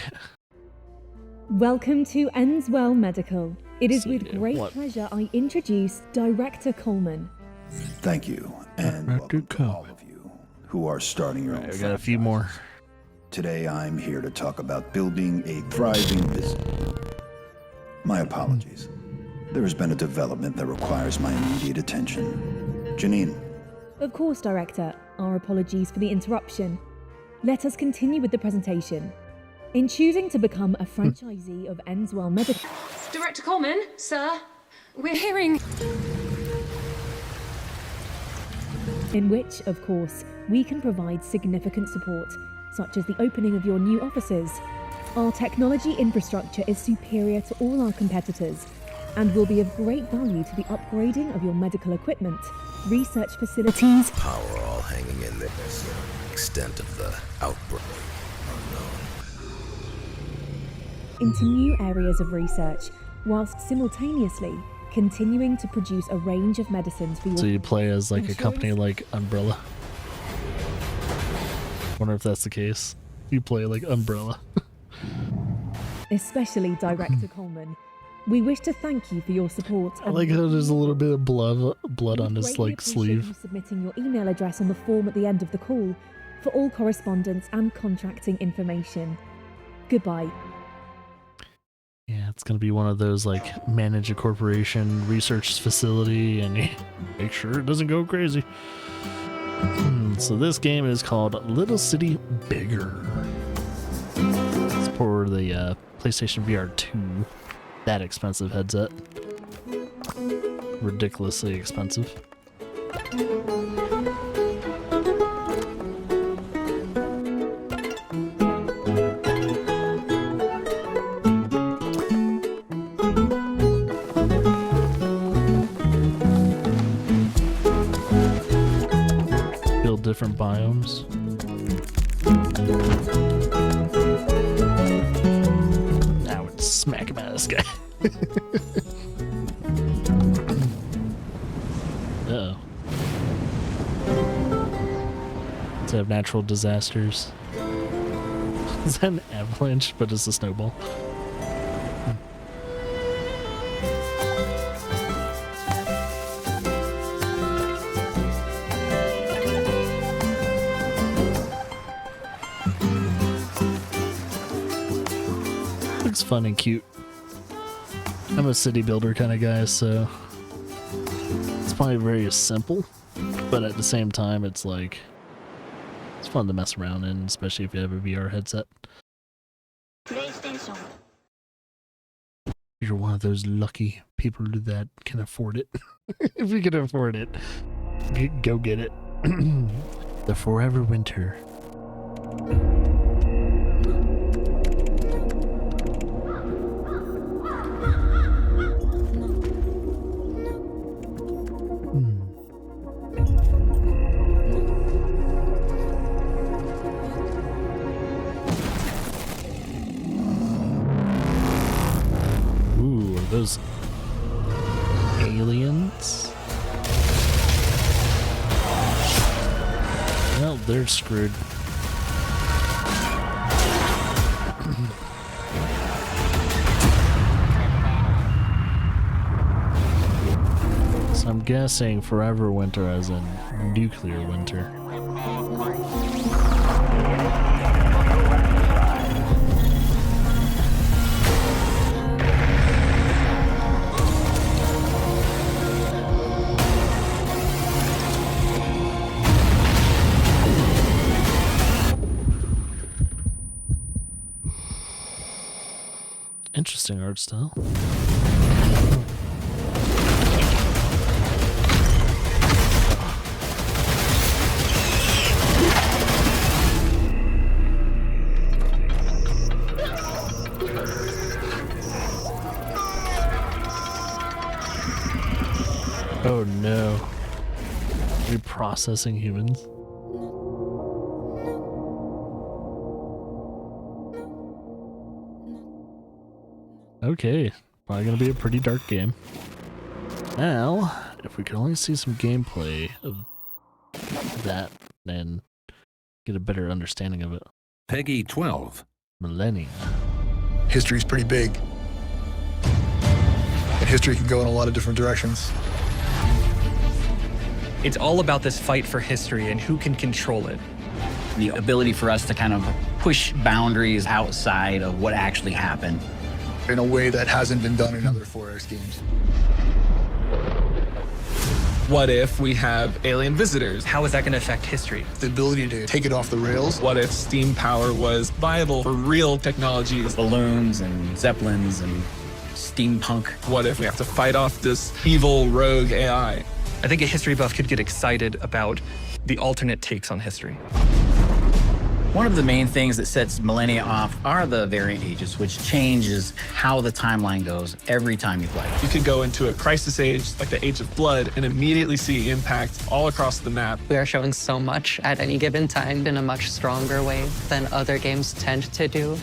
Welcome to Enswell Medical. It is with great pleasure I introduce Director Coleman. Thank you, and welcome to all of you who are starting your own. We got a few more. Today I'm here to talk about building a thriving business. My apologies. There has been a development that requires my immediate attention. Janine. Of course, Director. Our apologies for the interruption. Let us continue with the presentation. In choosing to become a franchisee of Enswell Medical... Director Coleman, sir, we're hearing... In which, of course, we can provide significant support, such as the opening of your new offices. Our technology infrastructure is superior to all our competitors and will be of great value to the upgrading of your medical equipment, research facilities... Power all hanging in there. Extent of the outbreak into new areas of research, whilst simultaneously continuing to produce a range of medicines for your... So you play as like a company like Umbrella. Wonder if that's the case. You play like Umbrella. Especially Director Coleman. We wish to thank you for your support. I like how there's a little bit of blood on his like sleeve. You submitting your email address on the form at the end of the call for all correspondence and contracting information. Goodbye. Yeah, it's going to be one of those, like, manage a corporation research facility and make sure it doesn't go crazy. So this game is called Little City Bigger. It's for the PlayStation VR 2. That expensive headset. Ridiculously expensive. Build different biomes. Now it's smack him out of this guy. Uh-oh. To have natural disasters. Is that an avalanche, but it's a snowball? Looks fun and cute. I'm a city builder kind of guy, so it's probably very simple, but at the same time, it's like, it's fun to mess around in, especially if you have a VR headset. PlayStation. You're one of those lucky people that can afford it. If you can afford it, go get it. The Forever Winter. Ooh, are those aliens? Well, they're screwed. So I'm guessing Forever Winter as in nuclear winter. Interesting art style. Oh no. Reprocessing humans. Okay, probably gonna be a pretty dark game. Now, if we could only see some gameplay of that and get a better understanding of it. Peggy 12. Millennia. History's pretty big. And history can go in a lot of different directions. It's all about this fight for history and who can control it. The ability for us to kind of push boundaries outside of what actually happened. In a way that hasn't been done in other 4X games. What if we have alien visitors? How is that going to affect history? The ability to take it off the rails. What if steam power was viable for real technologies? Balloons and zeppelins and steampunk. What if we have to fight off this evil rogue AI? I think a history buff could get excited about the alternate takes on history. One of the main things that sets Millennia off are the variant ages, which changes how the timeline goes every time you play. You could go into a crisis age, like the Age of Blood, and immediately see impact all across the map. We are showing so much at any given time in a much stronger way than other games tend to do.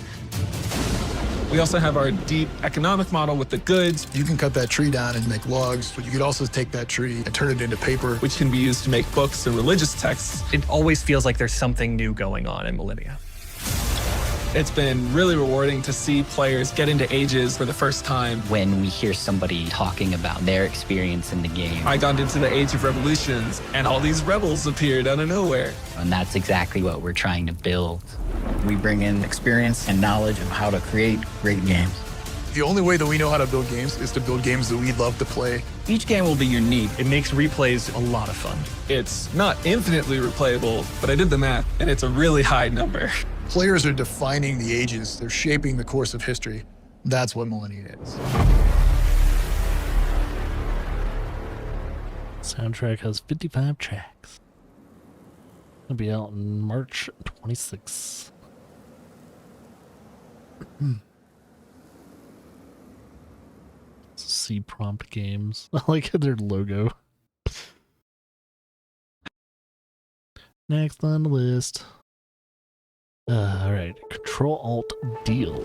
We also have our deep economic model with the goods. You can cut that tree down and make logs, but you could also take that tree and turn it into paper, which can be used to make books and religious texts. It always feels like there's something new going on in Millennia. It's been really rewarding to see players get into Ages for the first time. When we hear somebody talking about their experience in the game. I got into the Age of Revolutions, and all these rebels appeared out of nowhere. And that's exactly what we're trying to build. We bring in experience and knowledge of how to create great games. The only way that we know how to build games is to build games that we love to play. Each game will be unique. It makes replays a lot of fun. It's not infinitely replayable, but I did the math, and it's a really high number. Players are defining the ages. They're shaping the course of history. That's what Millennia is. Soundtrack has 55 tracks. It'll be out on March 26th. C Prompt Games. I like their logo. Next on the list. Alright. Control-Alt-Deal.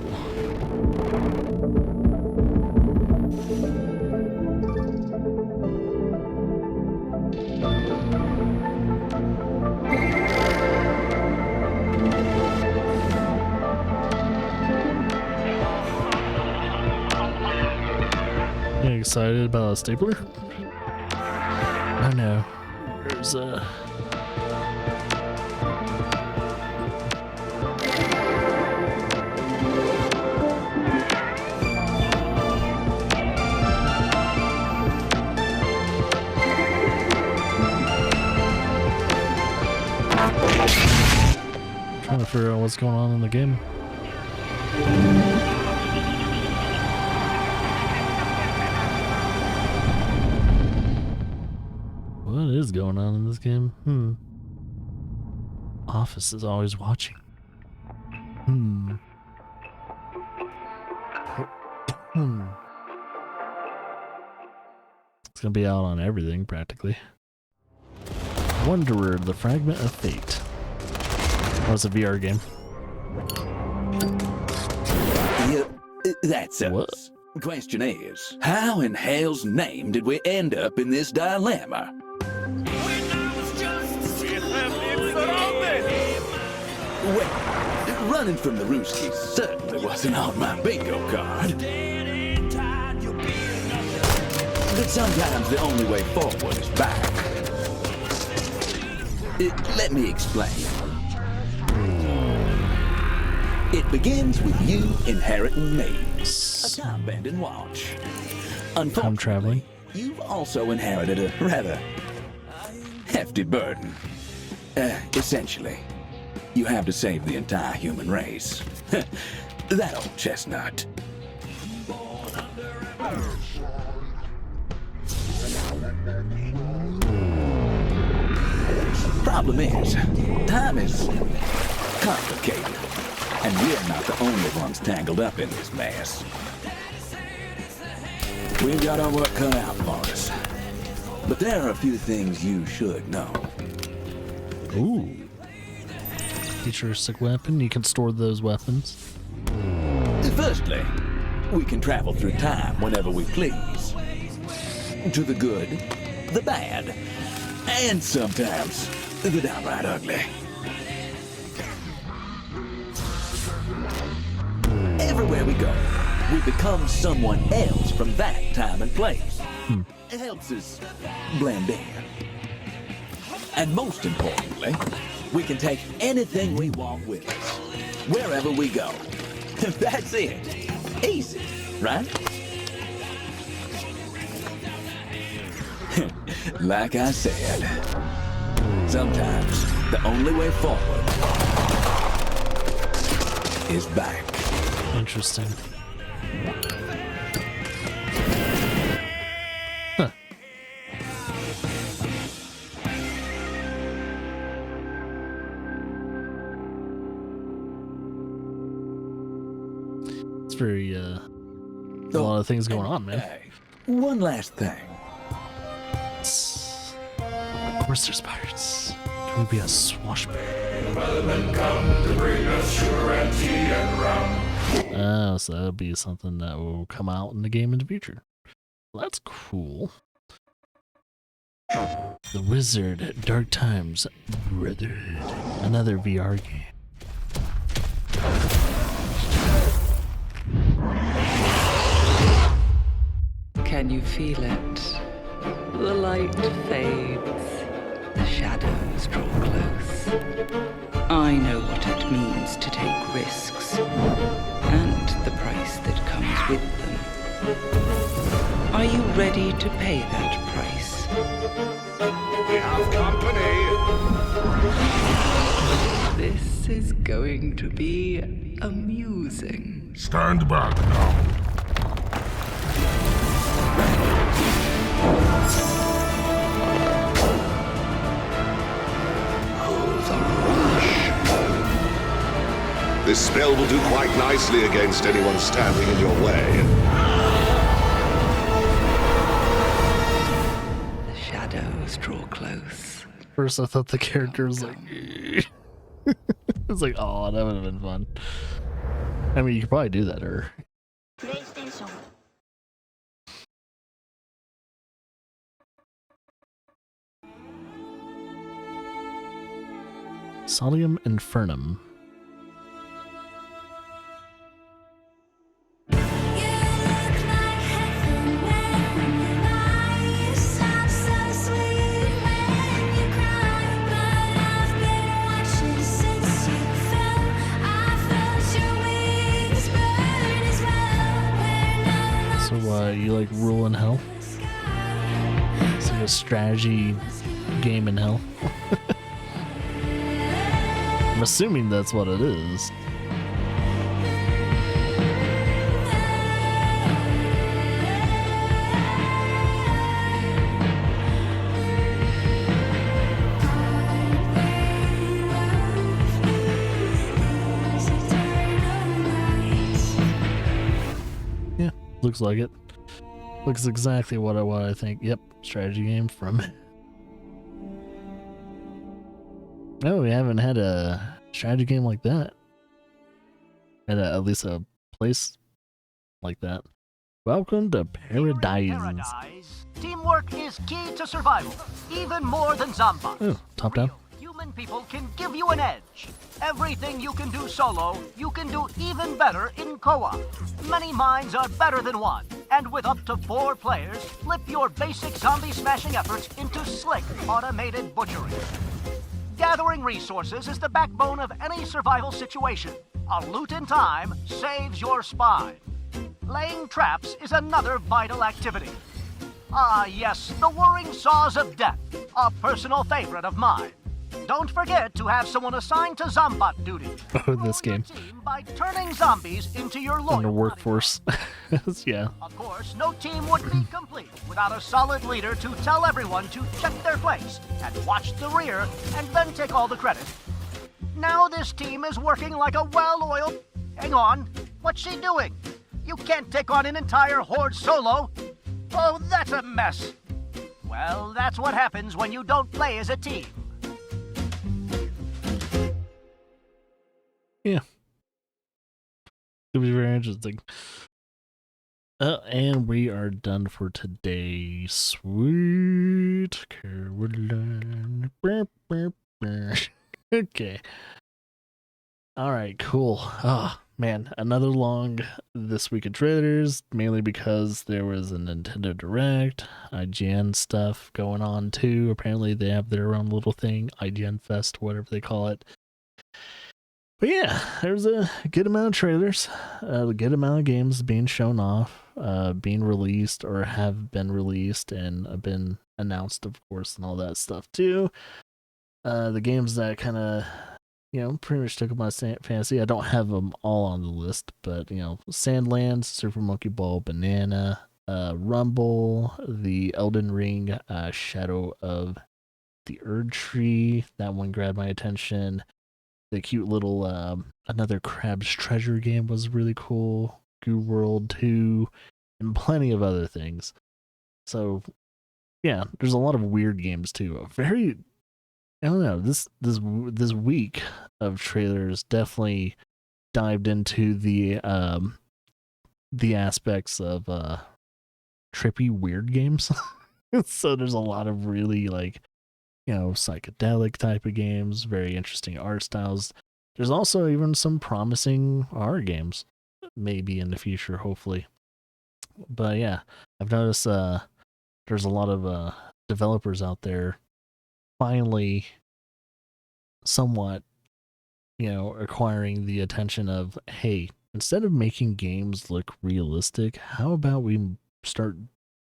Getting excited about a stapler? Oh no. There's a... Trying to figure out what's going on in the game. What is going on in this game? Office is always watching. It's gonna be out on everything, practically. Wanderer, the Fragment of Fate. Oh, it's a VR game. That's us. Question is, how in hell's name did we end up in this dilemma? Well, running from the Rooskies certainly wasn't on my bingo card. But sometimes the only way forward is back. Let me explain. It begins with you inheriting me, a time-bending watch. Unfortunately, you've also inherited a rather hefty burden. Essentially, you have to save the entire human race. That old chestnut. Problem is, time is complicated. And we're not the only ones tangled up in this mess. We've got our work cut out for us. But there are a few things you should know. Ooh. Futuristic weapon. You can store those weapons. Firstly, we can travel through time whenever we please. To the good, the bad, and sometimes the downright ugly. Everywhere we go, we become someone else from that time and place. It helps us blend in. And most importantly, we can take anything we want with us, wherever we go. That's it. Easy, right? Like I said, sometimes the only way forward is back. Interesting. Huh. It's very, a lot of things going on, man. Hey, one last thing. Of course there's pirates. Can we be a swashbuckler? Oh, so that'll be something that will come out in the game in the future. Well, that's cool. The Wizard, Dark Times, Brotherhood. Another VR game. Can you feel it? The light fades. The shadows draw close. I know what it means to take risks, and the price that comes with them. Are you ready to pay that price? We have company! This is going to be amusing. Stand back now. This spell will do quite nicely against anyone standing in your way. The shadows draw close. First, I thought the character was like, it was like, oh, that would have been fun. I mean, you could probably do that, or PlayStation. Sodium Infernum. So, you like rule in hell? It's like a strategy game in hell. I'm assuming that's what it is. Yeah, looks like it. Looks exactly what I think. Yep, strategy game from. No, we haven't had a strategy game like that. At least a place like that. Welcome to Paradise. Teamwork is key to survival, even more than Zombots. Oh, top down. Human people can give you an edge. Everything you can do solo, you can do even better in co-op. Many minds are better than one, and with up to 4 players, flip your basic zombie smashing efforts into slick, automated butchery. Gathering resources is the backbone of any survival situation. A loot in time saves your spine. Laying traps is another vital activity. Ah, yes, the whirring saws of death, a personal favorite of mine. Don't forget to have someone assigned to Zombot duty. Oh, this game. By turning zombies into your loyal Under workforce. Yeah. Of course, no team would be complete without a solid leader to tell everyone to check their place and watch the rear and then take all the credit. Now this team is working like a well-oiled... Hang on, what's she doing? You can't take on an entire horde solo. Oh, that's a mess. Well, that's what happens when you don't play as a team. Yeah. It'll be very interesting. And we are done for today. Sweet Caroline. Okay. Alright, cool. Oh, man. Another long this week of trailers, mainly because there was a Nintendo Direct, IGN stuff going on too. Apparently they have their own little thing, IGN Fest, whatever they call it. But yeah, there's a good amount of trailers, a good amount of games being shown off, being released or have been released and have been announced, of course, and all that stuff too. The games that kind of, pretty much took up my fancy. I don't have them all on the list, but, Sandlands, Super Monkey Ball, Banana, Rumble, the Elden Ring, Shadow of the Erd Tree, that one grabbed my attention. The cute little, another Crab's Treasure game was really cool. Goo World 2, and plenty of other things. So, yeah, there's a lot of weird games too. I don't know, this week of trailers definitely dived into the aspects of, trippy weird games. So there's a lot of really, psychedelic type of games, very interesting art styles. There's also even some promising horror games, maybe in the future, hopefully. But yeah, I've noticed there's a lot of developers out there finally somewhat, acquiring the attention of, hey, instead of making games look realistic, how about we start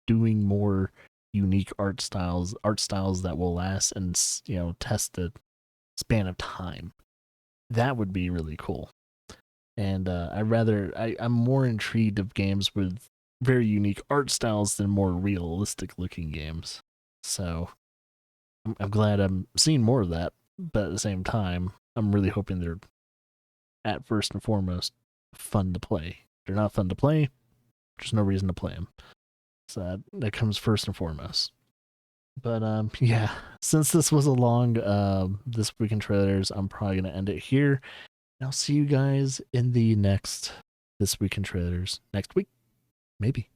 doing more unique art styles that will last and, test the span of time. That would be really cool. And I'm more intrigued of games with very unique art styles than more realistic looking games. So I'm glad I'm seeing more of that, but at the same time, I'm really hoping they're, at first and foremost, fun to play. If they're not fun to play, there's no reason to play them. So that comes first and foremost. But yeah, since this was a long This Week in Trailers, I'm probably going to end it here. I'll see you guys in the next This Week in Trailers next week. Maybe.